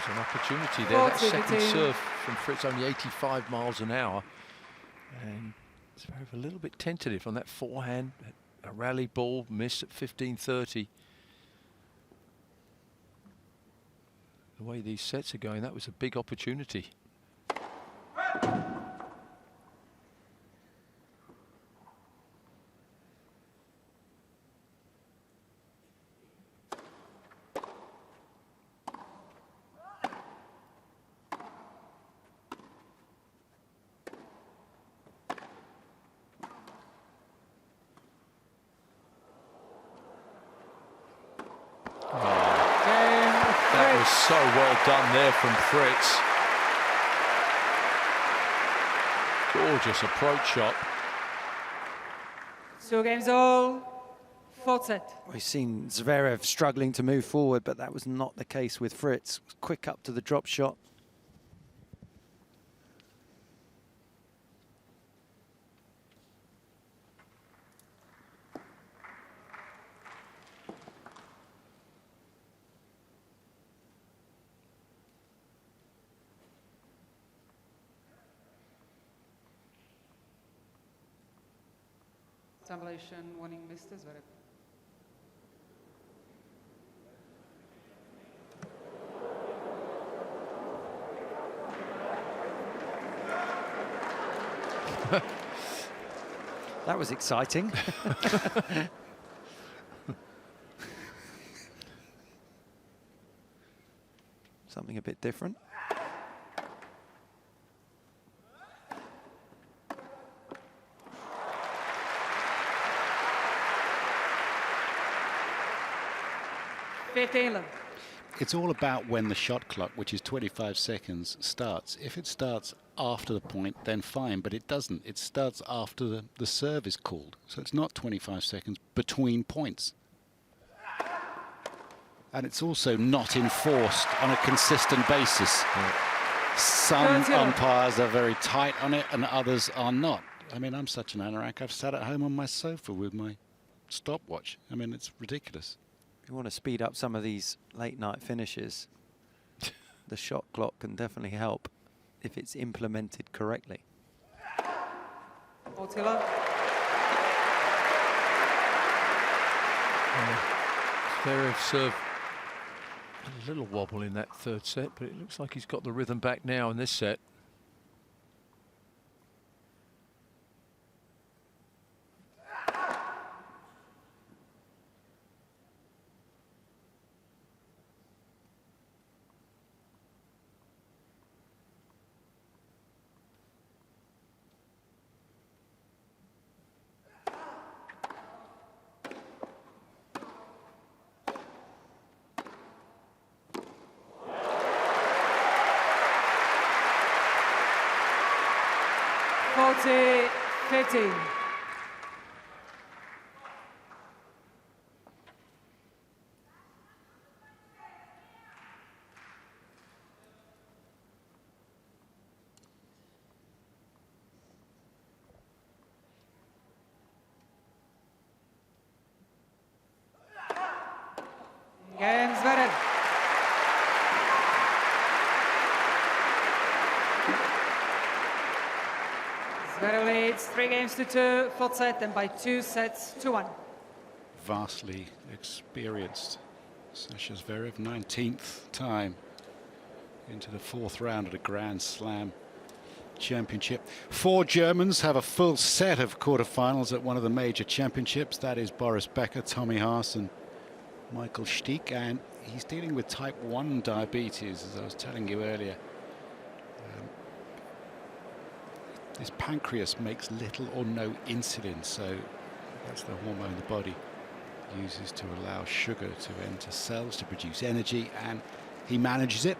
An opportunity there. That 40, second 15. serve from Fritz, only 85 miles an hour. And Zverev a little bit tentative on that forehand. A rally ball missed at 15:30. The way these sets are going, that was a big opportunity. That was so well done there from Fritz. Gorgeous approach shot. 2 games all. 4th set. We've seen Zverev struggling to move forward, but that was not the case with Fritz. Quick up to the drop shot. Escalation winning Mr. Zverev. That was exciting. Something a bit different. It's all about when the shot clock, which is 25 seconds, starts. If it starts after the point, then fine, but it doesn't. It starts after the serve is called. So it's not 25 seconds between points. And it's also not enforced on a consistent basis. Some umpires are very tight on it and others are not. I mean, I'm such an anorak. I've sat at home on my sofa with my stopwatch. I mean, it's ridiculous. If you want to speed up some of these late night finishes, the shot clock can definitely help if it's implemented correctly. Otila. Zverev serve a little wobble in that 3rd set, but it looks like he's got the rhythm back now in this set. Forty, 15. Game Zverev. Zverev leads It's 3-2 full set, and by 2 sets to 1. Vastly experienced Sasha Zverev, 19th time into the 4th round of the Grand Slam Championship. 4 Germans have a full set of quarterfinals at one of the major championships. That is Boris Becker, Tommy Haas and Michael Stich, and he's dealing with type 1 diabetes, as I was telling you earlier. His pancreas makes little or no insulin, so that's the hormone the body uses to allow sugar to enter cells to produce energy, and he manages it,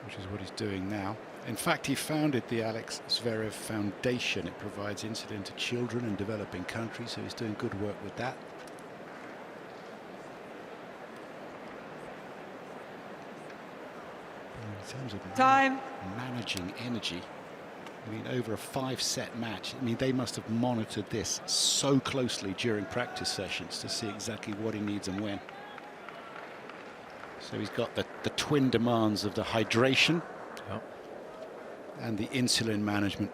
which is what he's doing now. In fact, he founded the Alex Zverev Foundation. It provides insulin to children in developing countries, so he's doing good work with that. In terms of managing energy, I mean, over a 5-set match, I mean, they must have monitored this so closely during practice sessions to see exactly what he needs and when. So he's got the twin demands of the hydration and the insulin management.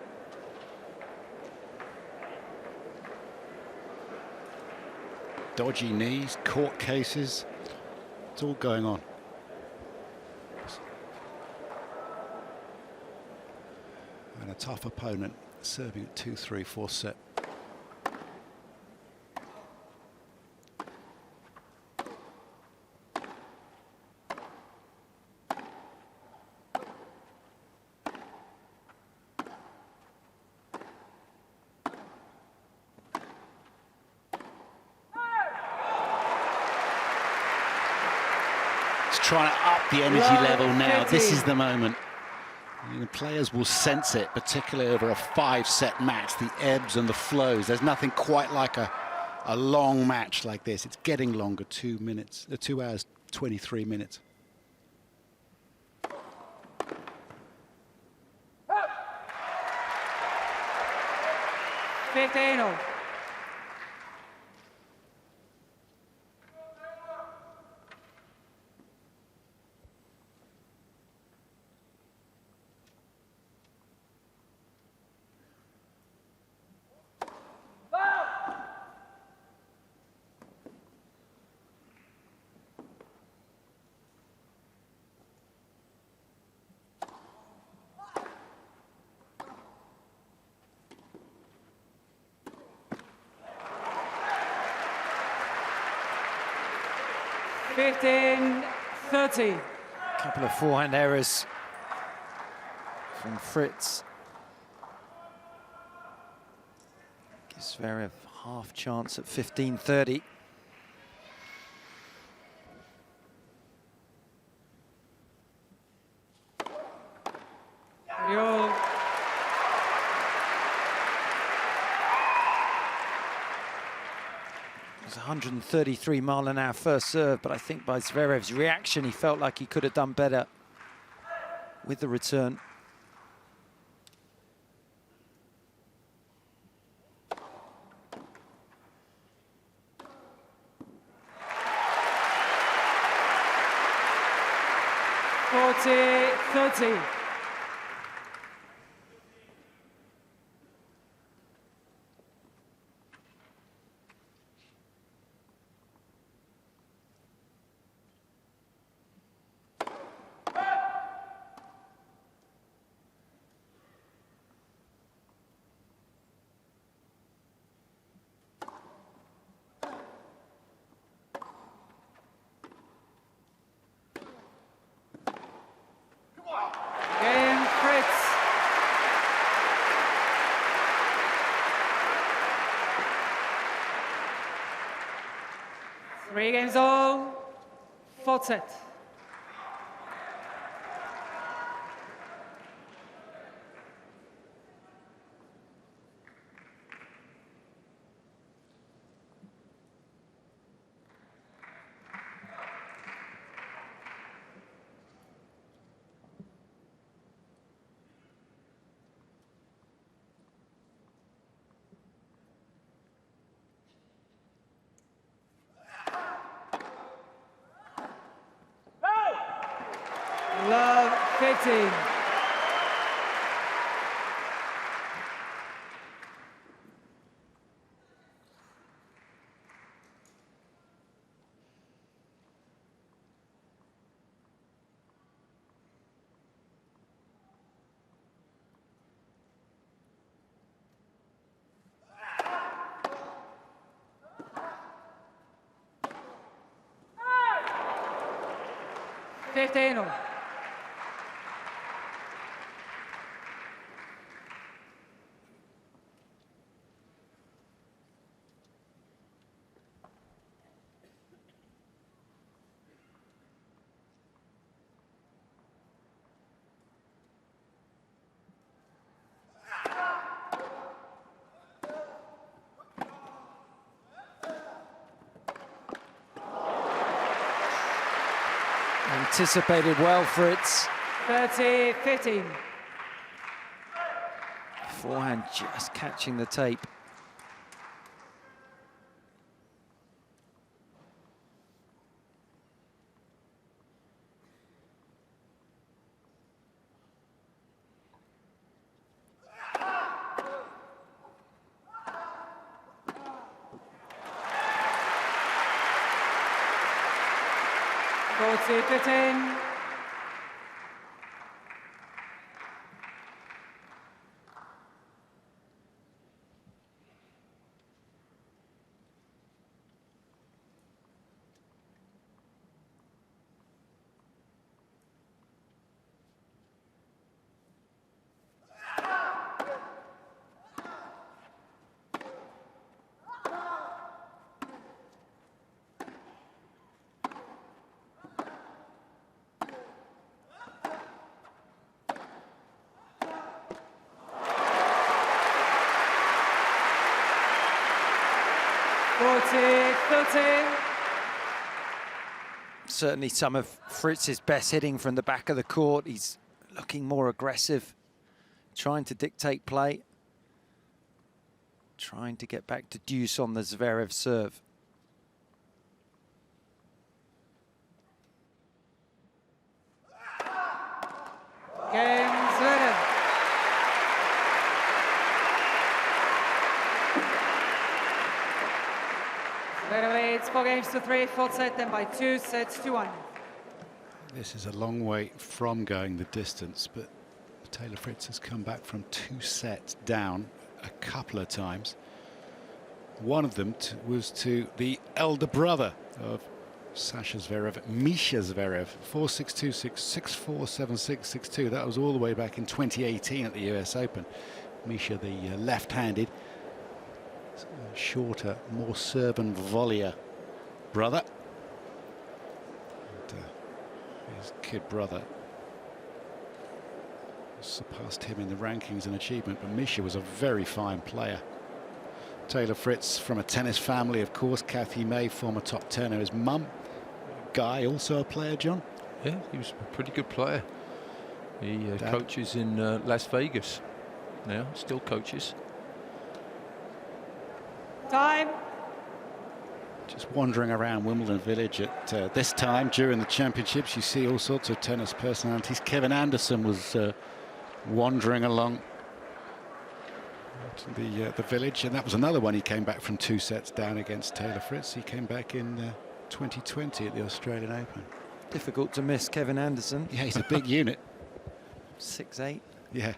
Dodgy knees, court cases, it's all going on. And a tough opponent, serving at 2-3, 4 set. He's trying to up the energy level now. This is the moment. The players will sense it, particularly over a 5-set match, the ebbs and the flows. There's nothing quite like a long match like this. It's getting longer, 2 hours, 23 minutes. Fifteen. Fifteen, 30. A couple of forehand errors from Fritz. Gives Zverev half chance at 15-30. Yo. It was 133-mile-an-hour first serve, but I think by Zverev's reaction, he felt like he could have done better with the return. Forty, 30. Game, Fritz. Three games all, 4th set. Love 15. 15-all. Anticipated well, Fritz. 30-15. Forehand just catching the tape. Go to 15. Certainly some of Fritz's best hitting from the back of the court. He's looking more aggressive, trying to dictate play, trying to get back to deuce on the Zverev serve. Game Zverev. Zverev leads 4-3, fourth set, then by 2-1. This is a long way from going the distance, but Taylor Fritz has come back from 2 sets down a couple of times. One of them was to the elder brother of Sasha Zverev, Misha Zverev, 4-6, 2-6, 6-4, 7-6, 6-2. That was all the way back in 2018 at the US Open. Misha, the left-handed, shorter, more serve and volleyer brother. And, his kid brother surpassed him in the rankings and achievement, but Misha was a very fine player. Taylor Fritz from a tennis family, of course. Kathy May, former top tenor. His mum, Guy, also a player, John? Yeah, he was a pretty good player. He coaches in Las Vegas now, still coaches. Time. Just wandering around Wimbledon Village at this time during the championships, you see all sorts of tennis personalities. Kevin Anderson was wandering along to the village, and that was another one. He came back from 2 sets down against Taylor Fritz. He came back in 2020 at the Australian Open. Difficult to miss Kevin Anderson. Yeah, he's a big unit. 6'8". Yeah.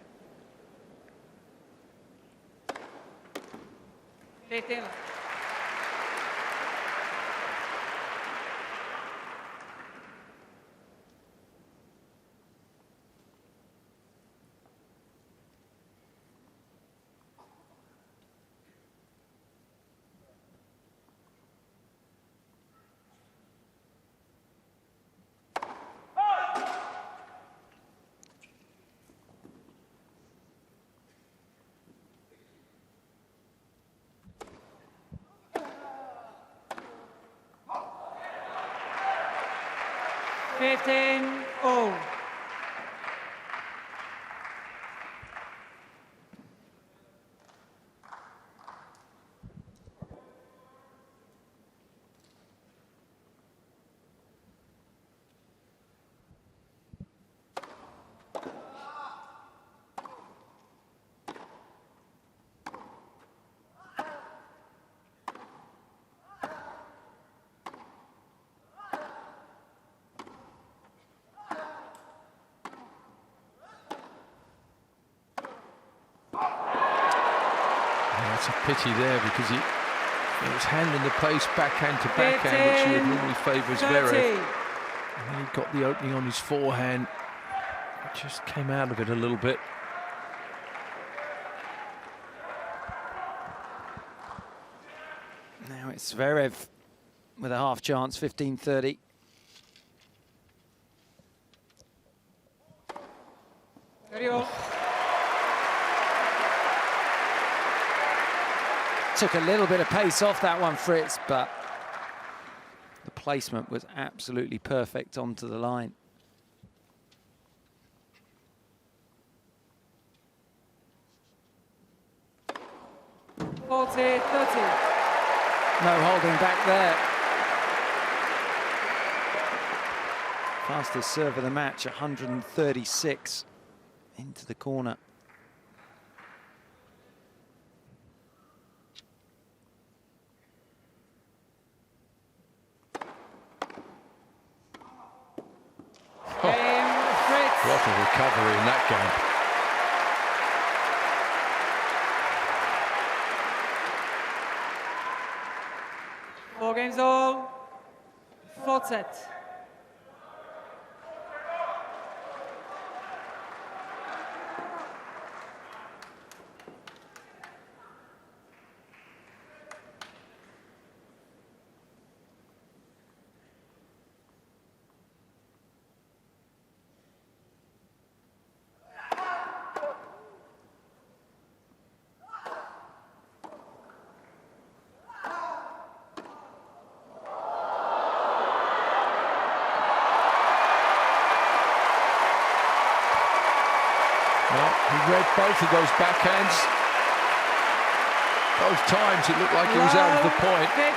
15. Oh. It's a pity there because it was handling the pace backhand to backhand, which you would normally favour Zverev. And then he got the opening on his forehand. Just came out of it a little bit. Now it's Zverev with a half chance, 15-30. Took a little bit of pace off that one, Fritz, but the placement was absolutely perfect onto the line. No holding back there. Fastest serve of the match, 136 into the corner. What a recovery in that game. Four games all. Fourth set. Well, he read both of those backhands. Both times it looked like he was out of the point. 15.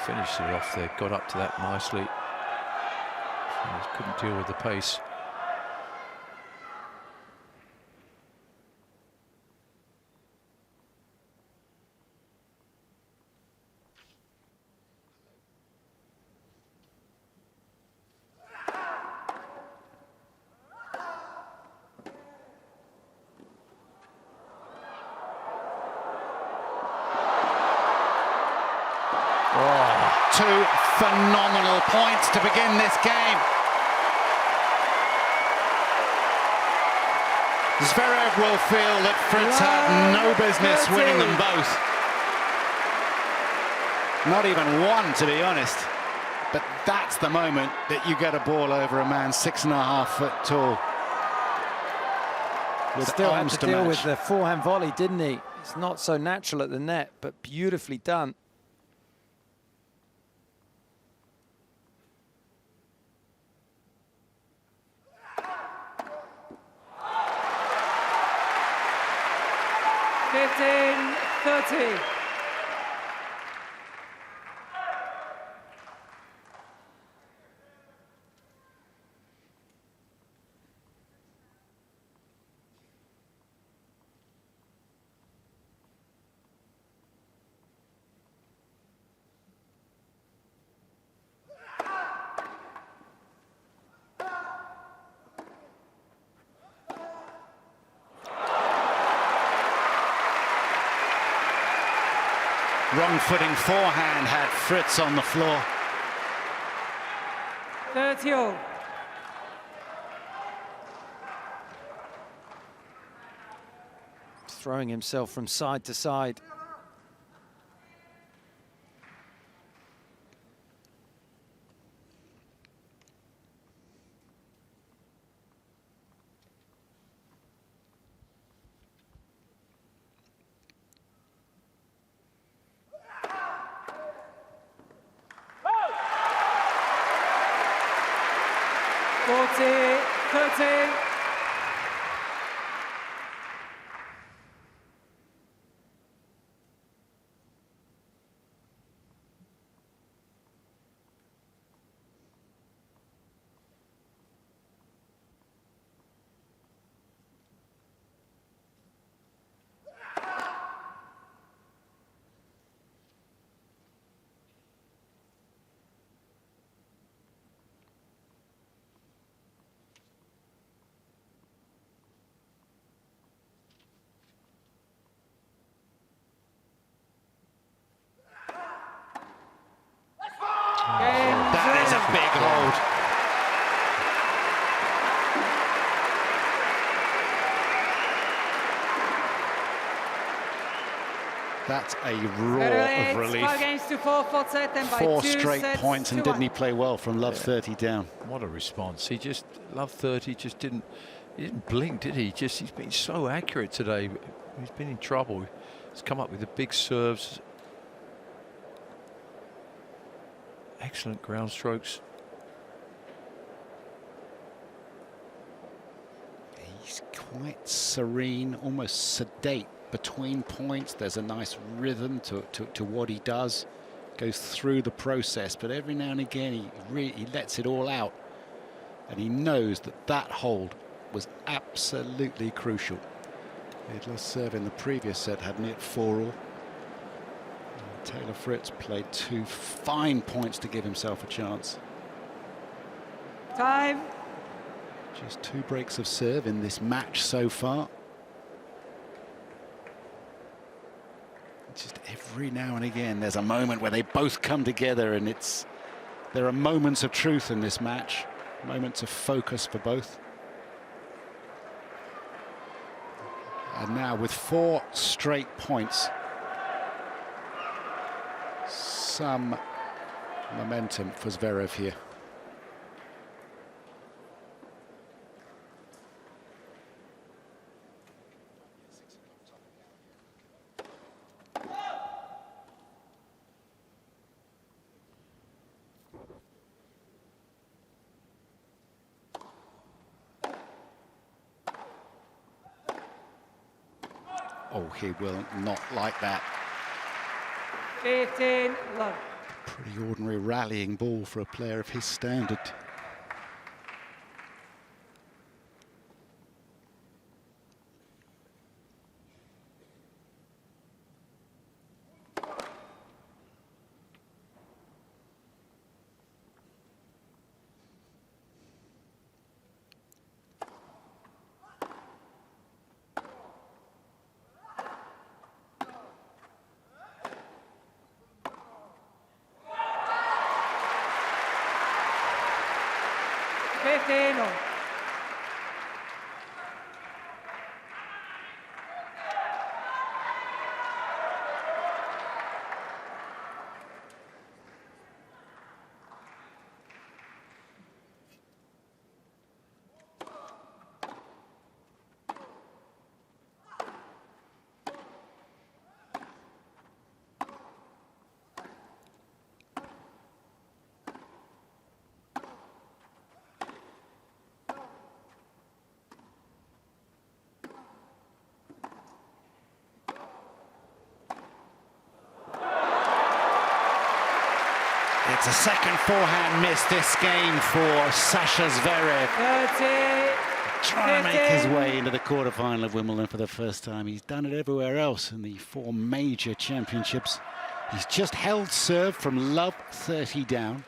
Finished it off there, got up to that nicely. Just couldn't deal with the pace. Two phenomenal points to begin this game. Zverev will feel that Fritz had no business winning them both. Not even one, to be honest. But that's the moment that you get a ball over a man 6.5 foot tall. With Still had arms to deal match. with the forehand volley, didn't he? It's not so natural at the net, but beautifully done. Fifteen, 30. Wrong footing forehand had Fritz on the floor. 30 all. Throwing himself from side to side. That's a roar Zverev of leads relief. 5 games to 4, 4th set, and by 4 2 straight sets points, and to didn't 1. he play well from love 30 down? What a response. He just, love 30, just didn't, he didn't blink, did he? Just, he's been so accurate today. He's been in trouble. He's come up with the big serves. Excellent ground strokes. He's quite serene, almost sedate between points. There's a nice rhythm to what he does. Goes through the process, but every now and again he lets it all out. And he knows that that hold was absolutely crucial. He'd lost serve in the previous set, hadn't he, at 4-all. Taylor Fritz played 2 fine points to give himself a chance. Time. Just 2 breaks of serve in this match so far. Just every now and again there's a moment where they both come together, and there are moments of truth in this match, moments of focus for both. And now with 4 straight points, some momentum for Zverev here. Oh, he will not like that. 15 love. Pretty ordinary rallying ball for a player of his standard. All. It's a second forehand miss this game for Sasha Zverev. 30. Trying to make his way into the quarterfinal of Wimbledon for the first time. He's done it everywhere else in the 4 major championships. He's just held serve from love 30 down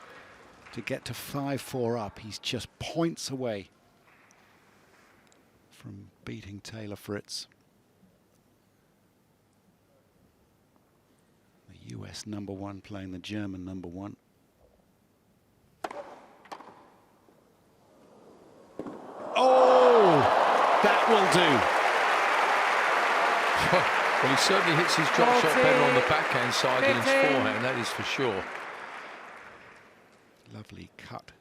to get to 5-4 up. He's just points away from beating Taylor Fritz. The US #1 playing the German #1. Oh, that will do. Well, he certainly hits his drop shot better on the backhand side than his forehand, that is for sure. Lovely cut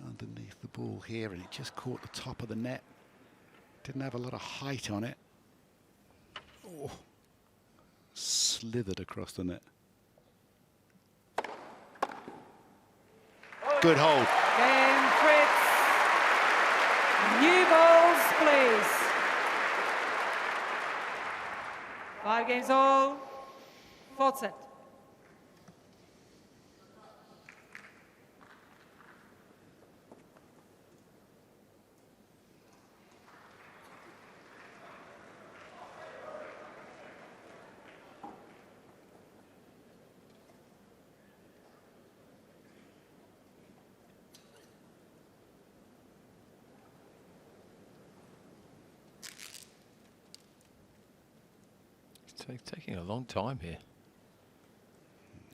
underneath the ball here, and it just caught the top of the net. Didn't have a lot of height on it. Oh, slithered across the net. Good hold. Game Fritz. New balls, please. 5 games all. 4th set. It's taking a long time here.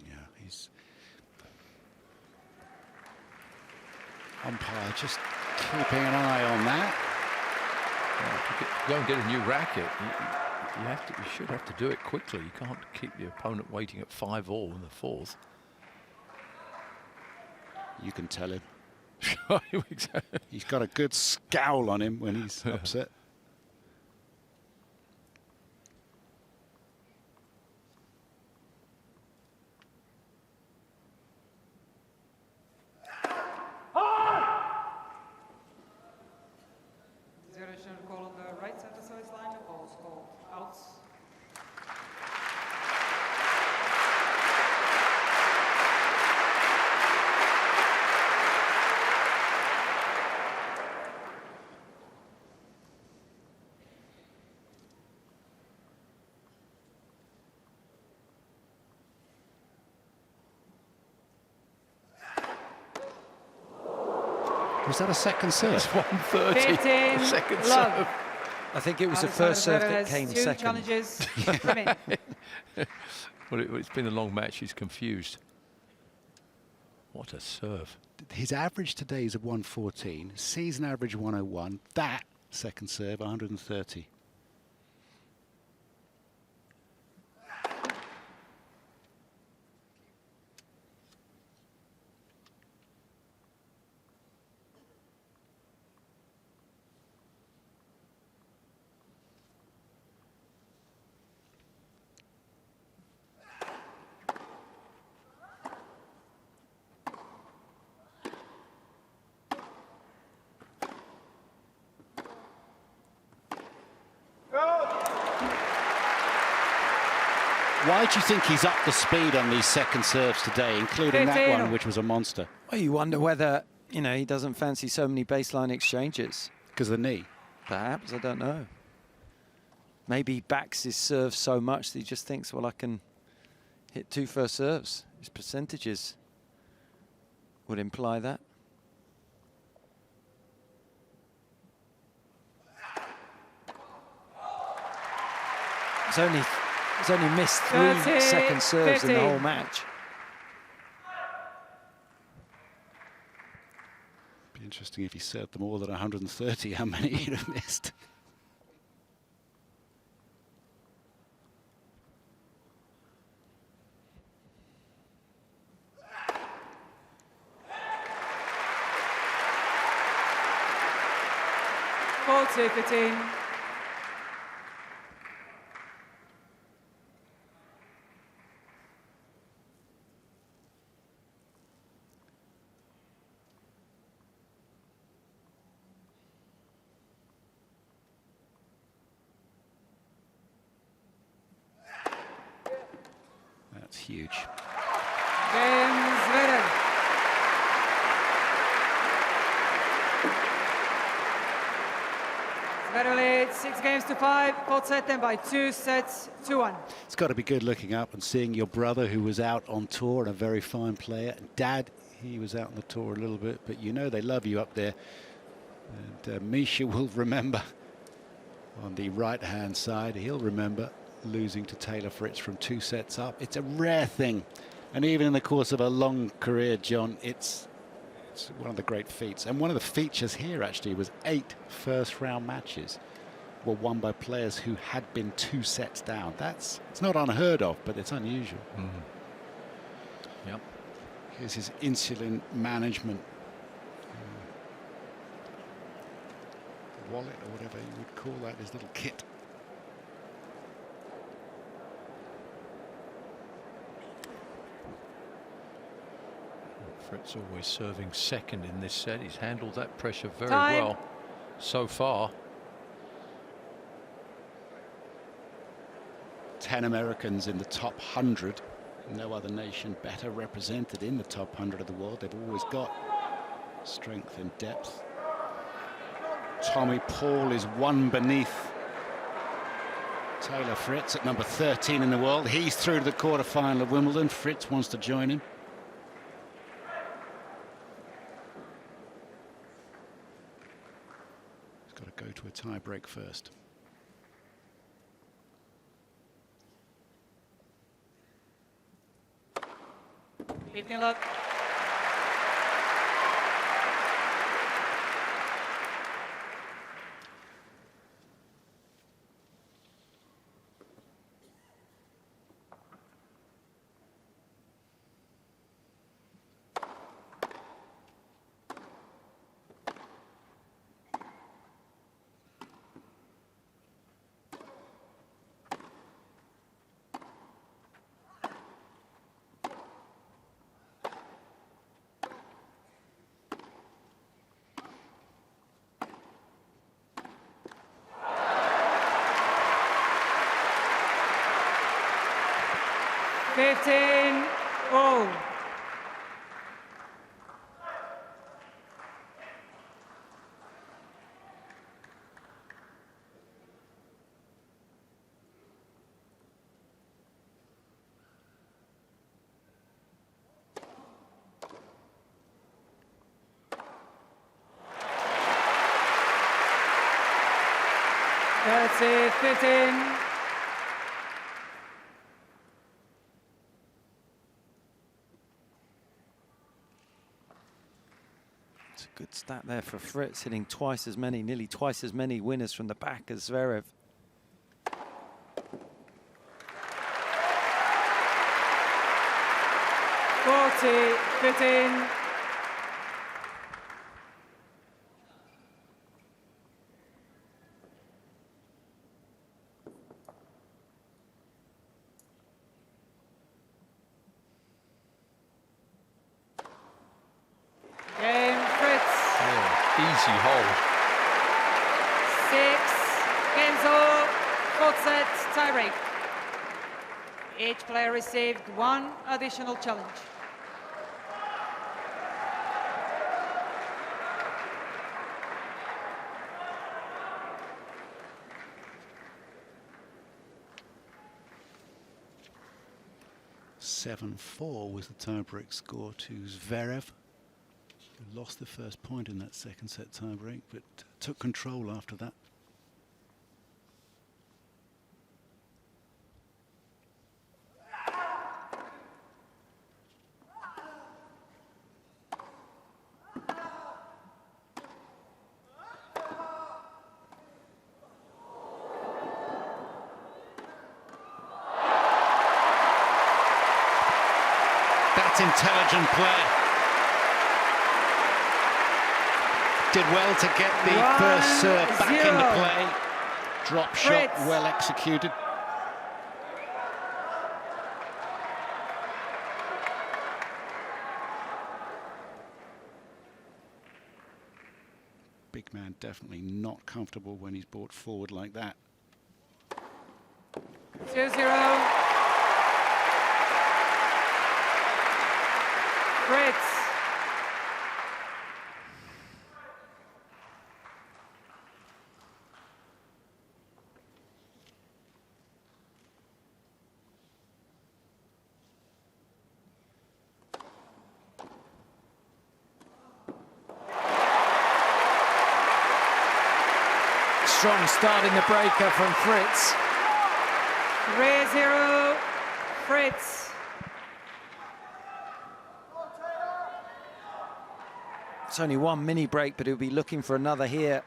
Yeah, he's umpire just keeping an eye on that. Well, if you go and get a new racket, You should have to do it quickly. You can't keep the opponent waiting at 5-all in the fourth. You can tell him. Exactly. He's got a good scowl on him when he's upset. Zverev call on the right center service line. The ball is called out. Was that a second serve? It's 130. 15 Second love. serve. I think it was the Alexander first serve Zverev that has came 2 second. challenges remaining. Well, it's been a long match. He's confused. What a serve. His average today is a 114. Season average 101. That second serve 130. Why do you think he's up the speed on these second serves today, including that 15. one, which was a monster? Well, you wonder whether, you know, he doesn't fancy so many baseline exchanges. Because of the knee. Perhaps, I don't know. Maybe he backs his serve so much that he just thinks, well, I can hit 2 first serves. His percentages would imply that. He's only missed 3 30, second serves in the 15. whole match. Be interesting if he served them all at 130, how many he'd have missed. Ball 2-15. That's huge. Game Zverev. Zverev leads 6-5. Fourth set then by 2 sets, 2-1. It's got to be good looking up and seeing your brother, who was out on tour and a very fine player. And Dad, he was out on the tour a little bit, but you know they love you up there. And Misha will remember on the right-hand side, he'll remember losing to Taylor Fritz from 2 sets up. It's a rare thing. And even in the course of a long career, John, it's one of the great feats. And one of the features here actually was 8 first-round matches were won by players who had been 2 sets down. It's not unheard of, but it's unusual. Yep. Here's his insulin management wallet, or whatever you would call that, his little kit. Fritz always serving second in this set. He's handled that pressure very Time. well so far. 10 Americans in the top 100. No other nation better represented in the top 100 of the world. They've always got strength and depth. Tommy Paul is 1 beneath Taylor Fritz at number 13 in the world. He's through to the quarterfinal of Wimbledon. Fritz wants to join him. He's got to go to a tie break first. Fifteen love. 15-all. That's it, 15. It's a good stat there for Fritz, hitting twice as many, nearly twice as many winners from the back as Zverev. Forty, 15. Game, Fritz. Oh, easy hole. 6 games all, fourth set, tiebreak. Each player received 1 additional challenge. (7-4) was the tiebreak score to Zverev, who lost the first point in that second set tiebreak, but took control after that. That's intelligent play. Did well to get the first serve back 1-0. into play. Drop shot, Fritz. well executed. Big man definitely not comfortable when he's brought forward like that. 2-0. Fritz. Strong start in the breaker from Fritz. 3-0. Fritz. It's only one mini break, but he'll be looking for another here.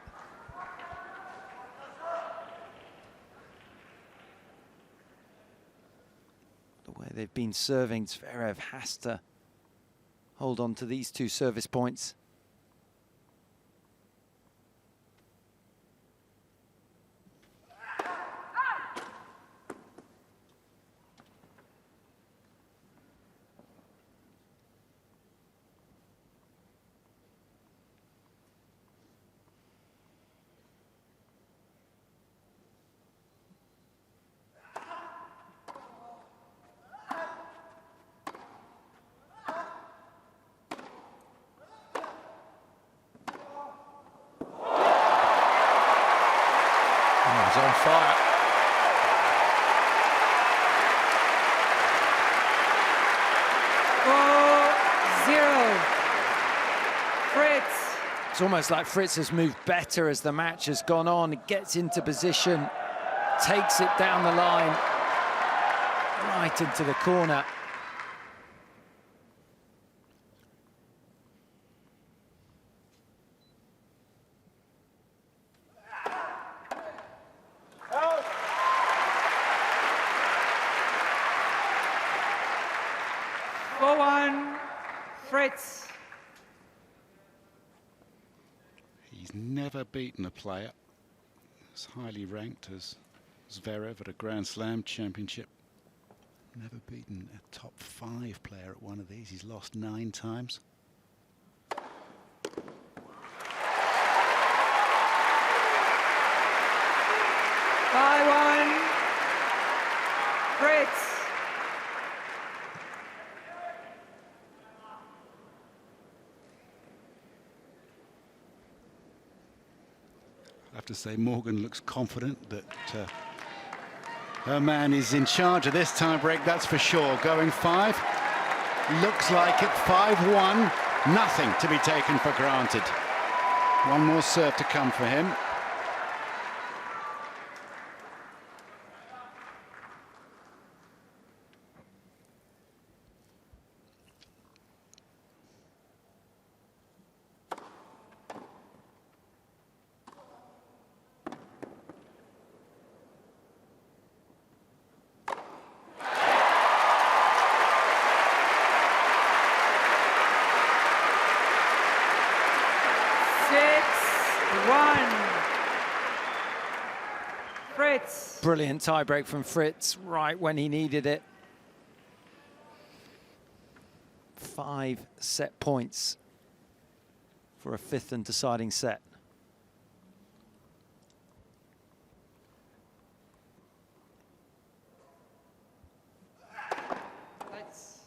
The way they've been serving, Zverev has to hold on to these 2 service points. He's on fire. Fritz. It's almost like Fritz has moved better as the match has gone on. He gets into position, takes it down the line, right into the corner. Fritz. He's never beaten a player as highly ranked as Zverev at a Grand Slam championship. Never beaten a top 5 player at one of these. He's lost 9 times. 5-1. Fritz. have to say Morgan looks confident that her man is in charge of this tie-break, that's for sure. Going 5, looks like it, 5-1, nothing to be taken for granted. One more serve to come for him. Fritz. Brilliant tie-break from Fritz, right when he needed it. 5 set points for a 5th and deciding set. Fritz.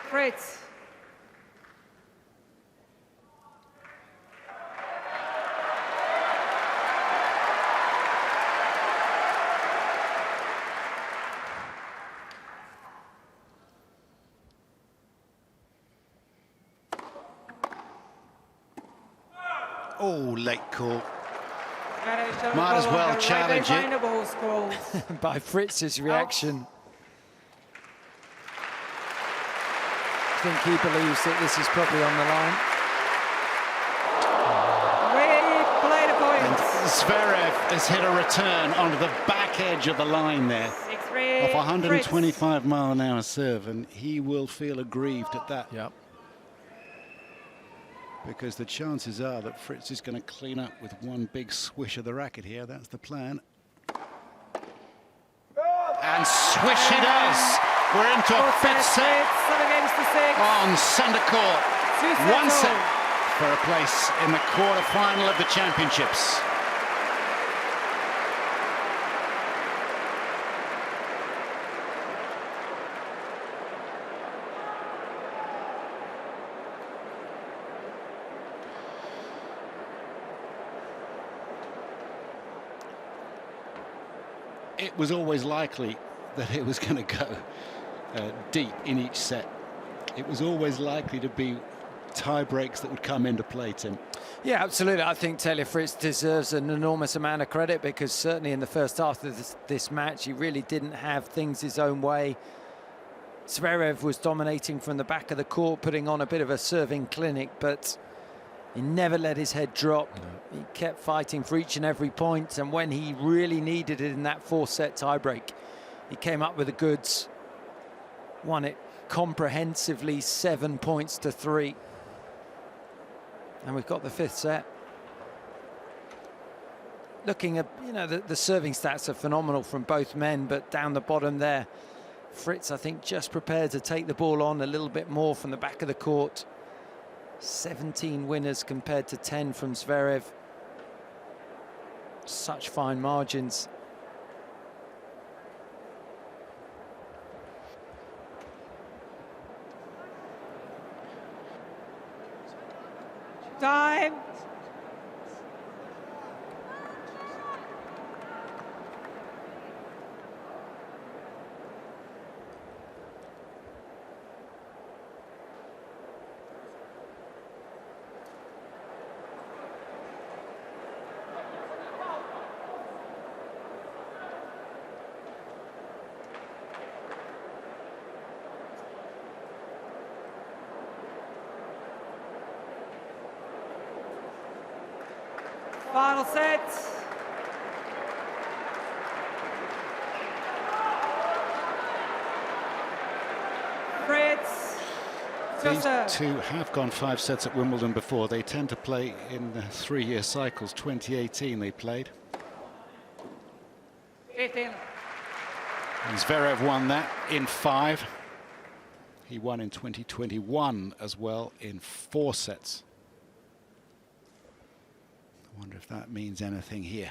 Fritz. Oh, late call. Might as well challenge it. By Fritz's reaction. I think he believes that this is probably on the line. And Zverev has hit a return onto the back edge of the line there. Off 125-mile-an-hour serve, and he will feel aggrieved at that. Yep. Because the chances are that Fritz is going to clean up with one big swish of the racket here. That's the plan. And swish he does. We're into a 5th set on centre court. 1 set for a place in the quarter-final of the championships. It was always likely that it was going to go deep in each set. It was always likely to be tie breaks that would come into play, Tim. Yeah, absolutely. I think Taylor Fritz deserves an enormous amount of credit, because certainly in the first half of this match, he really didn't have things his own way. Zverev was dominating from the back of the court, putting on a bit of a serving clinic, but he never let his head drop. No. He kept fighting for each and every point, and when he really needed it in that 4th set tiebreak, he came up with the goods, won it comprehensively, 7 points to 3. And we've got the 5th set. Looking at, you know, the serving stats are phenomenal from both men, but down the bottom there, Fritz, I think, just prepared to take the ball on a little bit more from the back of the court. 17 winners compared to 10 from Zverev. Such fine margins. Time. Final set. Fritz. These Serve. two have gone 5 sets at Wimbledon before. They tend to play in 3-year cycles. 2018 they played. 15. And Zverev won that in 5. He won in 2021 as well in 4 sets. I wonder if that means anything here.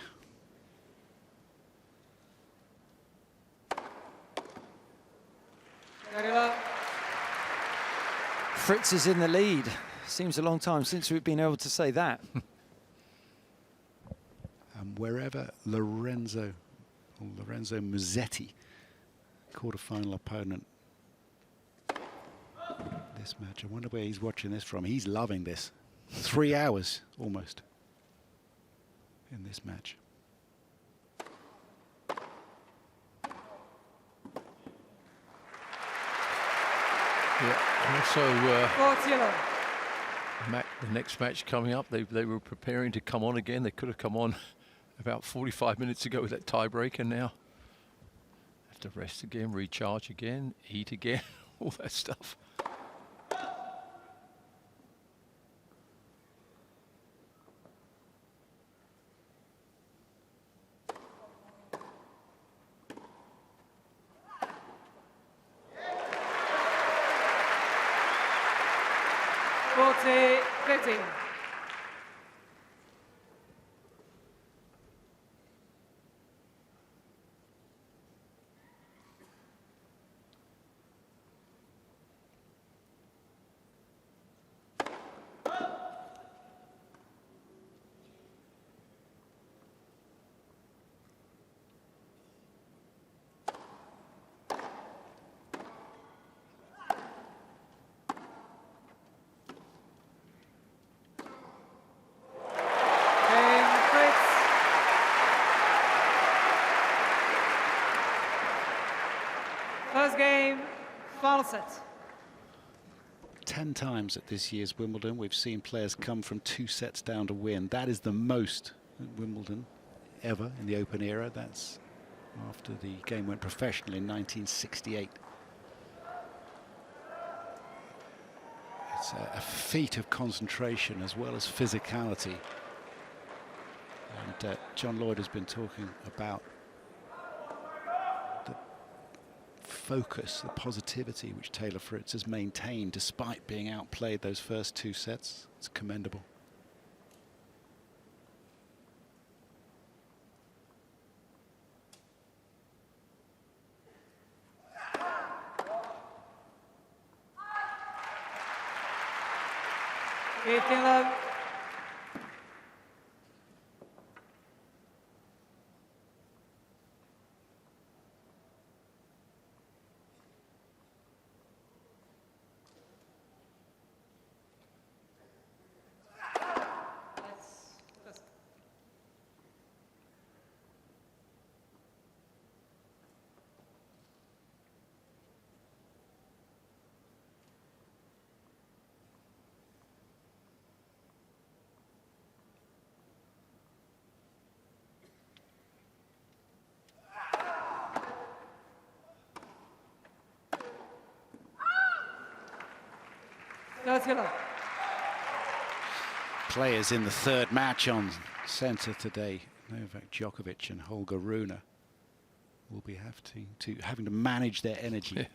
Very low. Fritz is in the lead. Seems a long time since we've been able to say that. And wherever Lorenzo Musetti, quarter-final opponent, this match, I wonder where he's watching this from. He's loving this. 3 hours almost in this match. Yeah. Also, 4-0. the next match coming up, they were preparing to come on again. They could have come on about 45 minutes ago with that tiebreaker. Now have to rest again, recharge again, eat again, all that stuff. Fifteen. First game, final set. 10 times at this year's Wimbledon we've seen players come from 2 sets down to win. That is the most at Wimbledon ever in the Open era. That's after the game went professional in 1968. It's a feat of concentration as well as physicality. And John Lloyd has been talking about the focus, the positivity which Taylor Fritz has maintained despite being outplayed those first 2 sets. It's commendable. Love. Players in the 3rd match on centre today, Novak Djokovic and Holger Rune, will be having to manage their energy. Yeah.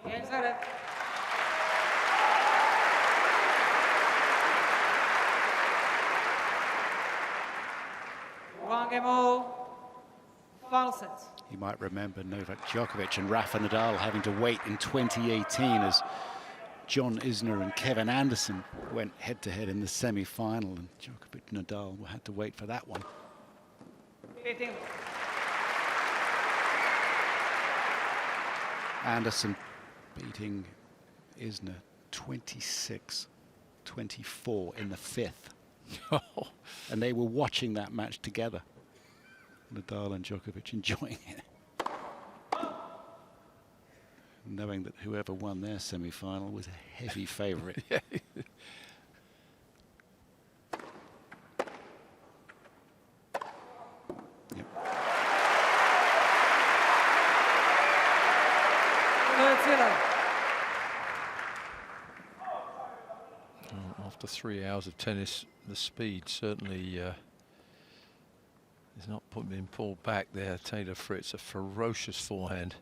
Game Zverev. One game all. Final set. You might remember Novak Djokovic and Rafa Nadal having to wait in 2018 as John Isner and Kevin Anderson went head-to-head in the semi-final, and Djokovic and Nadal had to wait for that one. 15. Anderson beating Isner 26-24 in the fifth. And they were watching that match together. Nadal and Djokovic enjoying it, knowing that whoever won their semi-final was a heavy favourite. Yeah. Yep. 30. After 3 hours of tennis, the speed certainly is not being pulled back there. Taylor Fritz, a ferocious forehand.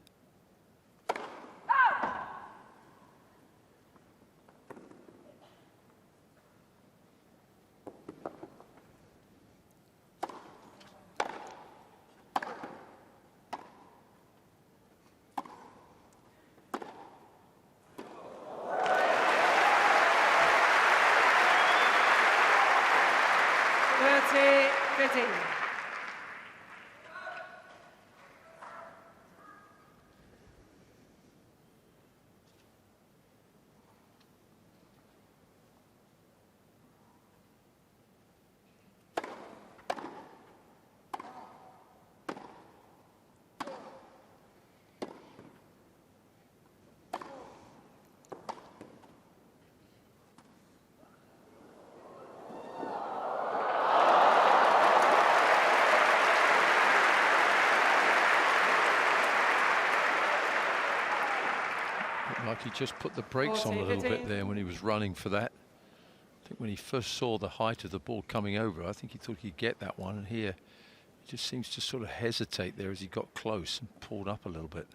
Like he just put the brakes on a little bit there when he was running for that. I think when he first saw the height of the ball coming over, I think he thought he'd get that one, and here he just seems to sort of hesitate there as he got close and pulled up a little bit.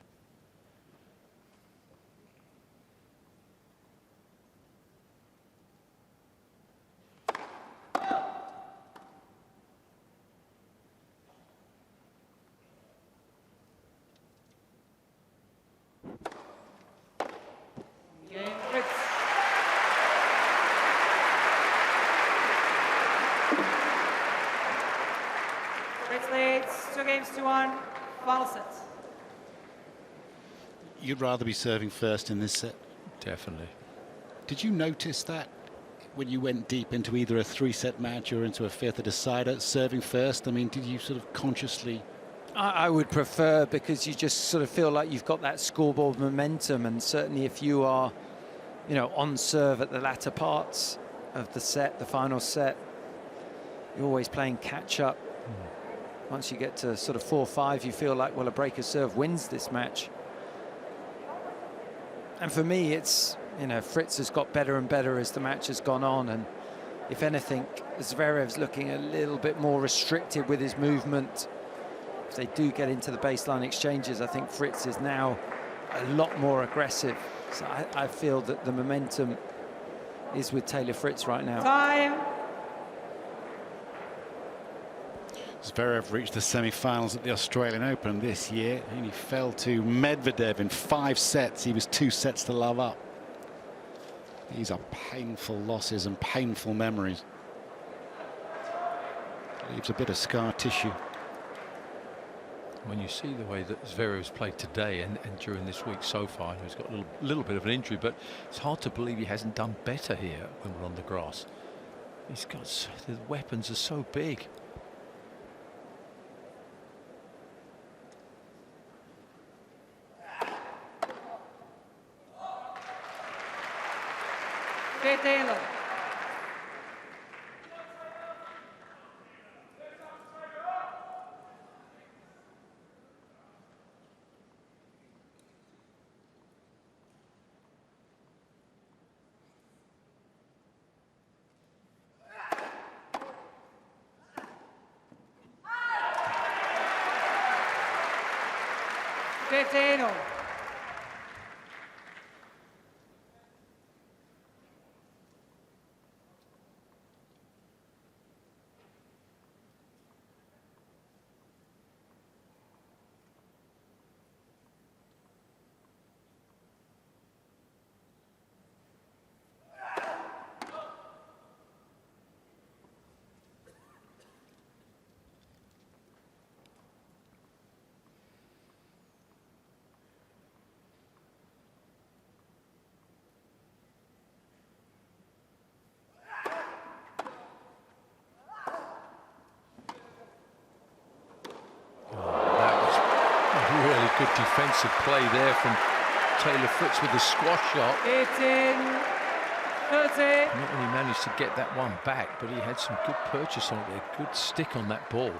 Leads 2-1, final set. You'd rather be serving first in this set? Definitely. Did you notice that when you went deep into either a three-set match or into a fifth, a decider, serving first? I mean, did you sort of consciously... I would prefer, because you just sort of feel like you've got that scoreboard momentum, and certainly if you are, you know, on serve at the latter parts of the set, the final set, you're always playing catch-up. Once you get to sort of 4-5, you feel like, well, a breaker serve wins this match. And for me, it's, you know, Fritz has got better and better as the match has gone on. And if anything, Zverev's looking a little bit more restricted with his movement. If they do get into the baseline exchanges, I think Fritz is now a lot more aggressive. So I feel that the momentum is with Taylor Fritz right now. Time. Zverev reached the semi-finals at the Australian Open this year, and he fell to Medvedev in 5 sets. He was 2 sets to love up. These are painful losses and painful memories. Leaves a bit of scar tissue. When you see the way that Zverev's played today and during this week so far, he's got a little bit of an injury, but it's hard to believe he hasn't done better here when we're on the grass. He's got, the weapons are so big. Taylor. Taylor. defensive play there from Taylor Fritz with the squash shot. 18-30. Not only managed to get that one back, but he had some good purchase on it there, good stick on that ball.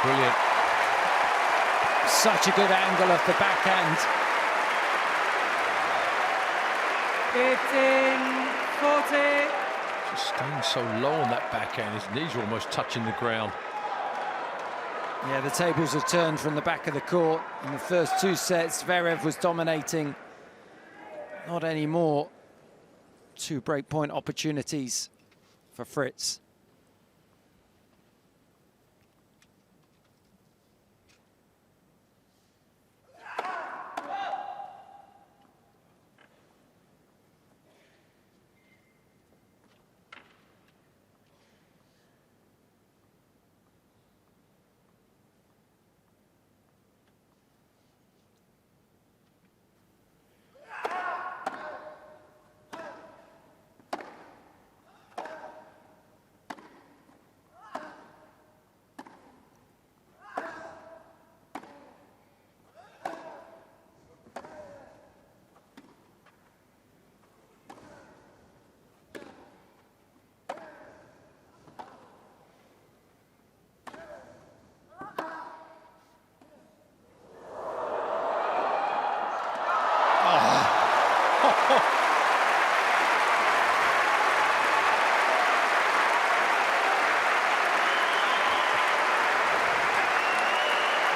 Brilliant. Such a good angle of the backhand. 18-40. Just staying so low on that backhand, his knees are almost touching the ground. Yeah, the tables have turned from the back of the court. In the first 2 sets, Zverev was dominating. Not anymore. 2 breakpoint opportunities for Fritz.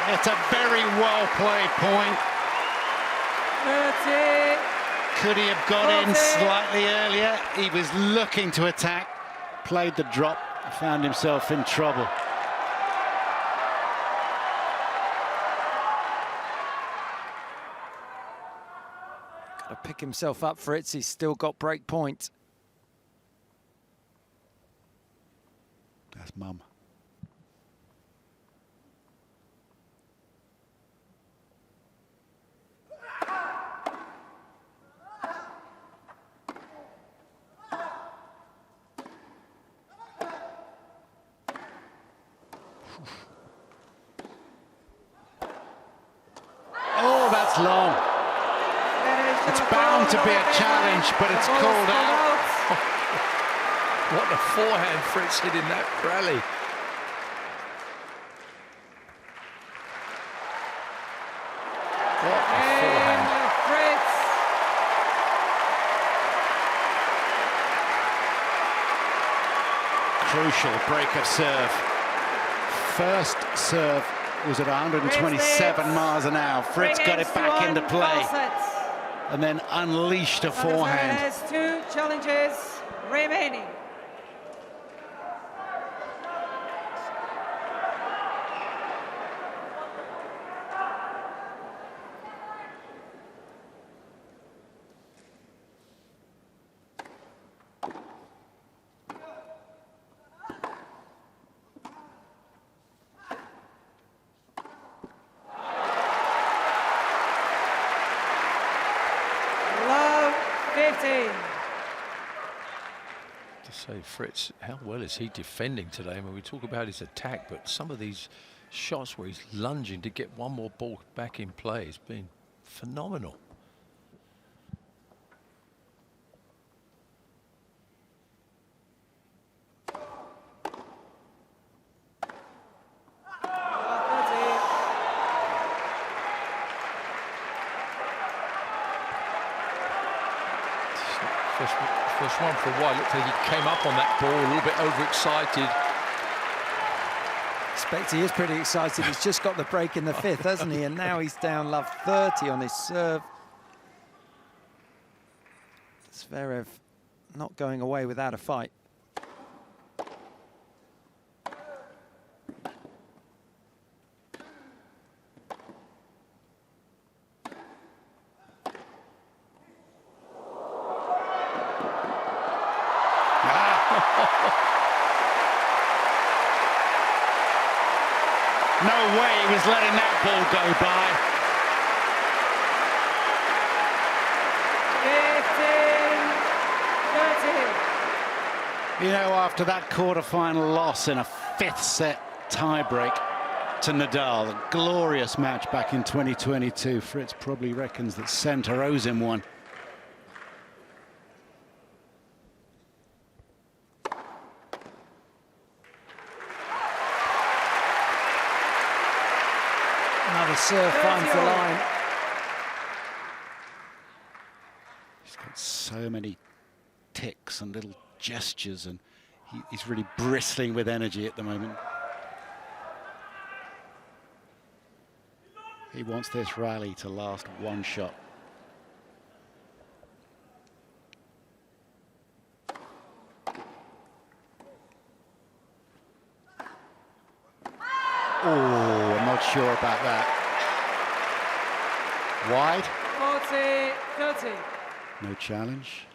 It's a very well played point. 30. Could he have got in slightly earlier? He was looking to attack, played the drop, found himself in trouble. Got to pick himself up, Fritz. He's still got break point. That's mum. Oh, that's long. It's bound to be a challenge, but it's called out. What a forehand Fritz hit in that rally. What a forehand. Fritz. Crucial break of serve. First serve was at 127 miles an hour. Fritz got it back into play and then unleashed a forehand. Has 2 challenges remaining. Love 15. To say, Fritz, how well is he defending today? I mean, we talk about his attack, but some of these shots where he's lunging to get one more ball back in play has been phenomenal. First one for a while. Looked like he came up on that ball a little bit overexcited. Expect he is pretty excited. He's just got the break in the 5th, hasn't he? And now he's down love 30 on his serve. Zverev not going away without a fight. No way he was letting that ball go by. 15-30. You know, after that quarter-final loss in a fifth set tiebreak to Nadal, a glorious match back in 2022, Fritz probably reckons that centre owes him one. Another serve finds the line. He's got so many ticks and little gestures, and he's really bristling with energy at the moment. He wants this rally to last one shot. Oh, I'm not sure about that. Wide. 40-30. No challenge.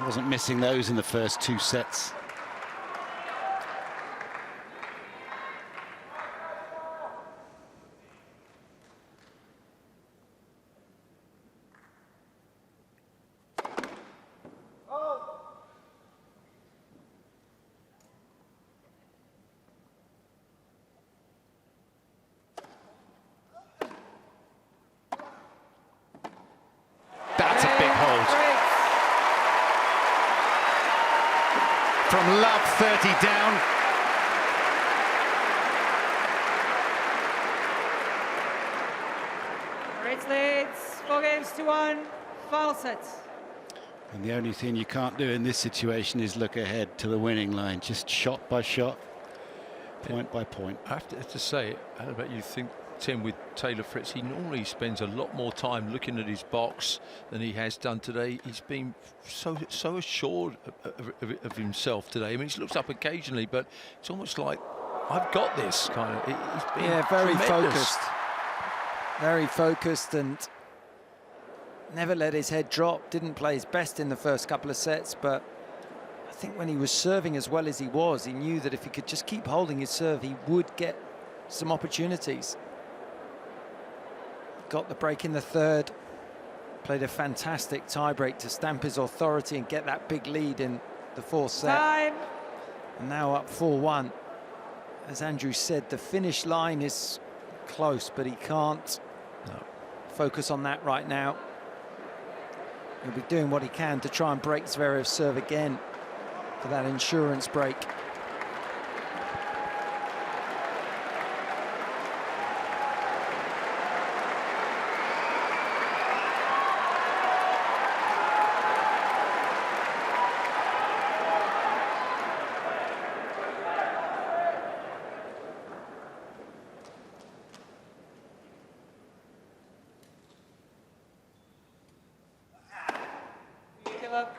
Wasn't missing those in the first two sets. That's a big hold. From love 30 down. Fritz leads 4-1, final set. And the only thing you can't do in this situation is look ahead to the winning line, just shot by shot, point by point. I have to say, I don't know about you think, Tim, with Taylor Fritz, he normally spends a lot more time looking at his box than he has done today. He's been so assured of himself today. I mean, he looks up occasionally, but it's almost like, I've got this kind of. He's been Very tremendous. very focused, and never let his head drop. Didn't play his best in the first couple of sets, but I think when he was serving as well as he was, he knew that if he could just keep holding his serve, he would get some opportunities. Got the break in the third, played a fantastic tiebreak to stamp his authority and get that big lead in the fourth set. Time. And now up 4-1. As Andrew said, the finish line is close, but he can't focus on that right now. He'll be doing what he can to try and break Zverev's serve again for that insurance break. Give up.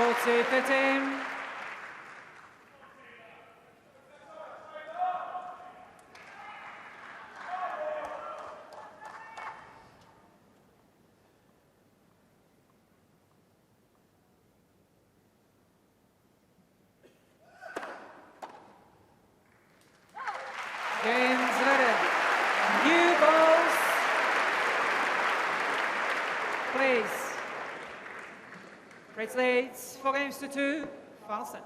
40-13. Game Zverev. New balls. Please. Fritz leads 4-2, final set.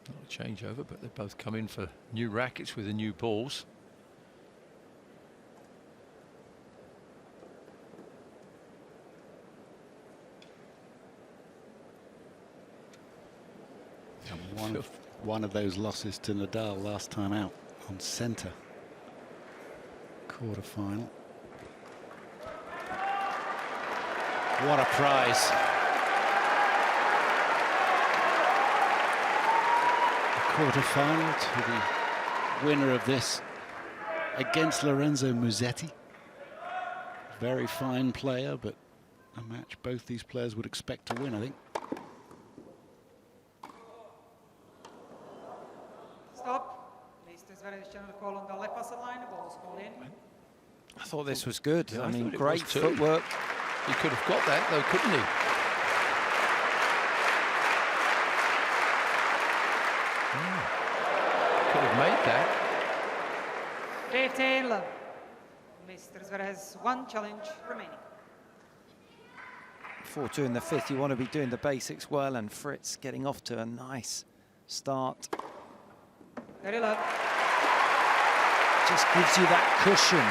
Not a changeover, but they both come in for new rackets with the new balls. And one of those losses to Nadal last time out on centre. Quarter-final. What a prize. The quarter-final to the winner of this against Lorenzo Musetti. Very fine player, but a match both these players would expect to win, I think. Stop. Mr. Zverev's general call on the left pass line. Ball's called in. I thought this was good. Yeah, I I mean, thought it great was too. footwork. He could have got that though, couldn't he? Could have made that. 15 love. Mr. Zverev has one challenge remaining. 4-2 in the fifth. You want to be doing the basics well, and Fritz getting off to a nice start. 30 love. Just gives you that cushion.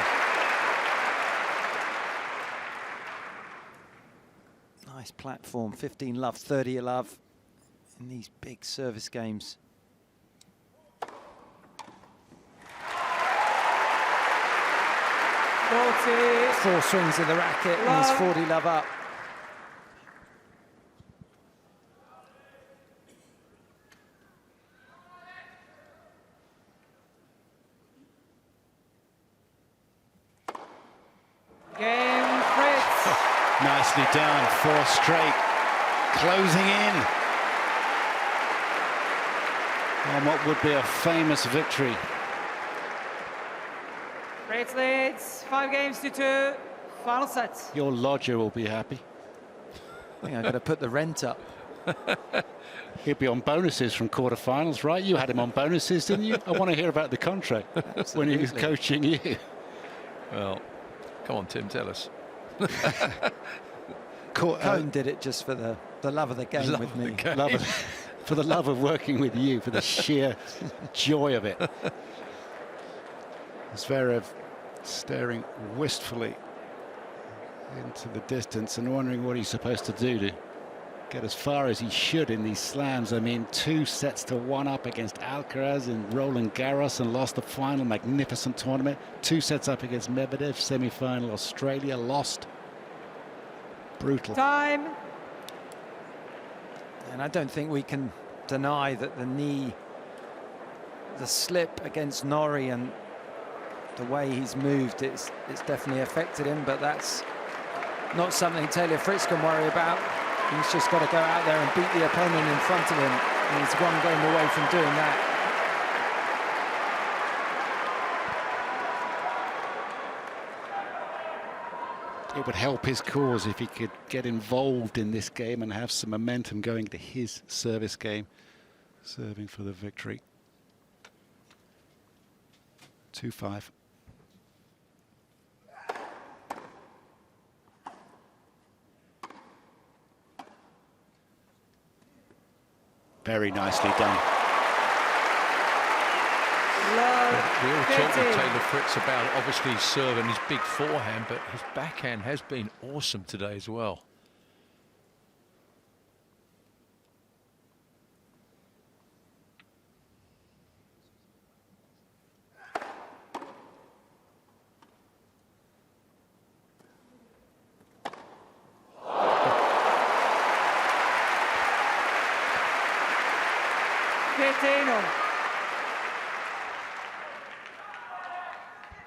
Nice platform. 15 love, 30 love in these big service games. 40. 4 swings of the racket, and he's 40 love up. Game Fritz. Nicely done, 4 straight, closing in on what would be a famous victory. Fritz leads 5-2, final set. Your lodger will be happy. I think I've got to put the rent up. He'll be on bonuses from quarterfinals, right? You had him on bonuses, didn't you? I want to hear about the contract when he was Absolutely. coaching you. Well, come on, Tim, tell us. Cohn did it just for the love of the game Love with of the me. game. For the love of working with you, for the sheer joy of it. Zverev staring wistfully into the distance and wondering what he's supposed to do to get as far as he should in these slams. I mean, 2-1 up against Alcaraz in Roland Garros and lost the final. Magnificent tournament. 2 sets up against Medvedev, semi-final. Australia lost. Brutal. Time. And I don't think we can deny that the slip against Norrie and the way he's moved, it's definitely affected him, but that's not something Taylor Fritz can worry about. He's just got to go out there and beat the opponent in front of him, and he's one game away from doing that. It would help his cause if he could get involved in this game and have some momentum going to his service game, serving for the victory. 2-5. Very nicely done. We all talk with 15. Taylor Fritz about obviously his serve and his big forehand, but his backhand has been awesome today as well.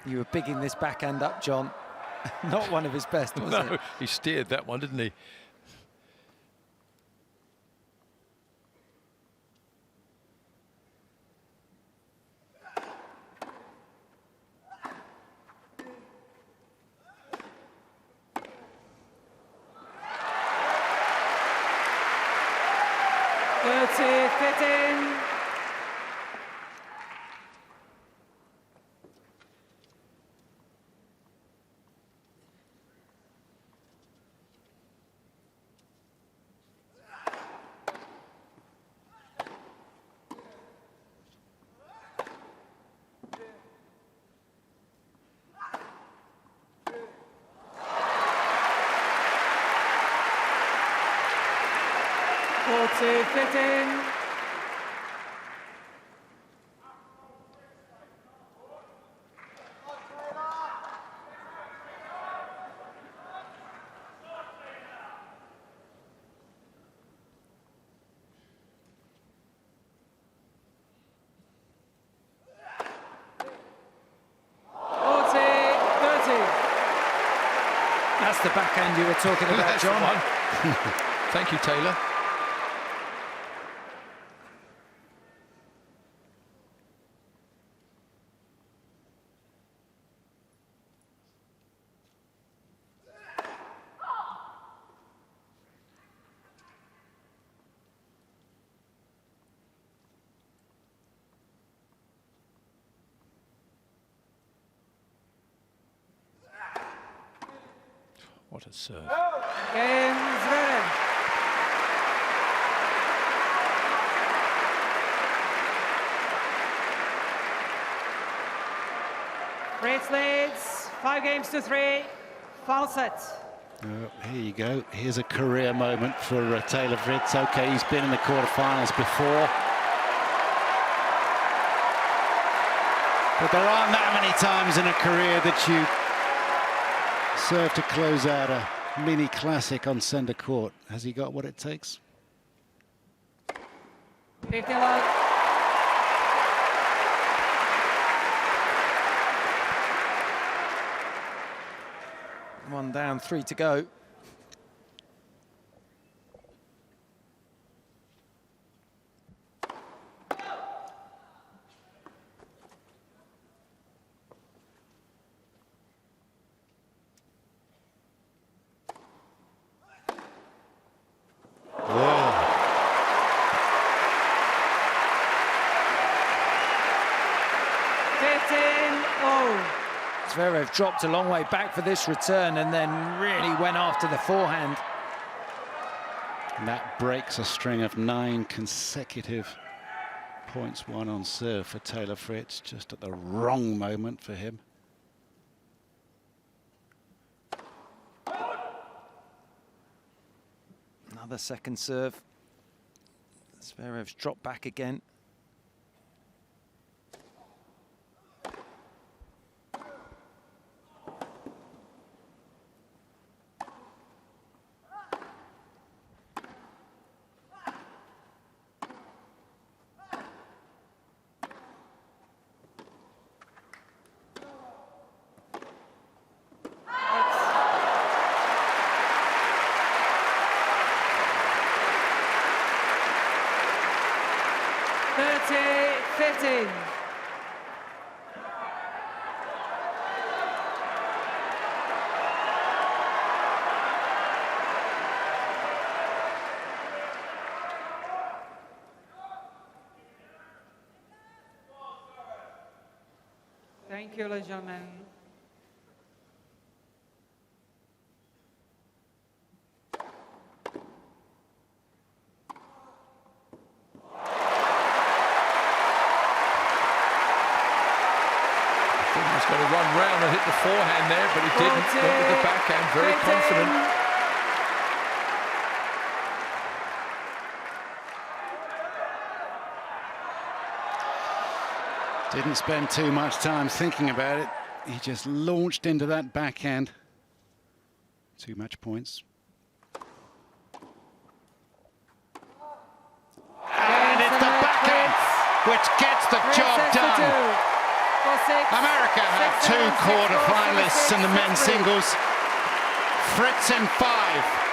You were bigging this backhand up, John. Not one of his best, was No, it? he steered that one, didn't he? Fit in. Fit in. That's the backhand you were talking about, That's John. the one. Thank you, Taylor. What a serve. Game Zverev. Fritz leads 5-3. Final set. Here you go. Here's a career moment for Taylor Fritz. Okay, he's been in the quarterfinals before. But there aren't that many times in a career that you serve to close out a mini classic on centre court. Has he got what it takes? 50 love. One down, 3 to go. Zverev dropped a long way back for this return and then really went after the forehand. And that breaks a string of 9 consecutive points won on serve for Taylor Fritz, just at the wrong moment for him. Another second serve. Zverev's dropped back again. Thank you, ladies and gentlemen. He's got to run round and hit the forehand there, but he didn't. Went with the backhand, very confident. Didn't spend too much time thinking about it. He just launched into that backhand. Too much points. And it's the backhand which gets the job done. America have 2 quarter-finalists in the men's singles. Fritz in 5.